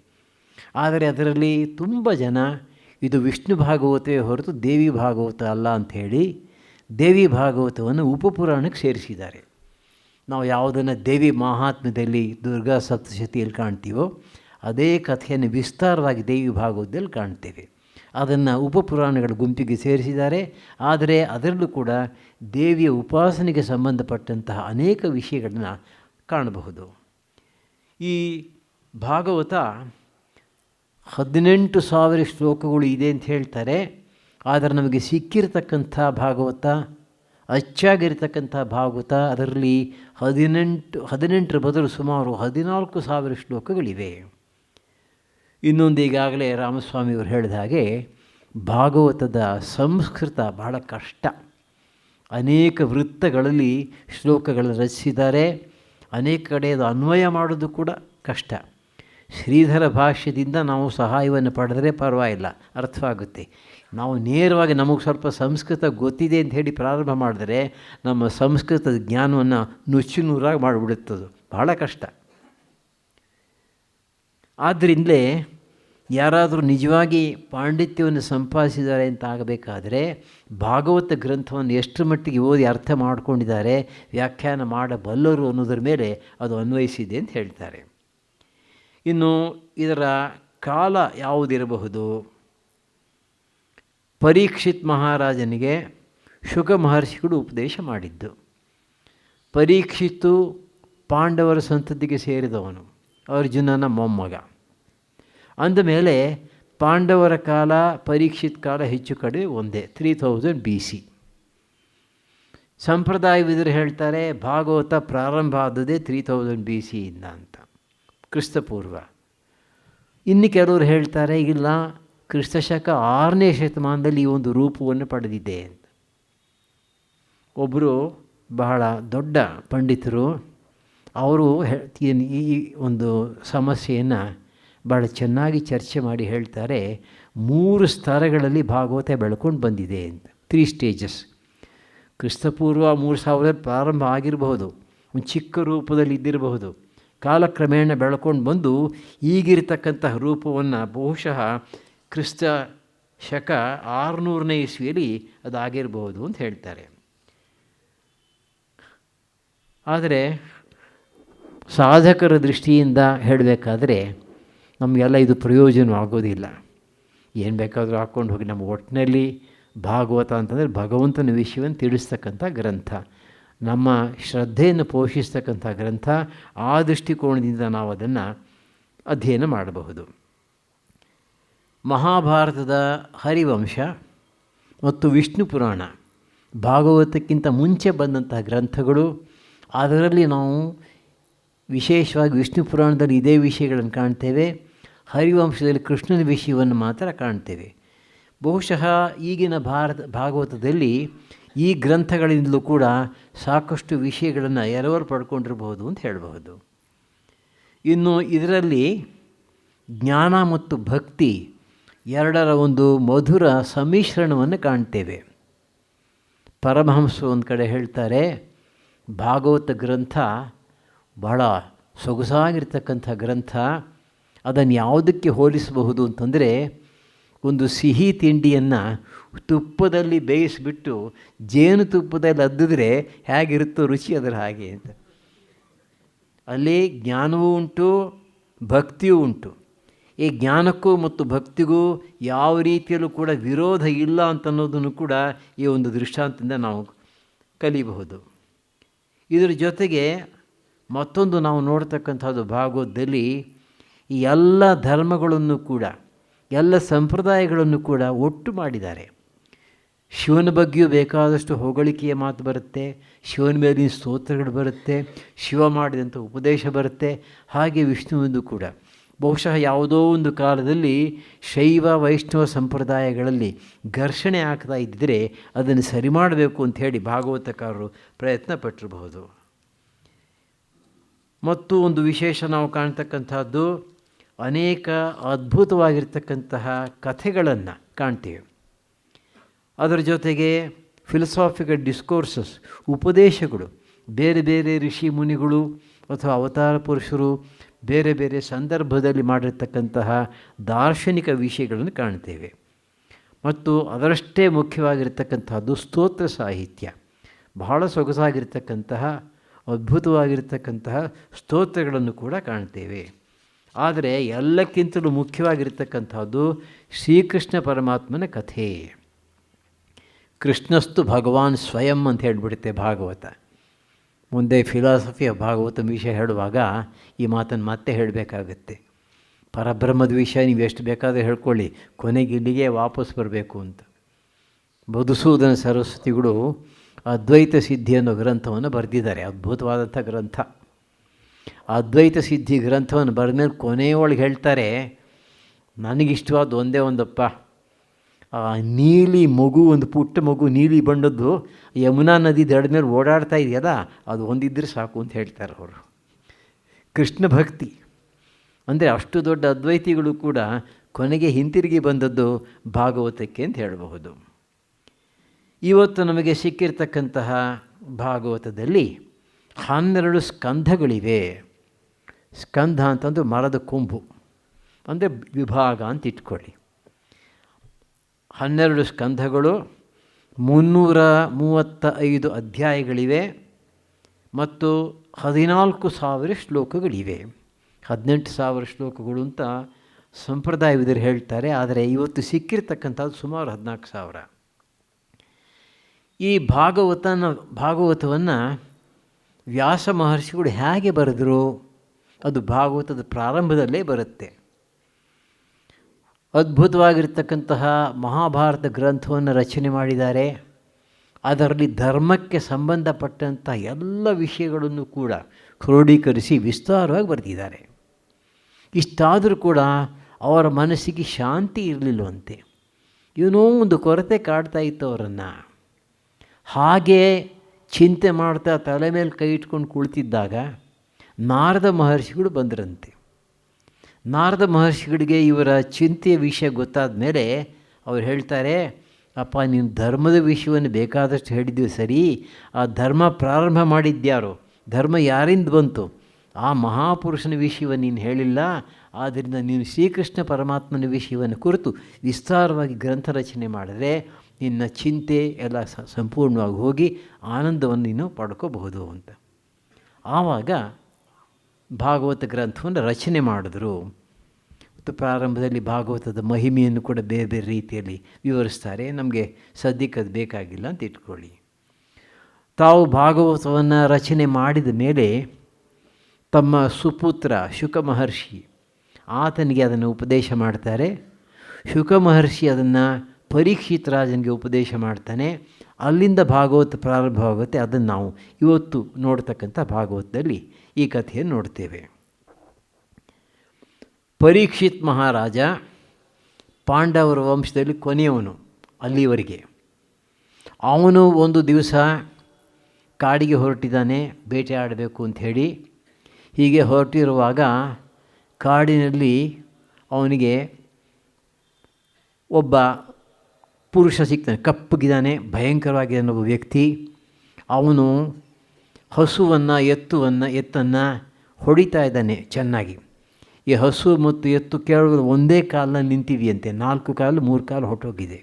ಆದರೆ ಅದರಲ್ಲಿ ತುಂಬ ಜನ ಇದು ವಿಷ್ಣು ಭಾಗವತವೇ ಹೊರತು ದೇವಿ ಭಾಗವತ ಅಲ್ಲ ಅಂಥೇಳಿ ದೇವಿ ಭಾಗವತವನ್ನು ಉಪಪುರಾಣಕ್ಕೆ ಸೇರಿಸಿದ್ದಾರೆ. ನಾವು ಯಾವುದನ್ನು ದೇವಿ ಮಹಾತ್ಮ್ಯದಲ್ಲಿ ದುರ್ಗಾ ಸಪ್ತಶತಿಯಲ್ಲಿ ಕಾಣ್ತೀವೋ ಅದೇ ಕಥೆಯನ್ನು ವಿಸ್ತಾರವಾಗಿ ದೇವಿ ಭಾಗವತದಲ್ಲಿ ಕಾಣ್ತೇವೆ. ಅದನ್ನು ಉಪಪುರಾಣಗಳ ಗುಂಪಿಗೆ ಸೇರಿಸಿದ್ದಾರೆ. ಆದರೆ ಅದರಲ್ಲೂ ಕೂಡ ದೇವಿಯ ಉಪಾಸನೆಗೆ ಸಂಬಂಧಪಟ್ಟಂತಹ ಅನೇಕ ವಿಷಯಗಳನ್ನು ಕಾಣಬಹುದು. ಈ ಭಾಗವತ 18,000 ಶ್ಲೋಕಗಳು ಇದೆ ಅಂತ ಹೇಳ್ತಾರೆ. ಆದರೆ ನಮಗೆ ಸಿಕ್ಕಿರತಕ್ಕಂಥ ಭಾಗವತ, ಅಚ್ಚಾಗಿರ್ತಕ್ಕಂಥ ಭಾಗವತ, ಅದರಲ್ಲಿ 18 ಬದಲು ಸುಮಾರು 14,000 ಶ್ಲೋಕಗಳಿವೆ. ಇನ್ನೊಂದು ಈಗಾಗಲೇ ರಾಮಸ್ವಾಮಿಯವರು ಹೇಳಿದ ಹಾಗೆ ಭಾಗವತದ ಸಂಸ್ಕೃತ ಬಹಳ ಕಷ್ಟ. ಅನೇಕ ವೃತ್ತಗಳಲ್ಲಿ ಶ್ಲೋಕಗಳನ್ನು ರಚಿಸಿದ್ದಾರೆ. ಅನೇಕ ಕಡೆ ಅದು ಅನ್ವಯ ಮಾಡೋದು ಕೂಡ ಕಷ್ಟ. ಶ್ರೀಧರ ಭಾಷ್ಯದಿಂದ ನಾವು ಸಹಾಯವನ್ನು ಪಡೆದರೆ ಪರವಾಗಿಲ್ಲ, ಅರ್ಥವಾಗುತ್ತೆ. ನಾವು ನೇರವಾಗಿ ನಮಗೆ ಸ್ವಲ್ಪ ಸಂಸ್ಕೃತ ಗೊತ್ತಿದೆ ಅಂತ ಹೇಳಿ ಪ್ರಾರಂಭ ಮಾಡಿದರೆ ನಮ್ಮ ಸಂಸ್ಕೃತದ ಜ್ಞಾನವನ್ನು ನುಚ್ಚುನೂರಾಗಿ ಮಾಡಿಬಿಡುತ್ತದು, ಬಹಳ ಕಷ್ಟ. ಆದ್ದರಿಂದಲೇ ಯಾರಾದರೂ ನಿಜವಾಗಿ ಪಾಂಡಿತ್ಯವನ್ನು ಸಂಪಾದಿಸಿದ್ದಾರೆ ಅಂತ ಆಗಬೇಕಾದರೆ ಭಾಗವತ ಗ್ರಂಥವನ್ನು ಎಷ್ಟು ಮಟ್ಟಿಗೆ ಓದಿ ಅರ್ಥ ಮಾಡಿಕೊಂಡಿದ್ದಾರೆ, ವ್ಯಾಖ್ಯಾನ ಮಾಡಬಲ್ಲರು ಅನ್ನೋದರ ಮೇಲೆ ಅದು ಅನ್ವಯಿಸಿದೆ ಅಂತ ಹೇಳ್ತಾರೆ. ಇನ್ನು ಇದರ ಕಾಲ ಯಾವುದಿರಬಹುದು? ಪರೀಕ್ಷಿತ್ ಮಹಾರಾಜನಿಗೆ ಶುಕ ಮಹರ್ಷಿಗಳು ಉಪದೇಶ ಮಾಡಿದ್ದು. ಪರೀಕ್ಷಿತ್ತು ಪಾಂಡವರ ಸಂತತಿಗೆ ಸೇರಿದವನು, ಅರ್ಜುನನ ಮೊಮ್ಮಗ. ಅಂದಮೇಲೆ ಪಾಂಡವರ ಕಾಲ ಪರೀಕ್ಷಿತ್ ಕಾಲ ಹೆಚ್ಚು ಕಡೆ ಒಂದೇ, 3000 BC. ಸಂಪ್ರದಾಯವಿದರು ಹೇಳ್ತಾರೆ ಭಾಗವತ ಪ್ರಾರಂಭ ಆದದೇ 3000 BC ಇಂದ ಅಂತ, ಕ್ರಿಸ್ತಪೂರ್ವ. ಇನ್ನು ಕೆಲವರು ಹೇಳ್ತಾರೆ ಇಲ್ಲ, ಕ್ರಿಸ್ತಶಕ 6ನೇ ಶತಮಾನದಲ್ಲಿ ಈ ಒಂದು ರೂಪವನ್ನು ಪಡೆದಿದೆ ಅಂತ. ಒಬ್ಬರು ಬಹಳ ದೊಡ್ಡ ಪಂಡಿತರು, ಅವರು ಈ ಒಂದು ಸಮಸ್ಯೆಯನ್ನು ಭಾಳ ಚೆನ್ನಾಗಿ ಚರ್ಚೆ ಮಾಡಿ ಹೇಳ್ತಾರೆ. 3 ಸ್ತರಗಳಲ್ಲಿ ಭಾಗವತ ಬೆಳ್ಕೊಂಡು ಬಂದಿದೆ ಅಂತ, 3 ಸ್ಟೇಜಸ್. ಕ್ರಿಸ್ತಪೂರ್ವ 3000 ಪ್ರಾರಂಭ ಆಗಿರಬಹುದು, ಒಂದು ಚಿಕ್ಕ ರೂಪದಲ್ಲಿ ಇದ್ದಿರಬಹುದು. ಕಾಲಕ್ರಮೇಣ ಬೆಳ್ಕೊಂಡು ಬಂದು ಈಗಿರತಕ್ಕಂತಹ ರೂಪವನ್ನು ಬಹುಶಃ ಕ್ರಿಸ್ತ ಶಕ 600ನೇ ಇಸ್ವಿಯಲ್ಲಿ ಅದಾಗಿರಬಹುದು ಅಂತ ಹೇಳ್ತಾರೆ. ಆದರೆ ಸಾಧಕರ ದೃಷ್ಟಿಯಿಂದ ಹೇಳಬೇಕಾದ್ರೆ ನಮಗೆಲ್ಲ ಇದು ಪ್ರಯೋಜನವಾಗೋದಿಲ್ಲ. ಏನು ಬೇಕಾದರೂ ಹಾಕ್ಕೊಂಡು ಹೋಗಿ, ನಮ್ಮ ಒಟ್ಟಿನಲ್ಲಿ ಭಾಗವತ ಅಂತಂದರೆ ಭಗವಂತನ ವಿಷಯವನ್ನು ತಿಳಿಸ್ತಕ್ಕಂಥ ಗ್ರಂಥ, ನಮ್ಮ ಶ್ರದ್ಧೆಯನ್ನು ಪೋಷಿಸ್ತಕ್ಕಂಥ ಗ್ರಂಥ. ಆ ದೃಷ್ಟಿಕೋನದಿಂದ ನಾವು ಅದನ್ನು ಅಧ್ಯಯನ ಮಾಡಬಹುದು. ಮಹಾಭಾರತದ ಹರಿವಂಶ ಮತ್ತು ವಿಷ್ಣು ಪುರಾಣ ಭಾಗವತಕ್ಕಿಂತ ಮುಂಚೆ ಬಂದಂತಹ ಗ್ರಂಥಗಳು. ಅದರಲ್ಲಿ ನಾವು ವಿಶೇಷವಾಗಿ ವಿಷ್ಣು ಪುರಾಣದಲ್ಲಿ ಇದೇ ವಿಷಯಗಳನ್ನು ಕಾಣ್ತೇವೆ, ಹರಿವಂಶದಲ್ಲಿ ಕೃಷ್ಣನ ವಿಷಯವನ್ನು ಮಾತ್ರ ಕಾಣ್ತೇವೆ. ಬಹುಶಃ ಈಗಿನ ಭಾಗವತದಲ್ಲಿ ಈ ಗ್ರಂಥಗಳಿಂದಲೂ ಕೂಡ ಸಾಕಷ್ಟು ವಿಷಯಗಳನ್ನು ಎರವಲು ಪಡ್ಕೊಂಡಿರಬಹುದು ಅಂತ ಹೇಳಬಹುದು. ಇನ್ನು ಇದರಲ್ಲಿ ಜ್ಞಾನ ಮತ್ತು ಭಕ್ತಿ ಎರಡರ ಒಂದು ಮಧುರ ಸಮ್ಮಿಶ್ರಣವನ್ನು ಕಾಣ್ತೇವೆ. ಪರಮಹಂಸರು ಒಂದು ಕಡೆ ಹೇಳ್ತಾರೆ, ಭಾಗವತ ಗ್ರಂಥ ಬಹಳ ಸೊಗಸಾಗಿರ್ತಕ್ಕಂಥ ಗ್ರಂಥ. ಅದನ್ನು ಯಾವುದಕ್ಕೆ ಹೋಲಿಸಬಹುದು ಅಂತಂದರೆ, ಒಂದು ಸಿಹಿ ತಿಂಡಿಯನ್ನು ತುಪ್ಪದಲ್ಲಿ ಬೇಯಿಸಿಬಿಟ್ಟು ಜೇನುತುಪ್ಪದಲ್ಲಿ ಅದ್ದಿದ್ರೆ ಹೇಗಿರುತ್ತೋ ರುಚಿ ಅದರ ಹಾಗೆ ಅಂತ. ಅಲ್ಲಿ ಜ್ಞಾನವೂ ಉಂಟು, ಭಕ್ತಿಯೂ ಉಂಟು. ಈ ಜ್ಞಾನಕ್ಕೂ ಮತ್ತು ಭಕ್ತಿಗೂ ಯಾವ ರೀತಿಯಲ್ಲೂ ಕೂಡ ವಿರೋಧ ಇಲ್ಲ ಅಂತನ್ನೋದನ್ನು ಕೂಡ ಈ ಒಂದು ದೃಷ್ಟಾಂತದಿಂದ ನಾವು ಕಲಿಯಬಹುದು. ಇದರ ಜೊತೆಗೆ ಮತ್ತೊಂದು ನಾವು ನೋಡ್ತಕ್ಕಂಥದ್ದು, ಭಾಗವತದಲ್ಲಿ ಈ ಎಲ್ಲ ಧರ್ಮಗಳನ್ನು ಕೂಡ, ಎಲ್ಲ ಸಂಪ್ರದಾಯಗಳನ್ನು ಕೂಡ ಒಟ್ಟು ಮಾಡಿದ್ದಾರೆ. ಶಿವನ ಬಗ್ಗೆಯೂ ಬೇಕಾದಷ್ಟು ಹೊಗಳಿಕೆಯ ಮಾತು ಬರುತ್ತೆ, ಶಿವನ ಮೇಲಿನ ಸ್ತೋತ್ರಗಳು ಬರುತ್ತೆ, ಶಿವ ಮಾಡಿದಂಥ ಉಪದೇಶ ಬರುತ್ತೆ. ಹಾಗೆ ವಿಷ್ಣುವಿಂದು ಕೂಡ ಬಹುಶಃ ಯಾವುದೋ ಒಂದು ಕಾಲದಲ್ಲಿ ಶೈವ ವೈಷ್ಣವ ಸಂಪ್ರದಾಯಗಳಲ್ಲಿ ಘರ್ಷಣೆ ಆಗ್ತಾ ಇದ್ದರೆ ಅದನ್ನು ಸರಿ ಮಾಡಬೇಕು ಅಂಥೇಳಿ ಭಾಗವತಕಾರರು ಪ್ರಯತ್ನ ಪಟ್ಟಿರಬಹುದು. ಮತ್ತು ಒಂದು ವಿಶೇಷ ನಾವು ಕಾಣ್ತಕ್ಕಂಥದ್ದು, ಅನೇಕ ಅದ್ಭುತವಾಗಿರ್ತಕ್ಕಂತಹ ಕಥೆಗಳನ್ನು ಕಾಣ್ತೇವೆ. ಅದರ ಜೊತೆಗೆ ಫಿಲಸಾಫಿಕಲ್ ಡಿಸ್ಕೋರ್ಸಸ್, ಉಪದೇಶಗಳು ಬೇರೆ ಬೇರೆ ಋಷಿ ಮುನಿಗಳು ಅಥವಾ ಅವತಾರ ಪುರುಷರು ಬೇರೆ ಬೇರೆ ಸಂದರ್ಭದಲ್ಲಿ ಮಾಡಿರ್ತಕ್ಕಂತಹ ದಾರ್ಶನಿಕ ವಿಷಯಗಳನ್ನು ಕಾಣ್ತೇವೆ. ಮತ್ತು ಅದರಷ್ಟೇ ಮುಖ್ಯವಾಗಿರ್ತಕ್ಕಂತಹದ್ದು ಸ್ತೋತ್ರ ಸಾಹಿತ್ಯ. ಬಹಳ ಸೊಗಸಾಗಿರ್ತಕ್ಕಂತಹ ಅದ್ಭುತವಾಗಿರ್ತಕ್ಕಂತಹ ಸ್ತೋತ್ರಗಳನ್ನು ಕೂಡ ಕಾಣ್ತೇವೆ. ಆದರೆ ಎಲ್ಲಕ್ಕಿಂತಲೂ ಮುಖ್ಯವಾಗಿರ್ತಕ್ಕಂಥದ್ದು ಶ್ರೀಕೃಷ್ಣ ಪರಮಾತ್ಮನ ಕಥೆ. ಕೃಷ್ಣಸ್ತು ಭಗವಾನ್ ಸ್ವಯಂ ಅಂತ ಹೇಳಿಬಿಡುತ್ತೆ ಭಾಗವತ. ಮುಂದೆ ಫಿಲಾಸಫಿ ಆಫ್ ಭಾಗವತ ವಿಷಯ ಹೇಳುವಾಗ ಈ ಮಾತನ್ನು ಮತ್ತೆ ಹೇಳಬೇಕಾಗತ್ತೆ. ಪರಬ್ರಹ್ಮದ ವಿಷಯ ನೀವು ಎಷ್ಟು ಬೇಕಾದರೂ ಹೇಳ್ಕೊಳ್ಳಿ, ಕೊನೆಗೆ ಇಲ್ಲಿಗೆ ವಾಪಸ್ ಬರಬೇಕು ಅಂತ. ಮಧುಸೂದನ ಸರಸ್ವತಿಗಳು ಅದ್ವೈತ ಸಿದ್ಧಿ ಅನ್ನೋ ಗ್ರಂಥವನ್ನು ಬರೆದಿದ್ದಾರೆ, ಅದ್ಭುತವಾದಂಥ ಗ್ರಂಥ. ಅದ್ವೈತ ಸಿದ್ಧಿ ಗ್ರಂಥವನ್ನು ಬರೆದ್ಮೇಲೆ ಕೊನೆಯೊಳಗೆ ಹೇಳ್ತಾರೆ, ನನಗಿಷ್ಟವಾದ ಒಂದೇ ಒಂದಪ್ಪ, ನೀಲಿ ಮಗು, ಒಂದು ಪುಟ್ಟ ಮಗು ನೀಲಿ ಬಣ್ಣದ್ದು ಯಮುನಾ ನದಿ ದಡದ ಮೇಲೆ ಓಡಾಡ್ತಾ ಇದೆಯಲ್ಲ, ಅದು ಒಂದಿದ್ದರೆ ಸಾಕು ಅಂತ ಹೇಳ್ತಾರೆ ಅವರು. ಕೃಷ್ಣ ಭಕ್ತಿ ಅಂದರೆ ಅಷ್ಟು ದೊಡ್ಡ ಅದ್ವೈತಿಗಳು ಕೂಡ ಕೊನೆಗೆ ಹಿಂತಿರುಗಿ ಬಂದದ್ದು ಭಾಗವತಕ್ಕೆ ಅಂತ ಹೇಳಬಹುದು. ಇವತ್ತು ನಮಗೆ ಸಿಕ್ಕಿರ್ತಕ್ಕಂತಹ ಭಾಗವತದಲ್ಲಿ 12 ಸ್ಕಂಧಗಳಿವೆ. ಸ್ಕಂಧ ಅಂತಂದು ಮರದ ಕೊಂಬು, ಅಂದರೆ ವಿಭಾಗ ಅಂತ ಇಟ್ಕೊಳ್ಳಿ. 12 ಸ್ಕಂಧಗಳು, 335 ಅಧ್ಯಾಯಗಳಿವೆ ಮತ್ತು 14,000 ಶ್ಲೋಕಗಳಿವೆ. 18,000 ಶ್ಲೋಕಗಳು ಅಂತ ಸಂಪ್ರದಾಯವಿದರು ಹೇಳ್ತಾರೆ, ಆದರೆ ಇವತ್ತು ಸಿಕ್ಕಿರ್ತಕ್ಕಂಥದ್ದು ಸುಮಾರು 14,000. ಈ ಭಾಗವತವನ್ನು ವ್ಯಾಸ ಮಹರ್ಷಿಗಳು ಹೇಗೆ ಬರೆದರು? ಅದು ಭಾಗವತದ ಪ್ರಾರಂಭದಲ್ಲೇ ಬರುತ್ತೆ. ಅದ್ಭುತವಾಗಿರ್ತಕ್ಕಂತಹ ಮಹಾಭಾರತ ಗ್ರಂಥವನ್ನು ರಚನೆ ಮಾಡಿದ್ದಾರೆ. ಅದರಲ್ಲಿ ಧರ್ಮಕ್ಕೆ ಸಂಬಂಧಪಟ್ಟಂಥ ಎಲ್ಲ ವಿಷಯಗಳನ್ನು ಕೂಡ ಕ್ರೋಢೀಕರಿಸಿ ವಿಸ್ತಾರವಾಗಿ ಬರೆದಿದ್ದಾರೆ. ಇಷ್ಟಾದರೂ ಕೂಡ ಅವರ ಮನಸ್ಸಿಗೆ ಶಾಂತಿ ಇರಲಿಲ್ಲವಂತೆ. ಏನೋ ಒಂದು ಕೊರತೆ ಕಾಡ್ತಾ ಇತ್ತು ಅವರನ್ನು. ಹಾಗೇ ಚಿಂತೆ ಮಾಡ್ತಾ ತಲೆ ಮೇಲೆ ಕೈ ಇಟ್ಕೊಂಡು ಕುಳಿತಿದ್ದಾಗ ನಾರದ ಮಹರ್ಷಿಗಳು ಬಂದರಂತೆ. ನಾರದ ಮಹರ್ಷಿಗಳಿಗೆ ಇವರ ಚಿಂತೆಯ ವಿಷಯ ಗೊತ್ತಾದ ಮೇಲೆ ಅವ್ರು ಹೇಳ್ತಾರೆ, ಅಪ್ಪ ನೀನು ಧರ್ಮದ ವಿಷಯವನ್ನು ಬೇಕಾದಷ್ಟು ಹೇಳಿದ್ದೀವಿ ಸರಿ, ಆ ಧರ್ಮ ಪ್ರಾರಂಭ ಮಾಡಿದ್ಯಾರೋ, ಧರ್ಮ ಯಾರಿಂದ ಬಂತು, ಆ ಮಹಾಪುರುಷನ ವಿಷಯವನ್ನು ನೀನು ಹೇಳಿಲ್ಲ. ಆದ್ದರಿಂದ ನೀನು ಶ್ರೀಕೃಷ್ಣ ಪರಮಾತ್ಮನ ವಿಷಯವನ್ನು ಕುರಿತು ವಿಸ್ತಾರವಾಗಿ ಗ್ರಂಥ ರಚನೆ ಮಾಡಿದ್ರೆ ನಿನ್ನ ಚಿಂತೆ ಎಲ್ಲ ಸಂಪೂರ್ಣವಾಗಿ ಹೋಗಿ ಆನಂದವನ್ನು ನೀನು ಪಡ್ಕೋಬಹುದು ಅಂತ. ಆವಾಗ ಭಾಗವತ ಗ್ರಂಥವನ್ನು ರಚನೆ ಮಾಡಿದ್ರು. ಮತ್ತು ಪ್ರಾರಂಭದಲ್ಲಿ ಭಾಗವತದ ಮಹಿಮೆಯನ್ನು ಕೂಡ ಬೇರೆ ಬೇರೆ ರೀತಿಯಲ್ಲಿ ವಿವರಿಸ್ತಾರೆ. ನಮಗೆ ಸದ್ಯಕ್ಕೆ ಅದು ಬೇಕಾಗಿಲ್ಲ ಅಂತ ಇಟ್ಕೊಳ್ಳಿ. ತಾವು ಭಾಗವತವನ್ನು ರಚನೆ ಮಾಡಿದ ಮೇಲೆ ತಮ್ಮ ಸುಪುತ್ರ ಶುಕ ಮಹರ್ಷಿ ಆತನಿಗೆ ಅದನ್ನು ಉಪದೇಶ ಮಾಡ್ತಾರೆ. ಶುಕ ಮಹರ್ಷಿ ಅದನ್ನು ಪರೀಕ್ಷಿತ್ ರಾಜನಿಗೆ ಉಪದೇಶ ಮಾಡ್ತಾನೆ. ಅಲ್ಲಿಂದ ಭಾಗವತ ಪ್ರಾರಂಭವಾಗುತ್ತೆ. ಅದನ್ನು ನಾವು ಇವತ್ತು ನೋಡ್ತಕ್ಕಂಥ ಭಾಗವತದಲ್ಲಿ ಈ ಕಥೆಯನ್ನು ನೋಡ್ತೇವೆ. ಪರೀಕ್ಷಿತ್ ಮಹಾರಾಜ ಪಾಂಡವರ ವಂಶದಲ್ಲಿ ಕೊನೆಯವನು ಅಲ್ಲಿವರೆಗೆ. ಅವನು ಒಂದು ದಿವಸ ಕಾಡಿಗೆ ಹೊರಟಿದ್ದಾನೆ ಬೇಟೆ ಆಡಬೇಕು ಅಂಥೇಳಿ. ಹೀಗೆ ಹೊರಟಿರುವಾಗ ಕಾಡಿನಲ್ಲಿ ಅವನಿಗೆ ಒಬ್ಬ ಪುರುಷ ಸಿಗ್ತಾನೆ, ಕಪ್ಪಗಿದ್ದಾನೆ, ಭಯಂಕರವಾಗಿದ್ದಾನೆ ಒಬ್ಬ ವ್ಯಕ್ತಿ. ಅವನು ಹಸುವನ್ನು ಎತ್ತನ್ನು ಹೊಡಿತಾ ಇದ್ದಾನೆ ಚೆನ್ನಾಗಿ. ಈ ಹಸು ಮತ್ತು ಎತ್ತು ಕೇಳೋದು ಒಂದೇ ಕಾಲಲ್ಲಿ ನಿಂತಿದೆಯಂತೆ, 4 ಕಾಲು 3 ಕಾಲು ಹೊಟ್ಟೋಗಿದೆ.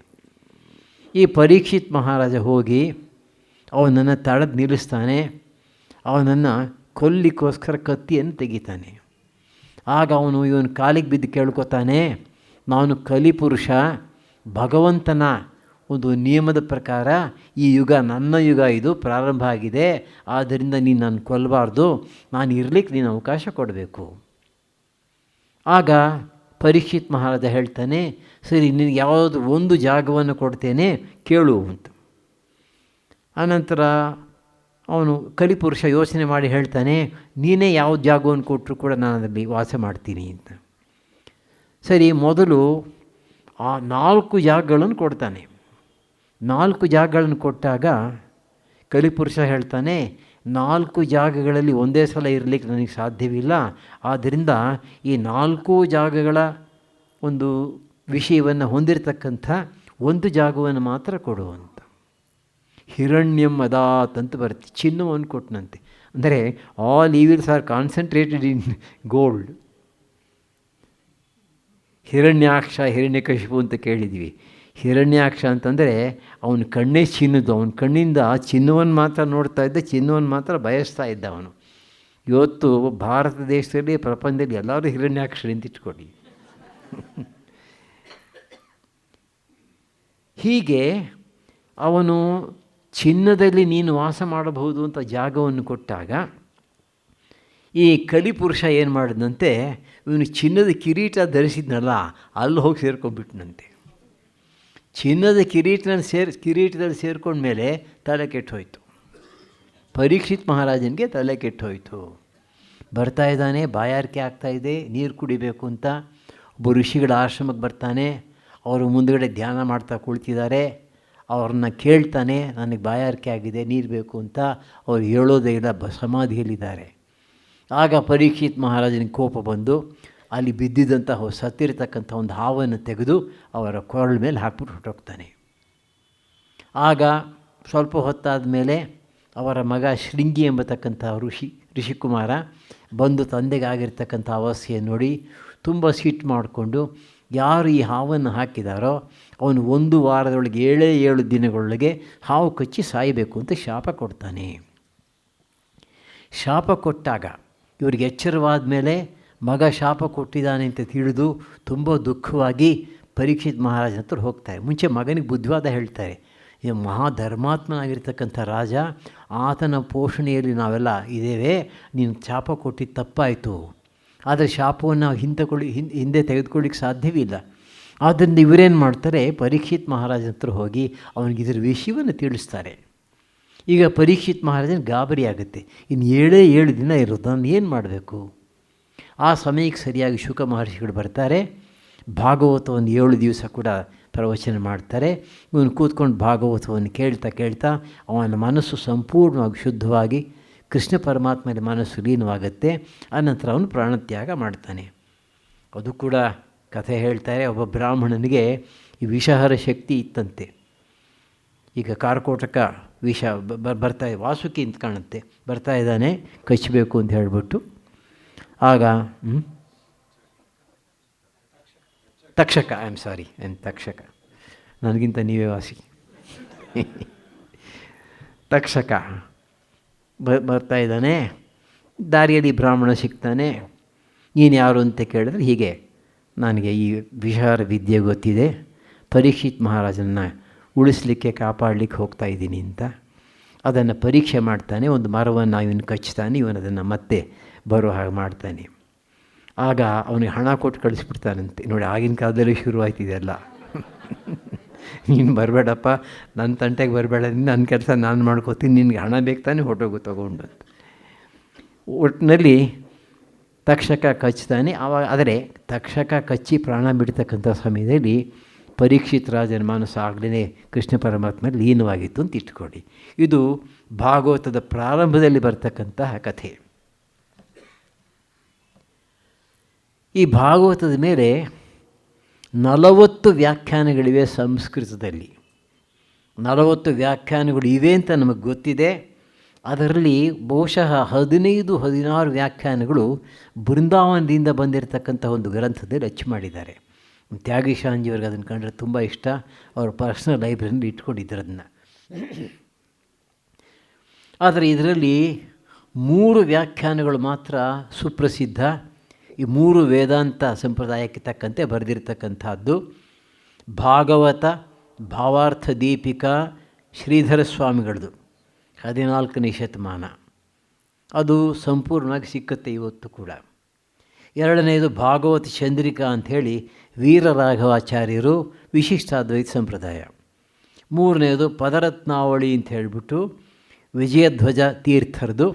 ಈ ಪರೀಕ್ಷಿತ್ ಮಹಾರಾಜ ಹೋಗಿ ಅವನನ್ನು ತಡೆದು ನಿಲ್ಲಿಸ್ತಾನೆ. ಅವನನ್ನು ಕೊಲ್ಲಿಗೋಸ್ಕರ ಕತ್ತಿಯನ್ನು ತೆಗಿತಾನೆ. ಆಗ ಇವನು ಕಾಲಿಗೆ ಬಿದ್ದು ಕೇಳ್ಕೊತಾನೆ, ನಾನು ಕಲಿಪುರುಷ, ಭಗವಂತನ ಒಂದು ನಿಯಮದ ಪ್ರಕಾರ ಈ ಯುಗ ನನ್ನ ಯುಗ, ಇದು ಪ್ರಾರಂಭ ಆಗಿದೆ. ಆದ್ದರಿಂದ ನೀನು ನಾನು ಕೊಲ್ಲಬಾರ್ದು, ನಾನು ಇರಲಿಕ್ಕೆ ನೀನು ಅವಕಾಶ ಕೊಡಬೇಕು. ಆಗ ಪರೀಕ್ಷಿತ್ ಮಹಾರಾಜ ಹೇಳ್ತಾನೆ, ಸರಿ ನಿನಗೆ ಯಾವುದು ಒಂದು ಜಾಗವನ್ನು ಕೊಡ್ತೇನೆ ಕೇಳು ಅಂತ. ಆನಂತರ ಅವನು ಕಲಿಪುರುಷ ಯೋಚನೆ ಮಾಡಿ ಹೇಳ್ತಾನೆ, ನೀನೇ ಯಾವ ಜಾಗವನ್ನು ಕೊಟ್ಟರು ಕೂಡ ನಾನು ಅದರಲ್ಲಿ ವಾಸ ಮಾಡ್ತೀನಿ ಅಂತ. ಸರಿ, ಮೊದಲು ಆ 4 ಜಾಗಗಳನ್ನು ಕೊಡ್ತಾನೆ. 4 ಜಾಗಗಳನ್ನು ಕೊಟ್ಟಾಗ ಕಲಿಪುರುಷ ಹೇಳ್ತಾನೆ, 4 ಜಾಗಗಳಲ್ಲಿ ಒಂದೇ ಸಲ ಇರಲಿಕ್ಕೆ ನನಗೆ ಸಾಧ್ಯವಿಲ್ಲ. ಆದ್ದರಿಂದ ಈ 4 ಜಾಗಗಳ ಒಂದು ವಿಷಯವನ್ನು ಹೊಂದಿರತಕ್ಕಂಥ ಒಂದು ಜಾಗವನ್ನು ಮಾತ್ರ ಕೊಡು ಅಂತ. ಹಿರಣ್ಯಂ ಅದಾತ್ ಅಂತ ಬರುತ್ತೆ, ಚಿನ್ನವನ್ನು ಕೊಟ್ಟನಂತೆ. ಅಂದರೆ all evils R concentrated in gold. Hiranyaksha Hiranyakashipu ಅಂತ ಕೇಳಿದ್ವಿ. ಹಿರಣ್ಯಾಕ್ಷ ಅಂತಂದರೆ ಅವನ ಕಣ್ಣೇ ಚಿನ್ನದು, ಅವನ ಕಣ್ಣಿಂದ ಚಿನ್ನವನ್ನು ಮಾತ್ರ ನೋಡ್ತಾ ಇದ್ದ, ಚಿನ್ನವನ್ನು ಮಾತ್ರ ಬಯಸ್ತಾ ಇದ್ದ ಅವನು. ಇವತ್ತು ಭಾರತ ದೇಶದಲ್ಲಿ ಪ್ರಪಂಚದಲ್ಲಿ ಎಲ್ಲರೂ ಹಿರಣ್ಯಾಕ್ಷರಿ ಅಂತ ಇಟ್ಕೊಳ್ಳಿ. ಹೀಗೆ ಅವನು ಚಿನ್ನದಲ್ಲಿ ನೀನು ವಾಸ ಮಾಡಬಹುದು ಅಂತ ಜಾಗವನ್ನು ಕೊಟ್ಟಾಗ ಈ ಕಲಿಪುರುಷ ಏನು ಮಾಡಿದಂತೆ, ಇವನು ಚಿನ್ನದ ಕಿರೀಟ ಧರಿಸಿದ್ನಲ್ಲ ಅಲ್ಲಿ ಹೋಗಿ ಸೇರ್ಕೊಂಡ್ಬಿಟ್ನಂತೆ. ಚಿನ್ನದ ಕಿರೀಟದಲ್ಲಿ ಸೇರ್ಕೊಂಡ್ಮೇಲೆ ತಲೆ ಕೆಟ್ಟೋಯ್ತು. ಪರೀಕ್ಷಿತ್ ಮಹಾರಾಜನಿಗೆ ತಲೆ ಕೆಟ್ಟೋಯ್ತು. ಬರ್ತಾ ಇದ್ದಾನೆ, ಬಾಯಾರಿಕೆ ಆಗ್ತಾಯಿದೆ, ನೀರು ಕುಡಿಬೇಕು ಅಂತ. ಒಬ್ಬ ಋಷಿಗಳ ಆಶ್ರಮಕ್ಕೆ ಬರ್ತಾನೆ, ಅವರು ಮುಂದುಗಡೆ ಧ್ಯಾನ ಮಾಡ್ತಾ ಕುಳಿತಿದ್ದಾರೆ. ಅವ್ರನ್ನ ಕೇಳ್ತಾನೆ, ನನಗೆ ಬಾಯಾರಿಕೆ ಆಗಿದೆ, ನೀರು ಬೇಕು ಅಂತ. ಅವ್ರು ಹೇಳೋದೇ ಇಲ್ಲ, ಸಮಾಧಿಯಲ್ಲಿದ್ದಾರೆ. ಆಗ ಪರೀಕ್ಷಿತ್ ಮಹಾರಾಜನಿಗೆ ಕೋಪ ಬಂದು ಅಲ್ಲಿ ಬಿದ್ದಿದ್ದಂಥ ಸತ್ತಿರತಕ್ಕಂಥ ಒಂದು ಹಾವನ್ನು ತೆಗೆದು ಅವರ ಕೊರಳ ಮೇಲೆ ಹಾಕ್ಬಿಟ್ಟು ಹೊರಟೋಗ್ತಾನೆ. ಆಗ ಸ್ವಲ್ಪ ಹೊತ್ತಾದ ಮೇಲೆ ಅವರ ಮಗ ಶೃಂಗಿ ಎಂಬತಕ್ಕಂಥ ಋಷಿಕುಮಾರ ಬಂದು ತಂದೆಗಾಗಿರ್ತಕ್ಕಂಥ ಅವಸ್ಥೆಯನ್ನು ನೋಡಿ ತುಂಬ ಸಿಟ್ಟು ಮಾಡಿಕೊಂಡು, ಯಾರು ಈ ಹಾವನ್ನು ಹಾಕಿದಾರೋ ಅವನು 1 ವಾರದೊಳಗೆ 7 ದಿನಗಳೊಳಗೆ ಹಾವು ಕಚ್ಚಿ ಸಾಯಬೇಕು ಅಂತ ಶಾಪ ಕೊಡ್ತಾನೆ. ಶಾಪ ಕೊಟ್ಟಾಗ ಇವರಿಗೆ ಎಚ್ಚರವಾದ ಮೇಲೆ ಮಗ ಶಾಪ ಕೊಟ್ಟಿದ್ದಾನೆ ಅಂತ ತಿಳಿದು ತುಂಬ ದುಃಖವಾಗಿ ಪರೀಕ್ಷಿತ್ ಮಹಾರಾಜನ ಹತ್ರ ಹೋಗ್ತಾರೆ. ಮುಂಚೆ ಮಗನಿಗೆ ಬುದ್ಧಿವಾದ ಹೇಳ್ತಾರೆ. ಈ ಮಹಾಧರ್ಮಾತ್ಮನಾಗಿರ್ತಕ್ಕಂಥ ರಾಜ, ಆತನ ಪೋಷಣೆಯಲ್ಲಿ ನಾವೆಲ್ಲ ಇದ್ದೇವೆ, ನೀನು ಶಾಪ ಕೊಟ್ಟಿದ್ದು ತಪ್ಪಾಯಿತು, ಆದರೆ ಶಾಪವನ್ನು ಹಿಂದೆ ತೆಗೆದುಕೊಳ್ಳಿಕ್ಕೆ ಸಾಧ್ಯವಿಲ್ಲ. ಆದ್ದರಿಂದ ಇವರೇನು ಮಾಡ್ತಾರೆ, ಪರೀಕ್ಷಿತ್ ಮಹಾರಾಜನ ಹತ್ರ ಹೋಗಿ ಅವನಿಗೆ ಇದರ ವಿಷಯವನ್ನು ತಿಳಿಸ್ತಾರೆ. ಈಗ ಪರೀಕ್ಷಿತ್ ಮಹಾರಾಜನ ಗಾಬರಿ ಆಗುತ್ತೆ. ಇನ್ನು 7 ದಿನ ಇರೋದು, ನಾನು ಏನು ಮಾಡಬೇಕು? ಆ ಸಮಯಕ್ಕೆ ಸರಿಯಾಗಿ ಶುಕ ಮಹರ್ಷಿಗಳು ಬರ್ತಾರೆ. ಭಾಗವತವನ್ನು 7 ದಿವಸ ಕೂಡ ಪ್ರವಚನ ಮಾಡ್ತಾರೆ. ಇವನು ಕೂತ್ಕೊಂಡು ಭಾಗವತವನ್ನು ಕೇಳ್ತಾ ಅವನ ಮನಸ್ಸು ಸಂಪೂರ್ಣವಾಗಿ ಶುದ್ಧವಾಗಿ ಕೃಷ್ಣ ಪರಮಾತ್ಮನ ಮನಸ್ಸು ಲೀನವಾಗುತ್ತೆ. ಆನಂತರ ಅವನು ಪ್ರಾಣತ್ಯಾಗ ಮಾಡ್ತಾನೆ. ಅದು ಕೂಡ ಕಥೆ ಹೇಳ್ತಾರೆ. ಒಬ್ಬ ಬ್ರಾಹ್ಮಣನಿಗೆ ಈ ವಿಷಹರ ಶಕ್ತಿ ಇತ್ತಂತೆ. ಈಗ ಕಾರ್ಕೋಟಕ ವಿಷ ಬರ್ತಾ ವಾಸುಕಿ ಅಂತ ಕಾಣುತ್ತೆ, ಬರ್ತಾ ಇದ್ದಾನೆ, ಕಚ್ಚಬೇಕು ಅಂತ ಹೇಳಿಬಿಟ್ಟು. ಆಗ ತಕ್ಷಕ, ತಕ್ಷಕ, ನನಗಿಂತ ನೀವೇ ವಾಸಿ. ತಕ್ಷಕ ಬರ್ತಾ ಇದ್ದಾನೆ. ದಾರಿಯಲ್ಲಿ ಬ್ರಾಹ್ಮಣ ಸಿಗ್ತಾನೆ. ನೀನು ಯಾರು ಅಂತ ಕೇಳಿದ್ರೆ, ಹೀಗೆ ನನಗೆ ಈ ವಿಷಾರ ವಿದ್ಯೆ ಗೊತ್ತಿದೆ, ಪರೀಕ್ಷಿತ್ ಮಹಾರಾಜನ ಉಳಿಸ್ಲಿಕ್ಕೆ ಕಾಪಾಡಲಿಕ್ಕೆ ಹೋಗ್ತಾ ಇದ್ದೀನಿ ಅಂತ. ಅದನ್ನು ಪರೀಕ್ಷೆ ಮಾಡ್ತಾನೆ. ಒಂದು ಮರವನ್ನು ಇವನು ಕಚ್ತಾನೆ, ಇವನು ಅದನ್ನು ಮತ್ತೆ ಬರೋ ಹಾಗೆ ಮಾಡ್ತಾನೆ. ಆಗ ಅವನಿಗೆ ಹಣ ಕೊಟ್ಟು ಕಳಿಸ್ಬಿಡ್ತಾನಂತೆ. ನೋಡಿ, ಆಗಿನ ಕಾಲದಲ್ಲಿ ಶುರುವಾಯ್ತಿದೆಲ್ಲ. ನೀನು ಬರಬೇಡಪ್ಪ, ನನ್ನ ತಂಟೆಗೆ ಬರಬೇಡ, ನನ್ನ ಕೆಲಸ ನಾನು ಮಾಡ್ಕೋತೀನಿ, ನಿನಗೆ ಹಣ ಬೇಕು ತಾನೆ, ಹೊಟ್ಟೋಗು ತೊಗೊಂಡು. ಒಟ್ಟಿನಲ್ಲಿ ತಕ್ಷಕ ಕಚ್ತಾನೆ. ಆದರೆ ತಕ್ಷಕ ಕಚ್ಚಿ ಪ್ರಾಣ ಬಿಡ್ತಕ್ಕಂಥ ಸಮಯದಲ್ಲಿ ಪರೀಕ್ಷಿತ್ ರಾಜನ ಮನಸ್ಸು ಆಗಲೇ ಕೃಷ್ಣ ಪರಮಾತ್ಮ ಲೀನವಾಗಿತ್ತು ಅಂತ ಇಟ್ಕೊಳ್ಳಿ. ಇದು ಭಾಗವತದ ಪ್ರಾರಂಭದಲ್ಲಿ ಬರ್ತಕ್ಕಂತಹ ಕಥೆ. ಈ ಭಾಗವತದ ಮೇಲೆ 40 ವ್ಯಾಖ್ಯಾನಗಳಿವೆ ಸಂಸ್ಕೃತದಲ್ಲಿ. 40 ವ್ಯಾಖ್ಯಾನಗಳು ಇವೆ ಅಂತ ನಮಗೆ ಗೊತ್ತಿದೆ. ಅದರಲ್ಲಿ ಬಹುಶಃ 15-16 ವ್ಯಾಖ್ಯಾನಗಳು ಬೃಂದಾವನದಿಂದ ಬಂದಿರತಕ್ಕಂಥ ಒಂದು ಗ್ರಂಥದಲ್ಲಿ ಅಚ್ಚು ಮಾಡಿದ್ದಾರೆ. ತ್ಯಾಗಿ ಶಾಂಜಿಯವ್ರಿಗೆ ಅದನ್ನು ಕಂಡ್ರೆ ತುಂಬ ಇಷ್ಟ. ಅವ್ರ ಪರ್ಸ್ನಲ್ ಲೈಬ್ರರಿಯಲ್ಲಿ ಇಟ್ಕೊಂಡಿದ್ದಾರೆ ಅದನ್ನು. ಆದರೆ ಇದರಲ್ಲಿ 3 ವ್ಯಾಖ್ಯಾನಗಳು ಮಾತ್ರ ಸುಪ್ರಸಿದ್ಧ. ಈ 3 ವೇದಾಂತ ಸಂಪ್ರದಾಯಕ್ಕೆ ತಕ್ಕಂತೆ ಬರೆದಿರ್ತಕ್ಕಂಥದ್ದು. ಭಾಗವತ ಭಾವಾರ್ಥ ದೀಪಿಕಾ ಶ್ರೀಧರ ಸ್ವಾಮಿಗಳದು 14ನೇ ಶತಮಾನ. ಅದು ಸಂಪೂರ್ಣವಾಗಿ ಸಿಕ್ಕತ್ತೆ ಇವತ್ತು ಕೂಡ. ಎರಡನೆಯದು ಭಾಗವತ ಚಂದ್ರಿಕಾ ಅಂಥೇಳಿ ವೀರರಾಘವಾಚಾರ್ಯರು ವಿಶಿಷ್ಟಾದ್ವೈತ ಸಂಪ್ರದಾಯ. ಮೂರನೆಯದು ಪದರತ್ನಾವಳಿ ಅಂತ ಹೇಳಿಬಿಟ್ಟು ವಿಜಯಧ್ವಜ ತೀರ್ಥರದು,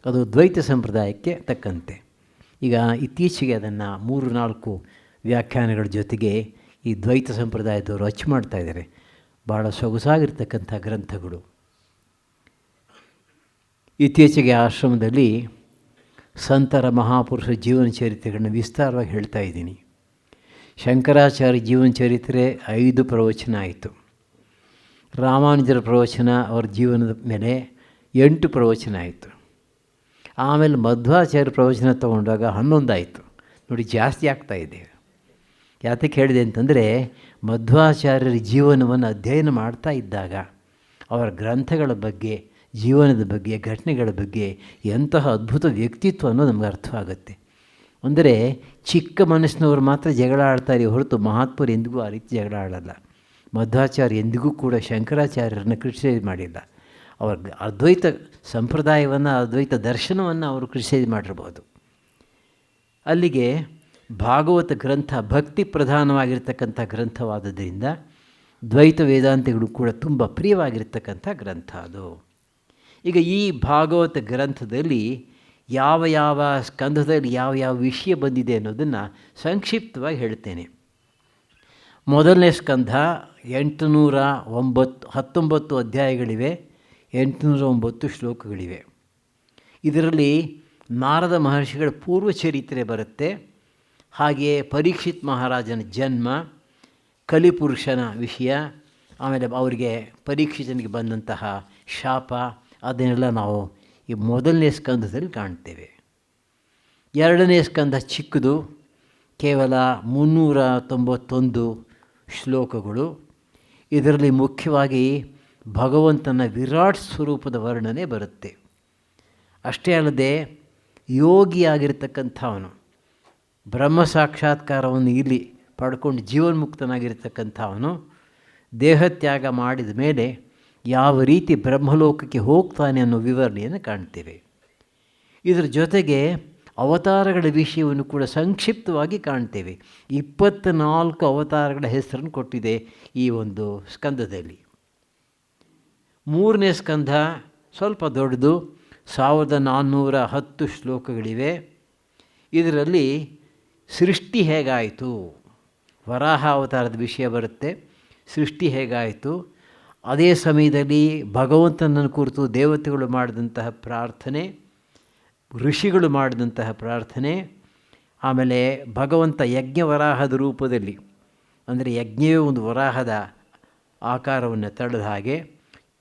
ಅದು ದ್ವೈತ ಸಂಪ್ರದಾಯಕ್ಕೆ ತಕ್ಕಂತೆ. ಈಗ ಇತ್ತೀಚೆಗೆ ಅದನ್ನು 3-4 ವ್ಯಾಖ್ಯಾನಗಳ ಜೊತೆಗೆ ಈ ದ್ವೈತ ಸಂಪ್ರದಾಯದವರು ಅಚ್ಚು ಮಾಡ್ತಾಯಿದ್ದಾರೆ. ಭಾಳ ಸೊಗಸಾಗಿರ್ತಕ್ಕಂಥ ಗ್ರಂಥಗಳು. ಇತ್ತೀಚೆಗೆ ಆಶ್ರಮದಲ್ಲಿ ಸಂತರ ಮಹಾಪುರುಷ ಜೀವನ ಚರಿತ್ರೆಗಳನ್ನ ವಿಸ್ತಾರವಾಗಿ ಹೇಳ್ತಾ ಇದ್ದೀನಿ. ಶಂಕರಾಚಾರ್ಯ ಜೀವನ ಚರಿತ್ರೆ 5 ಪ್ರವಚನ ಆಯಿತು. ರಾಮಾನುಜರ ಪ್ರವಚನ ಅವ್ರ ಜೀವನದ ಮೇಲೆ 8 ಪ್ರವಚನ ಆಯಿತು. ಆಮೇಲೆ ಮಧ್ವಾಚಾರ್ಯ ಪ್ರವಚನ ತೊಗೊಂಡಾಗ 11 ಆಯಿತು. ನೋಡಿ, ಜಾಸ್ತಿ ಆಗ್ತಾಯಿದೆ. ಯಾತಕ್ಕೆ ಹೇಳಿದೆ ಅಂತಂದರೆ, ಮಧ್ವಾಚಾರ್ಯರ ಜೀವನವನ್ನು ಅಧ್ಯಯನ ಮಾಡ್ತಾ ಇದ್ದಾಗ ಅವರ ಗ್ರಂಥಗಳ ಬಗ್ಗೆ, ಜೀವನದ ಬಗ್ಗೆ, ಘಟನೆಗಳ ಬಗ್ಗೆ ಎಂತಹ ಅದ್ಭುತ ವ್ಯಕ್ತಿತ್ವ ಅನ್ನೋದು ನಮ್ಗೆ ಅರ್ಥವಾಗುತ್ತೆ. ಅಂದರೆ ಚಿಕ್ಕ ಮನಸ್ಸಿನವರು ಮಾತ್ರ ಜಗಳ ಆಡ್ತಾರೆ ಹೊರತು ಮಹಾತ್ಮರು ಎಂದಿಗೂ ಆ ರೀತಿ ಜಗಳ ಆಡಲ್ಲ. ಮಧ್ವಾಚಾರ್ಯ ಎಂದಿಗೂ ಕೂಡ ಶಂಕರಾಚಾರ್ಯರನ್ನು ಕ್ರಿಟಿಸೈಸ್ ಮಾಡಿಲ್ಲ. ಅವರ ಅದ್ವೈತ ಸಂಪ್ರದಾಯವನ್ನು, ಅದ್ವೈತ ದರ್ಶನವನ್ನು ಅವರು ಕ್ರಿಟಿಸೈಸ್ ಮಾಡಿರ್ಬೋದು. ಅಲ್ಲಿಗೆ ಭಾಗವತ ಗ್ರಂಥ ಭಕ್ತಿ ಪ್ರಧಾನವಾಗಿರ್ತಕ್ಕಂಥ ಗ್ರಂಥವಾದದ್ದರಿಂದ ದ್ವೈತ ವೇದಾಂತಿಗಳು ಕೂಡ ತುಂಬ ಪ್ರಿಯವಾಗಿರ್ತಕ್ಕಂಥ ಗ್ರಂಥ ಅದು. ಈಗ ಈ ಭಾಗವತ ಗ್ರಂಥದಲ್ಲಿ ಯಾವ ಯಾವ ಸ್ಕಂಧದಲ್ಲಿ ಯಾವ ಯಾವ ವಿಷಯ ಬಂದಿದೆ ಅನ್ನೋದನ್ನು ಸಂಕ್ಷಿಪ್ತವಾಗಿ ಹೇಳ್ತೇನೆ. ಮೊದಲನೇ ಸ್ಕಂಧ 819 ಅಧ್ಯಾಯಗಳಿವೆ, 809 ಶ್ಲೋಕಗಳಿವೆ. ಇದರಲ್ಲಿ ನಾರದ ಮಹರ್ಷಿಗಳ ಪೂರ್ವಚರಿತ್ರೆ ಬರುತ್ತೆ. ಹಾಗೆಯೇ ಪರೀಕ್ಷಿತ್ ಮಹಾರಾಜನ ಜನ್ಮ, ಕಲಿಪುರುಷನ ವಿಷಯ, ಆಮೇಲೆ ಅವರಿಗೆ ಪರೀಕ್ಷಿತನಿಗೆ ಬಂದಂತಹ ಶಾಪ, ಅದನ್ನೆಲ್ಲ ನಾವು ಈ ಮೊದಲನೇ ಸ್ಕಂಧದಲ್ಲಿ ಕಾಣ್ತೇವೆ. ಎರಡನೇ ಸ್ಕಂಧ ಚಿಕ್ಕದು, ಕೇವಲ 391 ಶ್ಲೋಕಗಳು. ಇದರಲ್ಲಿ ಮುಖ್ಯವಾಗಿ ಭಗವಂತನ ವಿರಾಟ್ ಸ್ವರೂಪದ ವರ್ಣನೆ ಬರುತ್ತೆ. ಅಷ್ಟೇ ಅಲ್ಲದೆ ಯೋಗಿಯಾಗಿರ್ತಕ್ಕಂಥವನು, ಬ್ರಹ್ಮ ಸಾಕ್ಷಾತ್ಕಾರವನ್ನು ಇಲ್ಲಿ ಪಡ್ಕೊಂಡು ಜೀವನ್ಮುಕ್ತನಾಗಿರ್ತಕ್ಕಂಥವನು ದೇಹತ್ಯಾಗ ಮಾಡಿದ ಮೇಲೆ ಯಾವ ರೀತಿ ಬ್ರಹ್ಮಲೋಕಕ್ಕೆ ಹೋಗ್ತಾನೆ ಅನ್ನೋ ವಿವರಣೆಯನ್ನು ಕಾಣ್ತೇವೆ. ಇದರ ಜೊತೆಗೆ ಅವತಾರಗಳ ವಿಷಯವನ್ನು ಕೂಡ ಸಂಕ್ಷಿಪ್ತವಾಗಿ ಕಾಣ್ತೇವೆ. 24 ಅವತಾರಗಳ ಹೆಸರನ್ನು ಕೊಟ್ಟಿದೆ ಈ ಒಂದು ಸ್ಕಂದದಲ್ಲಿ. ಮೂರನೇ ಸ್ಕಂಧ ಸ್ವಲ್ಪ ದೊಡ್ಡದು, 1410 ಶ್ಲೋಕಗಳಿವೆ. ಇದರಲ್ಲಿ ಸೃಷ್ಟಿ ಹೇಗಾಯಿತು, ವರಾಹ ಅವತಾರದ ವಿಷಯ ಬರುತ್ತೆ. ಸೃಷ್ಟಿ ಹೇಗಾಯಿತು, ಅದೇ ಸಮಯದಲ್ಲಿ ಭಗವಂತನನ್ನು ಕುರಿತು ದೇವತೆಗಳು ಮಾಡಿದಂತಹ ಪ್ರಾರ್ಥನೆ, ಋಷಿಗಳು ಮಾಡಿದಂತಹ ಪ್ರಾರ್ಥನೆ, ಆಮೇಲೆ ಭಗವಂತ ಯಜ್ಞವರಾಹದ ರೂಪದಲ್ಲಿ, ಅಂದರೆ ಯಜ್ಞವೇ ಒಂದು ವರಾಹದ ಆಕಾರವನ್ನು ತಳೆದ ಹಾಗೆ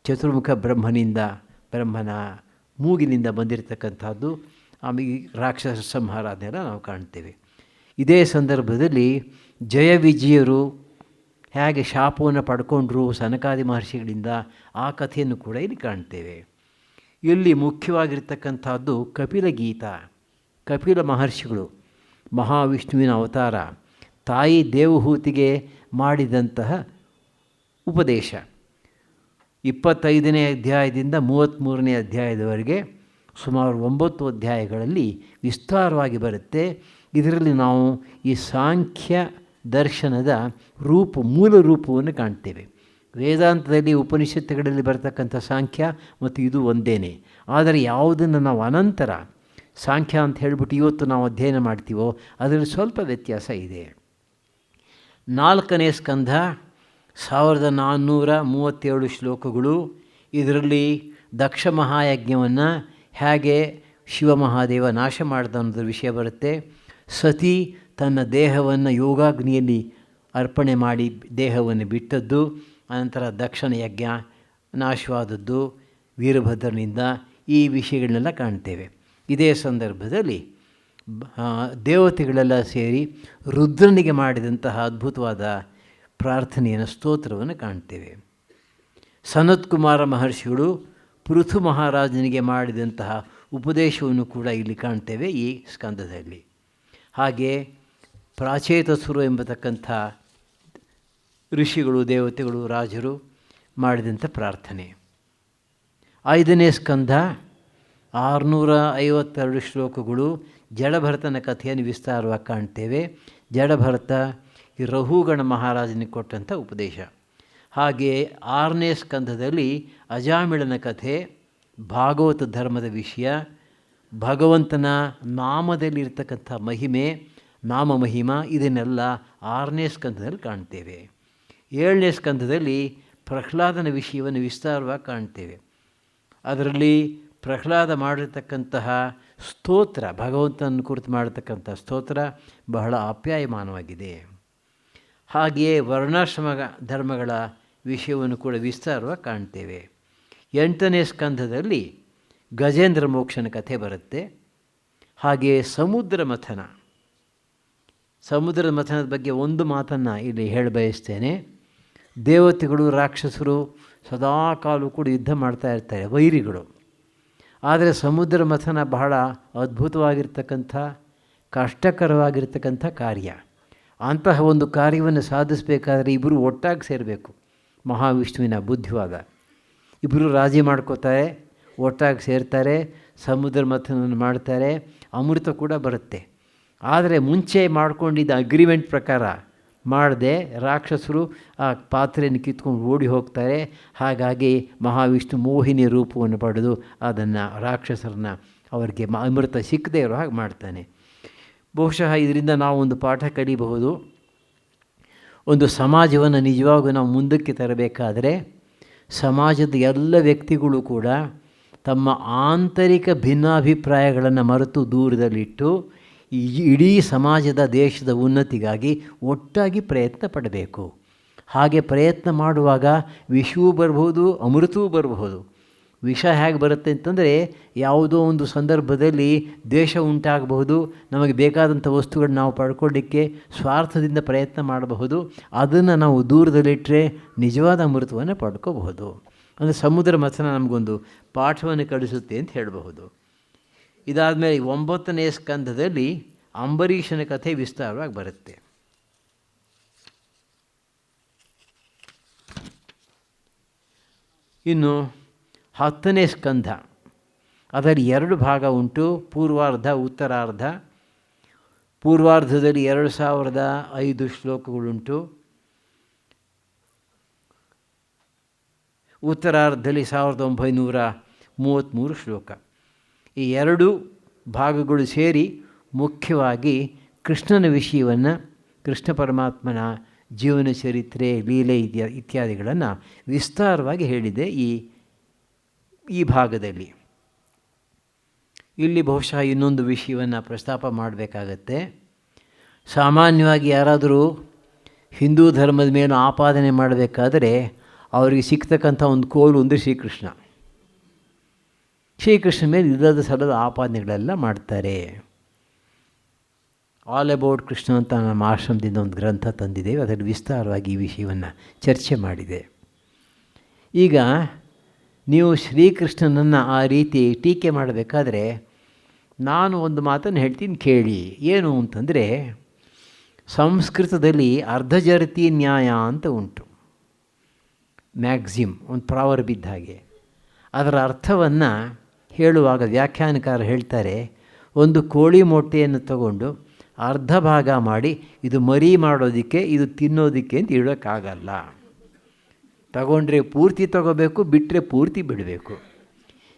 ಚತುರ್ಮುಖ ಬ್ರಹ್ಮನ ಮೂಗಿನಿಂದ ಬಂದಿರತಕ್ಕಂಥದ್ದು. ಆಮೇಲೆ ರಾಕ್ಷಸ ಸಂಹಾರ ಅದನ್ನೆಲ್ಲ ನಾವು ಕಾಣ್ತೇವೆ. ಇದೇ ಸಂದರ್ಭದಲ್ಲಿ ಜಯವಿಜಯರು ಹೇಗೆ ಶಾಪವನ್ನು ಪಡ್ಕೊಂಡ್ರು ಸನಕಾದಿ ಮಹರ್ಷಿಗಳಿಂದ, ಆ ಕಥೆಯನ್ನು ಕೂಡ ಇಲ್ಲಿ ಕಾಣ್ತೇವೆ. ಇಲ್ಲಿ ಮುಖ್ಯವಾಗಿರ್ತಕ್ಕಂಥದ್ದು ಕಪಿಲ ಗೀತ. ಕಪಿಲ ಮಹರ್ಷಿಗಳು ಮಹಾವಿಷ್ಣುವಿನ ಅವತಾರ, ತಾಯಿ ದೇವಹೂತಿಗೆ ಮಾಡಿದಂತಹ ಉಪದೇಶ 25ನೇ ಅಧ್ಯಾಯದಿಂದ 33ನೇ ಅಧ್ಯಾಯದವರೆಗೆ ಸುಮಾರು 9 ಅಧ್ಯಾಯಗಳಲ್ಲಿ ವಿಸ್ತಾರವಾಗಿ ಬರುತ್ತೆ. ಇದರಲ್ಲಿ ನಾವು ಈ ಸಾಂಖ್ಯ ದರ್ಶನದ ಮೂಲ ರೂಪವನ್ನು ಕಾಣ್ತೇವೆ. ವೇದಾಂತದಲ್ಲಿ ಉಪನಿಷತ್ತುಗಳಲ್ಲಿ ಬರ್ತಕ್ಕಂಥ ಸಾಂಖ್ಯ ಮತ್ತು ಇದು ಒಂದೇ. ಆದರೆ ಯಾವುದನ್ನು ನಾವು ಅನಂತರ ಸಾಂಖ್ಯ ಅಂತ ಹೇಳಿಬಿಟ್ಟು ಇವತ್ತು ನಾವು ಅಧ್ಯಯನ ಮಾಡ್ತೀವೋ ಅದರಲ್ಲಿ ಸ್ವಲ್ಪ ವ್ಯತ್ಯಾಸ ಇದೆ. 4ನೇ ಸ್ಕಂಧ 1437 ಶ್ಲೋಕಗಳು. ಇದರಲ್ಲಿ ದಕ್ಷ ಮಹಾಯಜ್ಞವನ್ನು ಹೇಗೆ ಶಿವಮಹಾದೇವ ನಾಶ ಮಾಡಿದ ಅನ್ನೋದ್ರ ವಿಷಯ ಬರುತ್ತೆ. ಸತಿ ತನ್ನ ದೇಹವನ್ನು ಯೋಗಾಗ್ನಿಯಲ್ಲಿ ಅರ್ಪಣೆ ಮಾಡಿ ದೇಹವನ್ನು ಬಿಟ್ಟದ್ದು, ಅನಂತರ ದಕ್ಷನ ಯಜ್ಞ ನಾಶವಾದದ್ದು ವೀರಭದ್ರನಿಂದ, ಈ ವಿಷಯಗಳನ್ನೆಲ್ಲ ಕಾಣ್ತೇವೆ. ಇದೇ ಸಂದರ್ಭದಲ್ಲಿ ದೇವತೆಗಳೆಲ್ಲ ಸೇರಿ ರುದ್ರನಿಗೆ ಮಾಡಿದಂತಹ ಅದ್ಭುತವಾದ ಪ್ರಾರ್ಥನೆಯನ್ನು, ಸ್ತೋತ್ರವನ್ನು ಕಾಣ್ತೇವೆ. ಸನತ್ಕುಮಾರ ಮಹರ್ಷಿಗಳು ಪೃಥು ಮಹಾರಾಜನಿಗೆ ಮಾಡಿದಂತಹ ಉಪದೇಶವನ್ನು ಕೂಡ ಇಲ್ಲಿ ಕಾಣ್ತೇವೆ ಈ ಸ್ಕಂದದಲ್ಲಿ. ಹಾಗೆ ಪ್ರಾಚೇತಸುರು ಎಂಬತಕ್ಕಂಥ ಋಷಿಗಳು, ದೇವತೆಗಳು, ರಾಜರು ಮಾಡಿದಂಥ ಪ್ರಾರ್ಥನೆ. 5ನೇ ಸ್ಕಂಧ 652 ಶ್ಲೋಕಗಳು. ಜಡಭರತನ ಕಥೆಯನ್ನು ವಿಸ್ತಾರವಾಗಿ ಕಾಣ್ತೇವೆ. ಜಡಭರತ ಈ ರಹುಗಣ ಮಹಾರಾಜನಿಗೆ ಕೊಟ್ಟಂಥ ಉಪದೇಶ. ಹಾಗೆ 6ನೇ ಸ್ಕಂಧದಲ್ಲಿ ಅಜಾಮಿಳನ ಕಥೆ, ಭಾಗವತ ಧರ್ಮದ ವಿಷಯ, ಭಗವಂತನ ನಾಮದಲ್ಲಿರ್ತಕ್ಕಂಥ ಮಹಿಮೆ, ನಾಮ ಮಹಿಮಾ, ಇದನ್ನೆಲ್ಲ 6ನೇ ಸ್ಕಂಧದಲ್ಲಿ ಕಾಣ್ತೇವೆ. 7ನೇ ಸ್ಕಂಧದಲ್ಲಿ ಪ್ರಹ್ಲಾದನ ವಿಷಯವನ್ನು ವಿಸ್ತಾರವಾಗಿ ಕಾಣ್ತೇವೆ. ಅದರಲ್ಲಿ ಪ್ರಹ್ಲಾದ ಮಾಡಿರ್ತಕ್ಕಂತಹ ಸ್ತೋತ್ರ, ಭಗವಂತನ ಕುರಿತು ಮಾಡತಕ್ಕಂಥ ಸ್ತೋತ್ರ ಬಹಳ ಆಪ್ಯಾಯಮಾನವಾಗಿದೆ. ಹಾಗೆಯೇ ವರ್ಣಾಶ್ರಮ ಧರ್ಮಗಳ ವಿಷಯವನ್ನು ಕೂಡ ವಿಸ್ತಾರವಾಗಿ ಕಾಣ್ತೇವೆ. 8ನೇ ಸ್ಕಂಧದಲ್ಲಿ ಗಜೇಂದ್ರ ಮೋಕ್ಷನ ಕಥೆ ಬರುತ್ತೆ. ಹಾಗೆಯೇ ಸಮುದ್ರದ ಮಥನದ ಬಗ್ಗೆ ಒಂದು ಮಾತನ್ನು ಇಲ್ಲಿ ಹೇಳ ಬಯಸ್ತೇನೆ. ದೇವತೆಗಳು ರಾಕ್ಷಸರು ಸದಾಕಾಲೂ ಕೂಡ ಯುದ್ಧ ಮಾಡ್ತಾ ಇರ್ತಾರೆ, ವೈರಿಗಳು. ಆದರೆ ಸಮುದ್ರ ಮಥನ ಬಹಳ ಅದ್ಭುತವಾಗಿರ್ತಕ್ಕಂಥ ಕಷ್ಟಕರವಾಗಿರ್ತಕ್ಕಂಥ ಕಾರ್ಯ. ಅಂತಹ ಒಂದು ಕಾರ್ಯವನ್ನು ಸಾಧಿಸಬೇಕಾದ್ರೆ ಇಬ್ಬರು ಒಟ್ಟಾಗಿ ಸೇರಬೇಕು. ಮಹಾವಿಷ್ಣುವಿನ ಬುದ್ಧಿವಾದ. ಇಬ್ಬರು ರಾಜಿ ಮಾಡ್ಕೋತಾರೆ, ಒಟ್ಟಾಗಿ ಸೇರ್ತಾರೆ, ಸಮುದ್ರ ಮಥನವನ್ನು ಮಾಡ್ತಾರೆ, ಅಮೃತ ಕೂಡ ಬರುತ್ತೆ. ಆದರೆ ಮುಂಚೆ ಮಾಡ್ಕೊಂಡಿದ್ದ ಅಗ್ರಿಮೆಂಟ್ ಪ್ರಕಾರ ಮಾಡದೆ ರಾಕ್ಷಸರು ಆ ಪಾತ್ರೆಯನ್ನು ಕಿತ್ಕೊಂಡು ಓಡಿ ಹೋಗ್ತಾರೆ. ಹಾಗಾಗಿ ಮಹಾವಿಷ್ಣು ಮೋಹಿನಿ ರೂಪವನ್ನು ಪಡೆದು ಅದನ್ನು ರಾಕ್ಷಸರನ್ನ ಅವರಿಗೆ ಅಮೃತ ಸಿಕ್ಕದೇ ಇರೋ ಹಾಗೆ ಮಾಡ್ತಾನೆ. ಬಹುಶಃ ಇದರಿಂದ ನಾವು ಒಂದು ಪಾಠ ಕಲಿಬಹುದು. ಒಂದು ಸಮಾಜವನ್ನು ನಿಜವಾಗೂ ನಾವು ಮುಂದಕ್ಕೆ ತರಬೇಕಾದರೆ ಸಮಾಜದ ಎಲ್ಲ ವ್ಯಕ್ತಿಗಳು ಕೂಡ ತಮ್ಮ ಆಂತರಿಕ ಭಿನ್ನಾಭಿಪ್ರಾಯಗಳನ್ನು ಮರೆತು ದೂರದಲ್ಲಿಟ್ಟು ಇಡೀ ಸಮಾಜದ ದೇಶದ ಉನ್ನತಿಗಾಗಿ ಒಟ್ಟಾಗಿ ಪ್ರಯತ್ನ ಪಡಬೇಕು. ಹಾಗೆ ಪ್ರಯತ್ನ ಮಾಡುವಾಗ ವಿಷವೂ ಬರಬಹುದು, ಅಮೃತವೂ ಬರಬಹುದು. ವಿಷ ಹೇಗೆ ಬರುತ್ತೆ ಅಂತಂದರೆ ಯಾವುದೋ ಒಂದು ಸಂದರ್ಭದಲ್ಲಿ ದ್ವೇಷ ಉಂಟಾಗಬಹುದು, ನಮಗೆ ಬೇಕಾದಂಥ ವಸ್ತುಗಳನ್ನ ನಾವು ಪಡ್ಕೊಳ್ಳಿಕ್ಕೆ ಸ್ವಾರ್ಥದಿಂದ ಪ್ರಯತ್ನ ಮಾಡಬಹುದು. ಅದನ್ನು ನಾವು ದೂರದಲ್ಲಿಟ್ಟರೆ ನಿಜವಾದ ಅಮೃತವನ್ನು ಪಡ್ಕೋಬಹುದು. ಅಂದರೆ ಸಮುದ್ರ ಮಥನ ನಮಗೊಂದು ಪಾಠವನ್ನು ಕಲಿಸುತ್ತೆ ಅಂತ ಹೇಳಬಹುದು. ಇದಾದಮೇಲೆ 9ನೇ ಸ್ಕಂಧದಲ್ಲಿ ಅಂಬರೀಷನ ಕಥೆ ವಿಸ್ತಾರವಾಗಿ ಬರುತ್ತೆ. ಇನ್ನು 10ನೇ ಸ್ಕಂಧ, ಅದರಲ್ಲಿ 2 ಭಾಗ ಉಂಟು, ಪೂರ್ವಾರ್ಧ, ಉತ್ತರಾರ್ಧ. ಪೂರ್ವಾರ್ಧದಲ್ಲಿ 2005 ಶ್ಲೋಕಗಳುಂಟು, ಉತ್ತರಾರ್ಧದಲ್ಲಿ 1933 ಶ್ಲೋಕ. ಈ 2 ಭಾಗಗಳು ಸೇರಿ ಮುಖ್ಯವಾಗಿ ಕೃಷ್ಣನ ವಿಷಯವನ್ನು, ಕೃಷ್ಣ ಪರಮಾತ್ಮನ ಜೀವನ ಚರಿತ್ರೆ, ಲೀಲೆ ಇತ್ಯಾದಿಗಳನ್ನು ವಿಸ್ತಾರವಾಗಿ ಹೇಳಿದೆ ಈ ಭಾಗದಲ್ಲಿ. ಇಲ್ಲಿ ಬಹುಶಃ ಇನ್ನೊಂದು ವಿಷಯವನ್ನು ಪ್ರಸ್ತಾಪ ಮಾಡಬೇಕಾಗತ್ತೆ. ಸಾಮಾನ್ಯವಾಗಿ ಯಾರಾದರೂ ಹಿಂದೂ ಧರ್ಮದ ಮೇಲೆ ಆಪಾದನೆ ಮಾಡಬೇಕಾದರೆ ಅವರಿಗೆ ಸಿಗ್ತಕ್ಕಂಥ ಒಂದು ಕೋಲು ಒಂದು ಶ್ರೀಕೃಷ್ಣ ಮೇಲೆ ಇಲ್ಲದ ಸಲದ ಆಪಾದನೆಗಳೆಲ್ಲ ಮಾಡ್ತಾರೆ. ಆಲ್ ಅಬೌಟ್ ಕೃಷ್ಣ ಅಂತ ನಮ್ಮ ಆಶ್ರಮದಿಂದ ಒಂದು ಗ್ರಂಥ ತಂದಿದ್ದೇವೆ, ಅದರಲ್ಲಿ ವಿಸ್ತಾರವಾಗಿ ಈ ವಿಷಯವನ್ನು ಚರ್ಚೆ ಮಾಡಿದೆ. ಈಗ ನೀವು ಶ್ರೀಕೃಷ್ಣನನ್ನು ಆ ರೀತಿ ಟೀಕೆ ಮಾಡಬೇಕಾದ್ರೆ ನಾನು ಒಂದು ಮಾತನ್ನು ಹೇಳ್ತೀನಿ ಕೇಳಿ. ಏನು ಅಂತಂದರೆ, ಸಂಸ್ಕೃತದಲ್ಲಿ ಅರ್ಧಜರತಿ ನ್ಯಾಯ ಅಂತ ಉಂಟು, ಮ್ಯಾಕ್ಸಿಮ್, ಒಂದು ಪ್ರಾವರ್ಬ್ ಇದ್ದ ಹಾಗೆ. ಅದರ ಅರ್ಥವನ್ನು ಹೇಳುವಾಗ ವ್ಯಾಖ್ಯಾನಕಾರ ಹೇಳ್ತಾರೆ, ಒಂದು ಕೋಳಿ ಮೊಟ್ಟೆಯನ್ನು ತಗೊಂಡು ಅರ್ಧ ಭಾಗ ಮಾಡಿ ಇದು ಮರಿ ಮಾಡೋದಕ್ಕೆ, ಇದು ತಿನ್ನೋದಕ್ಕೆ ಅಂತ ಹೇಳೋಕ್ಕಾಗಲ್ಲ. ತಗೊಂಡ್ರೆ ಪೂರ್ತಿ ತಗೋಬೇಕು, ಬಿಟ್ಟರೆ ಪೂರ್ತಿ ಬಿಡಬೇಕು.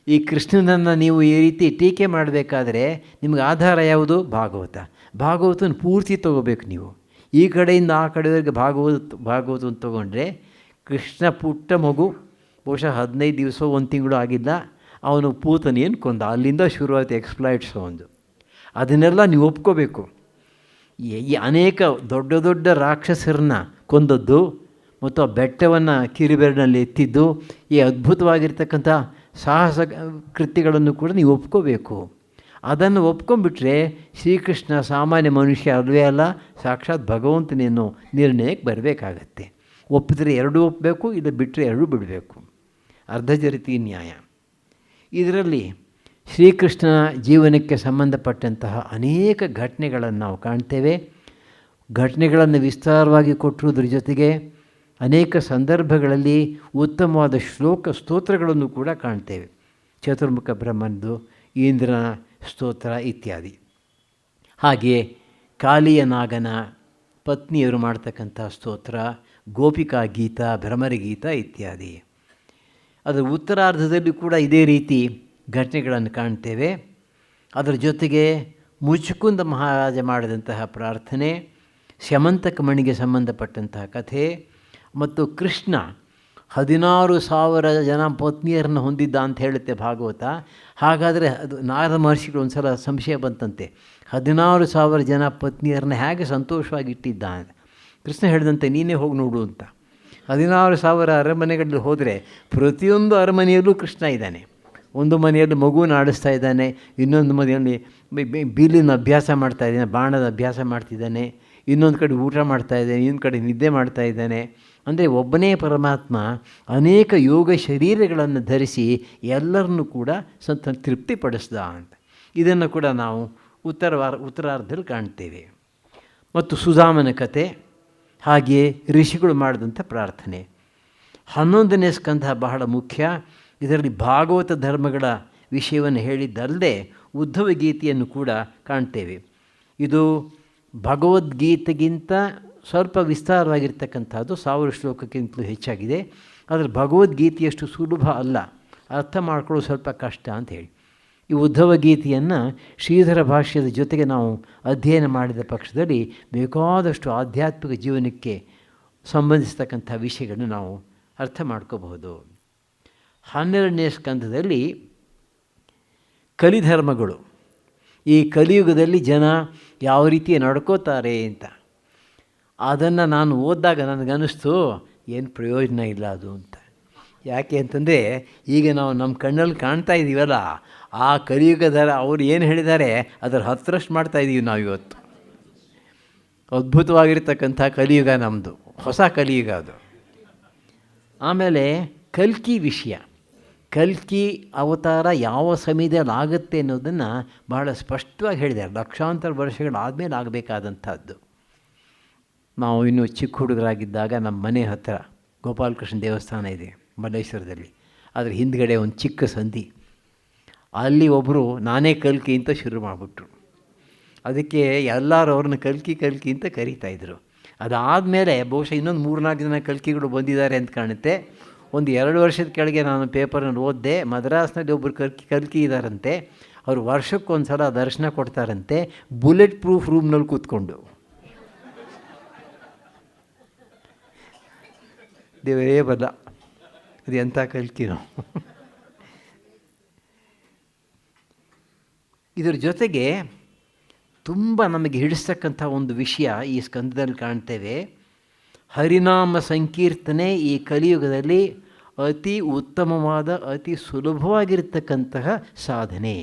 ಈ ಕೃಷ್ಣನನ್ನು ನೀವು ಈ ರೀತಿ ಟೀಕೆ ಮಾಡಬೇಕಾದ್ರೆ ನಿಮ್ಗೆ ಆಧಾರ ಯಾವುದು? ಭಾಗವತನ ಪೂರ್ತಿ ತಗೋಬೇಕು ನೀವು. ಈ ಕಡೆಯಿಂದ ಆ ಕಡೆವರೆಗೆ ಭಾಗವತನ ತಗೊಂಡ್ರೆ ಕೃಷ್ಣ ಪುಟ್ಟ ಮಗು, ಬಹುಶಃ 15 ದಿವಸ 1 ತಿಂಗಳು ಆಗಿಲ್ಲ, ಅವನು ಪೂತನಿಯನ್ನು ಕೊಂದ. ಅಲ್ಲಿಂದ ಶುರುವಾಯಿತು ಎಕ್ಸ್ಪ್ಲಾಯ್ಟ್ಸ್ ಒಂದು. ಅದನ್ನೆಲ್ಲ ನೀವು ಒಪ್ಕೋಬೇಕು. ಈ ಅನೇಕ ದೊಡ್ಡ ದೊಡ್ಡ ರಾಕ್ಷಸರನ್ನ ಕೊಂದದ್ದು ಮತ್ತು ಆ ಬೆಟ್ಟವನ್ನು ಕಿರಿಬೆರಳಿನಲ್ಲಿ ಎತ್ತಿದ್ದು, ಈ ಅದ್ಭುತವಾಗಿರ್ತಕ್ಕಂಥ ಸಾಹಸ ಕೃತ್ಯಗಳನ್ನು ಕೂಡ ನೀವು ಒಪ್ಕೋಬೇಕು. ಅದನ್ನು ಒಪ್ಕೊಂಡ್ಬಿಟ್ರೆ ಶ್ರೀಕೃಷ್ಣ ಸಾಮಾನ್ಯ ಮನುಷ್ಯ ಅಲ್ವೇ ಅಲ್ಲ, ಸಾಕ್ಷಾತ್ ಭಗವಂತನೇನೋ ನಿರ್ಣಯಕ್ಕೆ ಬರಬೇಕಾಗತ್ತೆ. ಒಪ್ಪಿದ್ರೆ 2 ಒಪ್ಪಬೇಕು, ಇಲ್ಲ ಬಿಟ್ಟರೆ 2 ಬಿಡಬೇಕು. ಅರ್ಧಜರತಿ ನ್ಯಾಯ. ಇದರಲ್ಲಿ ಶ್ರೀಕೃಷ್ಣನ ಜೀವನಕ್ಕೆ ಸಂಬಂಧಪಟ್ಟಂತಹ ಅನೇಕ ಘಟನೆಗಳನ್ನು ನಾವು ಕಾಣ್ತೇವೆ. ಘಟನೆಗಳನ್ನು ವಿಸ್ತಾರವಾಗಿ ಕೊಟ್ಟಿರುವುದ್ರ ಜೊತೆಗೆ ಅನೇಕ ಸಂದರ್ಭಗಳಲ್ಲಿ ಉತ್ತಮವಾದ ಸ್ತೋತ್ರಗಳನ್ನು ಕೂಡ ಕಾಣ್ತೇವೆ. ಚತುರ್ಮುಖ ಬ್ರಹ್ಮನದು, ಇಂದ್ರನ ಸ್ತೋತ್ರ ಇತ್ಯಾದಿ. ಹಾಗೆಯೇ ಕಾಳಿಯ ನಾಗನ ಪತ್ನಿಯರು ಮಾಡ್ತಕ್ಕಂಥ ಸ್ತೋತ್ರ, ಗೋಪಿಕಾ ಗೀತ, ಭ್ರಮರಗೀತ ಇತ್ಯಾದಿ. ಅದರ ಉತ್ತರಾರ್ಧದಲ್ಲಿ ಕೂಡ ಇದೇ ರೀತಿ ಘಟನೆಗಳನ್ನು ಕಾಣ್ತೇವೆ. ಅದರ ಜೊತೆಗೆ ಮುಚುಕುಂದ ಮಹಾರಾಜ ಮಾಡಿದಂತಹ ಪ್ರಾರ್ಥನೆ, ಸ್ಯಮಂತಕ ಮಣಿಗೆ ಸಂಬಂಧಪಟ್ಟಂತಹ ಕಥೆ ಮತ್ತು ಕೃಷ್ಣ 16,000 ಜನ ಪತ್ನಿಯರನ್ನು ಹೊಂದಿದ್ದ ಅಂತ ಹೇಳುತ್ತೆ ಭಾಗವತ. ಹಾಗಾದರೆ ಅದು ನಾರದ ಮಹರ್ಷಿಗಳು ಒಂದು ಸಲ ಸಂಶಯ ಬಂತಂತೆ, 16,000 ಜನ ಪತ್ನಿಯರನ್ನ ಹೇಗೆ ಸಂತೋಷವಾಗಿ ಇಟ್ಟಿದ್ದ ಅಂತ. ಕೃಷ್ಣ ಹೇಳಿದಂತೆ ನೀನೇ ಹೋಗಿ ನೋಡು ಅಂತ. 16,000 ಅರಮನೆಗಳಲ್ಲಿ ಹೋದರೆ ಪ್ರತಿಯೊಂದು ಅರಮನೆಯಲ್ಲೂ ಕೃಷ್ಣ ಇದ್ದಾನೆ. ಒಂದು ಮನೆಯಲ್ಲಿ ಮಗುವನ್ನು ಆಡಿಸ್ತಾ ಇದ್ದಾನೆ, ಇನ್ನೊಂದು ಮನೆಯಲ್ಲಿ ಬೀಲಿನ ಅಭ್ಯಾಸ ಮಾಡ್ತಾಯಿದ್ದಾನೆ, ಬಾಣದ ಅಭ್ಯಾಸ ಮಾಡ್ತಿದ್ದಾನೆ, ಇನ್ನೊಂದು ಕಡೆ ಊಟ ಮಾಡ್ತಾಯಿದ್ದಾನೆ, ಇನ್ನೊಂದು ಕಡೆ ನಿದ್ದೆ ಮಾಡ್ತಾಯಿದ್ದಾನೆ. ಅಂದರೆ ಒಬ್ಬನೇ ಪರಮಾತ್ಮ ಅನೇಕ ಯೋಗ ಶರೀರಗಳನ್ನು ಧರಿಸಿ ಎಲ್ಲರನ್ನೂ ಕೂಡ ತೃಪ್ತಿಪಡಿಸ್ದ ಅಂತ. ಇದನ್ನು ಕೂಡ ನಾವು ಉತ್ತರಾರ್ಧದಲ್ಲಿ ಕಾಣ್ತೇವೆ. ಮತ್ತು ಸುಧಾಮನ ಕತೆ, ಹಾಗೆಯೇ ಋಷಿಗಳು ಮಾಡಿದಂಥ ಪ್ರಾರ್ಥನೆ. 11ನೇ ಸ್ಕಂಧ ಬಹಳ ಮುಖ್ಯ. ಇದರಲ್ಲಿ ಭಾಗವತ ಧರ್ಮಗಳ ವಿಷಯವನ್ನು ಹೇಳಿದ್ದಲ್ಲದೆ ಉದ್ಧವ ಗೀತೆಯನ್ನು ಕೂಡ ಕಾಣ್ತೇವೆ. ಇದು ಭಗವದ್ಗೀತೆಗಿಂತ ಸ್ವಲ್ಪ ವಿಸ್ತಾರವಾಗಿರ್ತಕ್ಕಂಥದ್ದು, 1000 ಶ್ಲೋಕಕ್ಕಿಂತಲೂ ಹೆಚ್ಚಾಗಿದೆ. ಆದರೆ ಭಗವದ್ಗೀತೆಯಷ್ಟು ಸುಲಭ ಅಲ್ಲ, ಅರ್ಥ ಮಾಡ್ಕೊಳ್ಳೋದು ಸ್ವಲ್ಪ ಕಷ್ಟ ಅಂತ ಹೇಳಿ. ಈ ಉದ್ಧವ ಗೀತೆಯನ್ನು ಶ್ರೀಧರ ಭಾಷ್ಯದ ಜೊತೆಗೆ ನಾವು ಅಧ್ಯಯನ ಮಾಡಿದ ಪಕ್ಷದಲ್ಲಿ ಬೇಕಾದಷ್ಟು ಆಧ್ಯಾತ್ಮಿಕ ಜೀವನಕ್ಕೆ ಸಂಬಂಧಿಸ್ತಕ್ಕಂಥ ವಿಷಯಗಳನ್ನು ನಾವು ಅರ್ಥ ಮಾಡ್ಕೋಬಹುದು. 12ನೇ ಸ್ಕಂಧದಲ್ಲಿ ಕಲಿಧರ್ಮಗಳು, ಈ ಕಲಿಯುಗದಲ್ಲಿ ಜನ ಯಾವ ರೀತಿ ನಡ್ಕೋತಾರೆ ಅಂತ. ಅದನ್ನು ನಾನು ಓದಿದಾಗ ನನಗನ್ನಿಸ್ತು ಏನು ಪ್ರಯೋಜನ ಇಲ್ಲ ಅದು ಅಂತ. ಯಾಕೆ ಅಂತಂದರೆ ಈಗ ನಾವು ನಮ್ಮ ಕಣ್ಣಲ್ಲಿ ಕಾಣ್ತಾ ಇದ್ದೀವಲ್ಲ, ಆ ಕಲಿಯುಗದ ಅವ್ರು ಏನು ಹೇಳಿದ್ದಾರೆ ಅದರ 10ರಷ್ಟು ಮಾಡ್ತಾಯಿದ್ದೀವಿ ನಾವು ಇವತ್ತು. ಅದ್ಭುತವಾಗಿರ್ತಕ್ಕಂಥ ಕಲಿಯುಗ ನಮ್ಮದು, ಹೊಸ ಕಲಿಯುಗ ಅದು. ಆಮೇಲೆ ಕಲ್ಕಿ ವಿಷಯ, ಕಲ್ಕಿ ಅವತಾರ ಯಾವ ಸಮಯದಲ್ಲಿ ಆಗುತ್ತೆ ಅನ್ನೋದನ್ನು ಬಹಳ ಸ್ಪಷ್ಟವಾಗಿ ಹೇಳಿದ್ದಾರೆ. ಲಕ್ಷಾಂತರ ವರ್ಷಗಳಾದಮೇಲೆ ಆಗಬೇಕಾದಂಥದ್ದು. ನಾವು ಇನ್ನೂ ಚಿಕ್ಕ ಹುಡುಗರಾಗಿದ್ದಾಗ ನಮ್ಮ ಮನೆ ಹತ್ತಿರ ಗೋಪಾಲಕೃಷ್ಣ ದೇವಸ್ಥಾನ ಇದೆ ಮಲ್ಲೇಶ್ವರದಲ್ಲಿ. ಅದರ ಹಿಂದ್ಗಡೆ ಒಂದು ಚಿಕ್ಕ ಸಂಧಿ, ಅಲ್ಲಿ ಒಬ್ಬರು ನಾನೇ ಕಲ್ಕಿ ಅಂತ ಶುರು ಮಾಡಿಬಿಟ್ರು. ಅದಕ್ಕೆ ಎಲ್ಲರೂ ಅವ್ರನ್ನ ಕಲ್ಕಿ ಕಲ್ಕಿ ಅಂತ ಕರೀತಾಯಿದ್ರು. ಅದಾದಮೇಲೆ ಬಹುಶಃ ಇನ್ನೊಂದು 3-4 ಜನ ಕಲ್ಕಿಗಳು ಬಂದಿದ್ದಾರೆ ಅಂತ ಕಾಣುತ್ತೆ. ಒಂದು 2 ವರ್ಷದ ಕೆಳಗೆ ನಾನು ಪೇಪರ್ನಲ್ಲಿ ಓದಿದೆ, ಮದ್ರಾಸ್ನಲ್ಲಿ ಒಬ್ಬರು ಕಲ್ಕಿ ಇದ್ದಾರಂತೆ. ಅವರು ವರ್ಷಕ್ಕೊಂದು ಸಲ ದರ್ಶನ ಕೊಡ್ತಾರಂತೆ, ಬುಲೆಟ್ ಪ್ರೂಫ್ ರೂಮ್ನಲ್ಲಿ ಕೂತ್ಕೊಂಡು. ದೇವರೇ ಬಲ್ಲ, ಅದು ಎಂಥ ಕಲ್ಕಿನೋ. ಇದರ ಜೊತೆಗೆ ತುಂಬ ನಮಗೆ ಹಿಡಿಸ್ತಕ್ಕಂಥ ಒಂದು ವಿಷಯ ಈ ಸ್ಕಂದದಲ್ಲಿ ಕಾಣ್ತೇವೆ. ಹರಿನಾಮ ಸಂಕೀರ್ತನೆ ಈ ಕಲಿಯುಗದಲ್ಲಿ ಅತಿ ಉತ್ತಮವಾದ, ಅತಿ ಸುಲಭವಾಗಿರ್ತಕ್ಕಂತಹ ಸಾಧನೆ.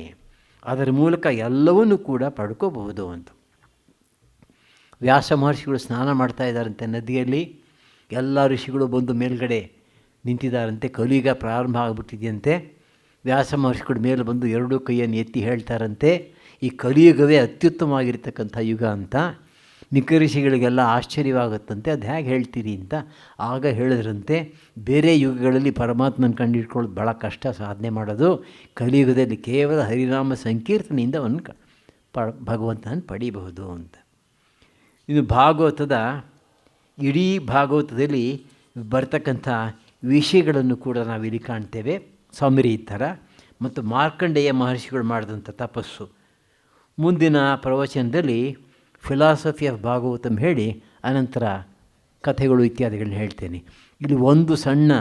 ಅದರ ಮೂಲಕ ಎಲ್ಲವನ್ನೂ ಕೂಡ ಪಡ್ಕೋಬಹುದು ಅಂತ. ವ್ಯಾಸ ಮಹರ್ಷಿಗಳು ಸ್ನಾನ ಮಾಡ್ತಾ ಇದ್ದಾರಂತೆ ನದಿಯಲ್ಲಿ. ಎಲ್ಲ ಋಷಿಗಳು ಬಂದು ಮೇಲ್ಗಡೆ ನಿಂತಿದ್ದಾರಂತೆ. ಕಲಿಯುಗ ಪ್ರಾರಂಭ ಆಗಿಬಿಟ್ಟಿದೆಯಂತೆ. ವ್ಯಾಸ ಮಹರ್ಷಿಗಳು ಮೇಲೆ ಬಂದು 2 ಕೈಯನ್ನು ಎತ್ತಿ ಹೇಳ್ತಾರಂತೆ, ಈ ಕಲಿಯುಗವೇ ಅತ್ಯುತ್ತಮವಾಗಿರ್ತಕ್ಕಂಥ ಯುಗ ಅಂತ. ಮಿಕ್ಕ ಋಷಿಗಳಿಗೆಲ್ಲ ಆಶ್ಚರ್ಯವಾಗುತ್ತಂತೆ, ಅದು ಹೇಗೆ ಹೇಳ್ತೀರಿ ಅಂತ. ಆಗ ಹೇಳಿದ್ರಂತೆ, ಬೇರೆ ಯುಗಗಳಲ್ಲಿ ಪರಮಾತ್ಮನ ಕಂಡುಹಿಡ್ಕೊಳ್ಳೋದು ಭಾಳ ಕಷ್ಟ, ಸಾಧನೆ ಮಾಡೋದು. ಕಲಿಯುಗದಲ್ಲಿ ಕೇವಲ ಹರಿನಾಮ ಸಂಕೀರ್ತನೆಯಿಂದ ಅವನು ಭಗವಂತನ ಪಡೀಬಹುದು ಅಂತ. ಇದು ಭಾಗವತದ ಇಡೀ ಭಾಗವತದಲ್ಲಿ ಬರ್ತಕ್ಕಂಥ ವಿಷಯಗಳನ್ನು ಕೂಡ ನಾವಿಲ್ಲಿ ಕಾಣ್ತೇವೆ, ಸಮರಿ ಥರ. ಮತ್ತು ಮಾರ್ಕಂಡೇಯ ಮಹರ್ಷಿಗಳು ಮಾಡಿದಂಥ ತಪಸ್ಸು. ಮುಂದಿನ ಪ್ರವಚನದಲ್ಲಿ ಫಿಲಾಸಫಿ ಆಫ್ ಭಾಗವತಂ ಹೇಳಿ ಅನಂತರ ಕಥೆಗಳು ಇತ್ಯಾದಿಗಳನ್ನ ಹೇಳ್ತೇನೆ. ಇಲ್ಲಿ ಒಂದು ಸಣ್ಣ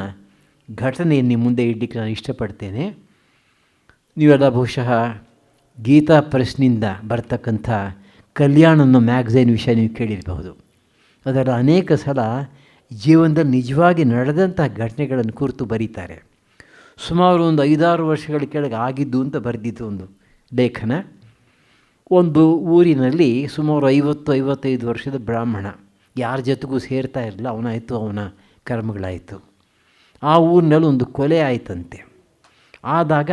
ಘಟನೆಯನ್ನು ಮುಂದೆ ಇಡಲಿಕ್ಕೆ ನಾನು ಇಷ್ಟಪಡ್ತೇನೆ. ನೀವೆಲ್ಲ ಬಹುಶಃ ಗೀತಾ ಪ್ರೆಸ್ನಿಂದ ಬರ್ತಕ್ಕಂಥ ಕಲ್ಯಾಣ ಅನ್ನೋ ಮ್ಯಾಗಝೈನ್ ವಿಷಯ ನೀವು ಕೇಳಿರಬಹುದು. ಅದರ ಅನೇಕ ಸಲ ಜೀವನದಲ್ಲಿ ನಿಜವಾಗಿ ನಡೆದಂಥ ಘಟನೆಗಳನ್ನು ಕುರಿತು ಬರೀತಾರೆ. ಸುಮಾರು ಒಂದು 5-6 ವರ್ಷಗಳ ಕೆಳಗೆ ಆಗಿದ್ದು ಅಂತ ಬರೆದಿದ್ದು ಒಂದು ಲೇಖನ. ಒಂದು ಊರಿನಲ್ಲಿ ಸುಮಾರು 50-55 ವರ್ಷದ ಬ್ರಾಹ್ಮಣ, ಯಾರ ಜೊತೆಗೂ ಸೇರ್ತಾ ಇರಲಿಲ್ಲ, ಅವನಾಯಿತು ಅವನ ಕರ್ಮಗಳಾಯಿತು. ಆ ಊರಿನಲ್ಲಿ ಒಂದು ಕೊಲೆ ಆಯಿತಂತೆ. ಆದಾಗ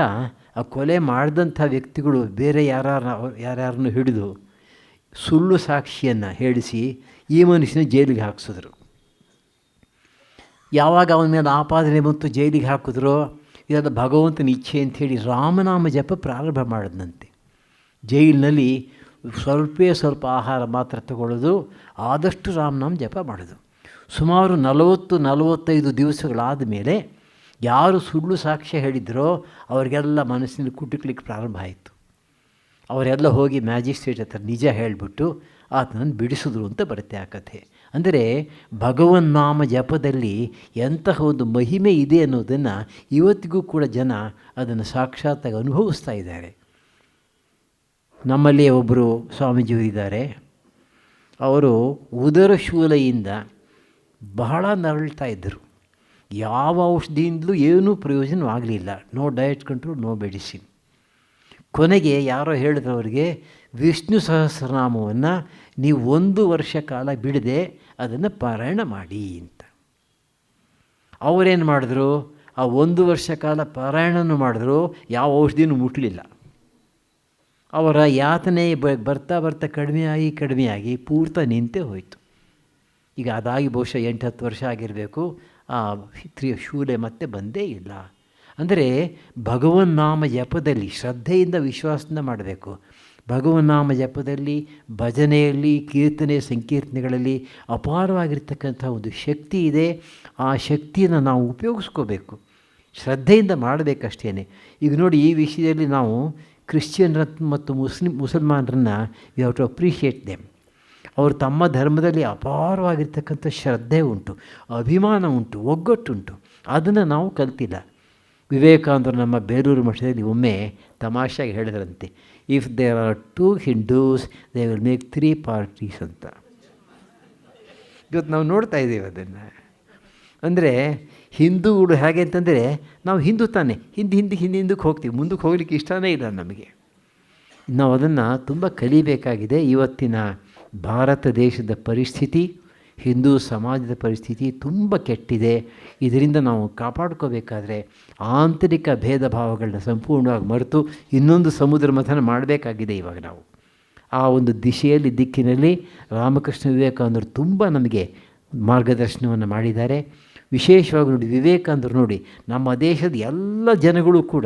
ಆ ಕೊಲೆ ಮಾಡಿದಂಥ ವ್ಯಕ್ತಿಗಳು ಬೇರೆ ಯಾರ್ಯಾರನ್ನು ಹಿಡಿದು ಸುಳ್ಳು ಸಾಕ್ಷಿಯನ್ನು ಹೇಳಿಸಿ ಈ ಮನುಷ್ಯನ ಜೈಲಿಗೆ ಹಾಕಿಸಿದ್ರು. ಯಾವಾಗ ಅವನ ಮೇಲೆ ಆಪಾದನೆ ಬಂತು ಜೈಲಿಗೆ ಹಾಕಿದ್ರೋ, ಇದೆಲ್ಲ ಭಗವಂತನ ಇಚ್ಛೆ ಅಂಥೇಳಿ ರಾಮನಾಮ ಜಪ ಪ್ರಾರಂಭ ಮಾಡಿದಂತೆ. ಜೈಲಿನಲ್ಲಿ ಸ್ವಲ್ಪ ಆಹಾರ ಮಾತ್ರ ತಗೊಳ್ಳೋದು, ಆದಷ್ಟು ರಾಮನಾಮ ಜಪ ಮಾಡೋದು. ಸುಮಾರು 40-45 ದಿವಸಗಳಾದ ಮೇಲೆ ಯಾರು ಸುಳ್ಳು ಸಾಕ್ಷ್ಯ ಹೇಳಿದ್ರೋ ಅವರಿಗೆಲ್ಲ ಮನಸ್ಸಿನಲ್ಲಿ ಕುಟುಕಲಿಕ್ಕೆ ಪ್ರಾರಂಭ ಆಯಿತು. ಅವರೆಲ್ಲ ಹೋಗಿ ಮ್ಯಾಜಿಸ್ಟ್ರೇಟ್ ಹತ್ರ ನಿಜ ಹೇಳಿಬಿಟ್ಟು ಆತನನ್ನು ಬಿಡಿಸಿದ್ರು ಅಂತ ಬರುತ್ತೆ ಆ ಕಥೆ. ಅಂದರೆ ಭಗವನ್ನಾಮ ಜಪದಲ್ಲಿ ಎಂತಹ ಒಂದು ಮಹಿಮೆ ಇದೆ ಅನ್ನೋದನ್ನು ಇವತ್ತಿಗೂ ಕೂಡ ಜನ ಅದನ್ನು ಸಾಕ್ಷಾತ್ತಾಗಿ ಅನುಭವಿಸ್ತಾ ಇದ್ದಾರೆ. ನಮ್ಮಲ್ಲಿ ಒಬ್ಬರು ಸ್ವಾಮೀಜಿಯವರಿದ್ದಾರೆ. ಅವರು ಉದರ ಶೂಲೆಯಿಂದ ಬಹಳ ನರಳ್ತಾ ಇದ್ದರು. ಯಾವ ಔಷಧಿಯಿಂದಲೂ ಏನೂ ಪ್ರಯೋಜನವಾಗಲಿಲ್ಲ. No diet control, no medicine. ಕೊನೆಗೆ ಯಾರೋ ಹೇಳಿದ್ರು ಅವರಿಗೆ, ವಿಷ್ಣು ಸಹಸ್ರನಾಮವನ್ನು ನೀವು 1 ವರ್ಷ ಕಾಲ ಬಿಡದೆ ಅದನ್ನು ಪಾರಾಯಣ ಮಾಡಿ ಅಂತ. ಅವರೇನು ಮಾಡಿದ್ರು, ಆ 1 ವರ್ಷ ಕಾಲ ಪಾರಾಯಣನೂ ಮಾಡಿದ್ರು, ಯಾವ ಔಷಧಿನೂ ಮುಟ್ಟಲಿಲ್ಲ. ಅವರ ಯಾತನೆ ಬರ್ತಾ ಬರ್ತಾ ಕಡಿಮೆಯಾಗಿ ಪೂರ್ತ ನಿಂತೇ ಹೋಯಿತು. ಈಗ ಅದಾಗಿ ಬಹುಶಃ 8-10 ವರ್ಷ ಆಗಿರಬೇಕು. ಆ ಶೂಲೆ ಮತ್ತೆ ಬಂದೇ ಇಲ್ಲ. ಅಂದರೆ ಭಗವನ್ನಾಮ ಜಪದಲ್ಲಿ ಶ್ರದ್ಧೆಯಿಂದ ವಿಶ್ವಾಸದಿಂದ ಮಾಡಬೇಕು. ಭಗವನ್ನಾಮ ಜಪದಲ್ಲಿ, ಭಜನೆಯಲ್ಲಿ, ಕೀರ್ತನೆ ಸಂಕೀರ್ತನೆಗಳಲ್ಲಿ ಅಪಾರವಾಗಿರ್ತಕ್ಕಂಥ ಒಂದು ಶಕ್ತಿ ಇದೆ. ಆ ಶಕ್ತಿಯನ್ನು ನಾವು ಉಪಯೋಗಿಸ್ಕೋಬೇಕು, ಶ್ರದ್ಧೆಯಿಂದ ಮಾಡಬೇಕಷ್ಟೇ. ಈಗ ನೋಡಿ, ಈ ವಿಷಯದಲ್ಲಿ ನಾವು ಕ್ರಿಶ್ಚಿಯನ್ರ ಮತ್ತು ಮುಸಲ್ಮಾನರನ್ನು we have to appreciate them. ಅವರು ತಮ್ಮ ಧರ್ಮದಲ್ಲಿ ಅಪಾರವಾಗಿರ್ತಕ್ಕಂಥ ಶ್ರದ್ಧೆ ಉಂಟು, ಅಭಿಮಾನ ಉಂಟು, ಒಗ್ಗಟ್ಟುಂಟು. ಅದನ್ನು ನಾವು ಕಲ್ತಿಲ್ಲ. ವಿವೇಕಾನಂದರು ನಮ್ಮ ಬೇಲೂರು ಮಠದಲ್ಲಿ ಒಮ್ಮೆ ತಮಾಷೆಯಾಗಿ ಹೇಳಿದ್ರಂತೆ, if there are 2 Hindus they will make 3 parties ಅಂತ. ಇವತ್ತು ನಾವು ನೋಡ್ತಾ ಇದ್ದೀವಿ ಅದನ್ನು. ಅಂದರೆ ಹಿಂದೂಗಳು ಹೇಗೆ ಅಂತಂದರೆ, ನಾವು ಹಿಂದೂ ತಾನೆ, ಹಿಂದಕ್ಕೆ ಹೋಗ್ತೀವಿ, ಮುಂದಕ್ಕೆ ಹೋಗ್ಲಿಕ್ಕೆ ಇಷ್ಟನೇ ಇಲ್ಲ ನಮಗೆ. ನಾವು ಅದನ್ನು ತುಂಬ ಕಲಿಬೇಕಾಗಿದೆ. ಇವತ್ತಿನ ಭಾರತ ದೇಶದ ಪರಿಸ್ಥಿತಿ, ಹಿಂದೂ ಸಮಾಜದ ಪರಿಸ್ಥಿತಿ ತುಂಬ ಕೆಟ್ಟಿದೆ. ಇದರಿಂದ ನಾವು ಕಾಪಾಡ್ಕೋಬೇಕಾದ್ರೆ ಆಂತರಿಕ ಭೇದ ಭಾವಗಳನ್ನ ಸಂಪೂರ್ಣವಾಗಿ ಮರೆತು ಇನ್ನೊಂದು ಸಮುದ್ರ ಮಥನ ಮಾಡಬೇಕಾಗಿದೆ. ಇವಾಗ ನಾವು ಆ ಒಂದು ದಿಕ್ಕಿನಲ್ಲಿ ರಾಮಕೃಷ್ಣ ವಿವೇಕಾನಂದರು ತುಂಬ ನಮಗೆ ಮಾರ್ಗದರ್ಶನವನ್ನು ಮಾಡಿದ್ದಾರೆ. ವಿಶೇಷವಾಗಿ ನೋಡಿ, ವಿವೇಕಾನಂದರು ನೋಡಿ, ನಮ್ಮ ದೇಶದ ಎಲ್ಲ ಜನಗಳು ಕೂಡ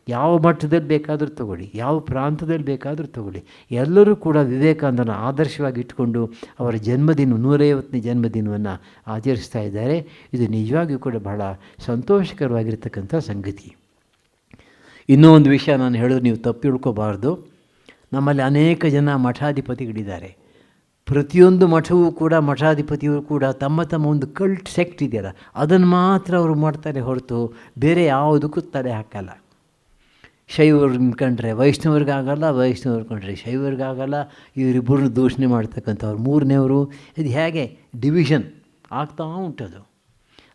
ಯಾವ ಮಟ್ಟದಲ್ಲಿ ಬೇಕಾದರೂ ತಗೊಳ್ಳಿ, ಯಾವ ಪ್ರಾಂತದಲ್ಲಿ ಬೇಕಾದರೂ ತಗೊಳ್ಳಿ, ಎಲ್ಲರೂ ಕೂಡ ವಿವೇಕಾನಂದನ ಆದರ್ಶವಾಗಿ ಇಟ್ಕೊಂಡು ಅವರ 150ನೇ ಜನ್ಮದಿನವನ್ನು ಆಚರಿಸ್ತಾ ಇದ್ದಾರೆ. ಇದು ನಿಜವಾಗಿಯೂ ಕೂಡ ಬಹಳ ಸಂತೋಷಕರವಾಗಿರ್ತಕ್ಕಂಥ ಸಂಗತಿ. ಇನ್ನೂ ಒಂದು ವಿಷಯ ನಾನು ಹೇಳೋದು ನೀವು ತಪ್ಪು ತಿಳ್ಕೋಬಾರ್ದು. ನಮ್ಮಲ್ಲಿ ಅನೇಕ ಜನ ಮಠಾಧಿಪತಿಗಳಿದ್ದಾರೆ. ಪ್ರತಿಯೊಂದು ಮಠವೂ ಕೂಡ, ಮಠಾಧಿಪತಿಯವರು ಕೂಡ ತಮ್ಮ ಒಂದು ಕಲ್ಟ್ ಸೆಕ್ಟ್ ಇದೆಯಲ್ಲ, ಅದನ್ನು ಮಾತ್ರ ಅವರು ಮಾಡ್ತಾರೆ ಹೊರತು ಬೇರೆ ಯಾವುದಕ್ಕೂ ತಲೆ ಹಾಕಲ್ಲ. ಶೈವರ್ನ ಕಂಡ್ರೆ ವೈಷ್ಣವ್ರಿಗಾಗಲ್ಲ, ವೈಷ್ಣವ್ರು ಕಂಡ್ರೆ ಶೈವರಿಗಾಗಲ್ಲ. ಇವರಿಬ್ಬರನ್ನು ದೂಷಣೆ ಮಾಡ್ತಕ್ಕಂಥವ್ರು 3ನೇವರು. ಇದು ಹೇಗೆ ಡಿವಿಷನ್ ಆಗ್ತಾ ಉಂಟದು.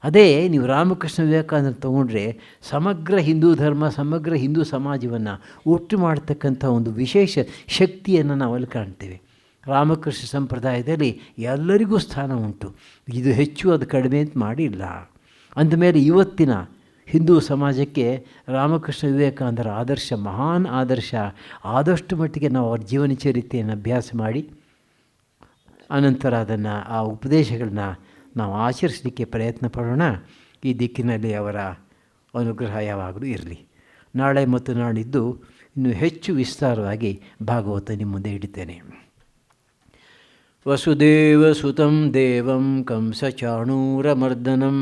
ಅದೇ ನೀವು ರಾಮಕೃಷ್ಣ ವಿವೇಕಾನಂದ ತೊಗೊಂಡ್ರೆ ಸಮಗ್ರ ಹಿಂದೂ ಧರ್ಮ, ಸಮಗ್ರ ಹಿಂದೂ ಸಮಾಜವನ್ನು ಒಟ್ಟು ಮಾಡ್ತಕ್ಕಂಥ ಒಂದು ವಿಶೇಷ ಶಕ್ತಿಯನ್ನು ನಾವು ಅಲ್ಲಿ ಕಾಣ್ತೇವೆ. ರಾಮಕೃಷ್ಣ ಸಂಪ್ರದಾಯದಲ್ಲಿ ಎಲ್ಲರಿಗೂ ಸ್ಥಾನ ಉಂಟು. ಇದು ಹೆಚ್ಚು, ಅದು ಕಡಿಮೆ ಅಂತ ಮಾಡಿಲ್ಲ. ಅಂದಮೇಲೆ ಇವತ್ತಿನ ಹಿಂದೂ ಸಮಾಜಕ್ಕೆ ರಾಮಕೃಷ್ಣ ವಿವೇಕಾನಂದರ ಆದರ್ಶ ಮಹಾನ್ ಆದರ್ಶ. ಆದಷ್ಟು ಮಟ್ಟಿಗೆ ನಾವು ಅವ್ರ ಜೀವನ ಚರಿತ್ರೆಯನ್ನು ಅಭ್ಯಾಸ ಮಾಡಿ ಅನಂತರ ಅದನ್ನು, ಆ ಉಪದೇಶಗಳನ್ನ ನಾವು ಆಚರಿಸಲಿಕ್ಕೆ ಪ್ರಯತ್ನ ಪಡೋಣ. ಈ ದಿಕ್ಕಿನಲ್ಲಿ ಅವರ ಅನುಗ್ರಹ ಯಾವಾಗಲೂ ಇರಲಿ. ನಾಳೆ ಮತ್ತು ನಾಡಿದ್ದು ಇನ್ನೂ ಹೆಚ್ಚು ವಿಸ್ತಾರವಾಗಿ ಭಾಗವತ ನಿಮ್ಮ ಮುಂದೆ ಇಡುತ್ತೇನೆ. ವಸುದೇವಸುತಂ ದೇವಂ ಕಂಸಚಾಣೂರಮರ್ದನಂ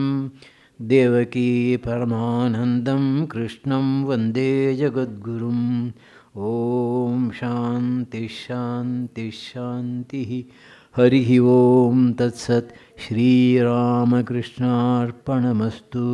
ದೇವಕೀ ಪರಮಾನಂದಂ ಕೃಷ್ಣಂ ವಂದೇ ಜಗದ್ಗುರುಂ. ಓಂ ಶಾಂತಿ ಶಾಂತಿ ಶಾಂತಿ. ಹರಿ ಓಂ ತತ್ಸತ್. ಶ್ರೀರಾಮಕೃಷ್ಣಾರ್ಪಣಮಸ್ತು.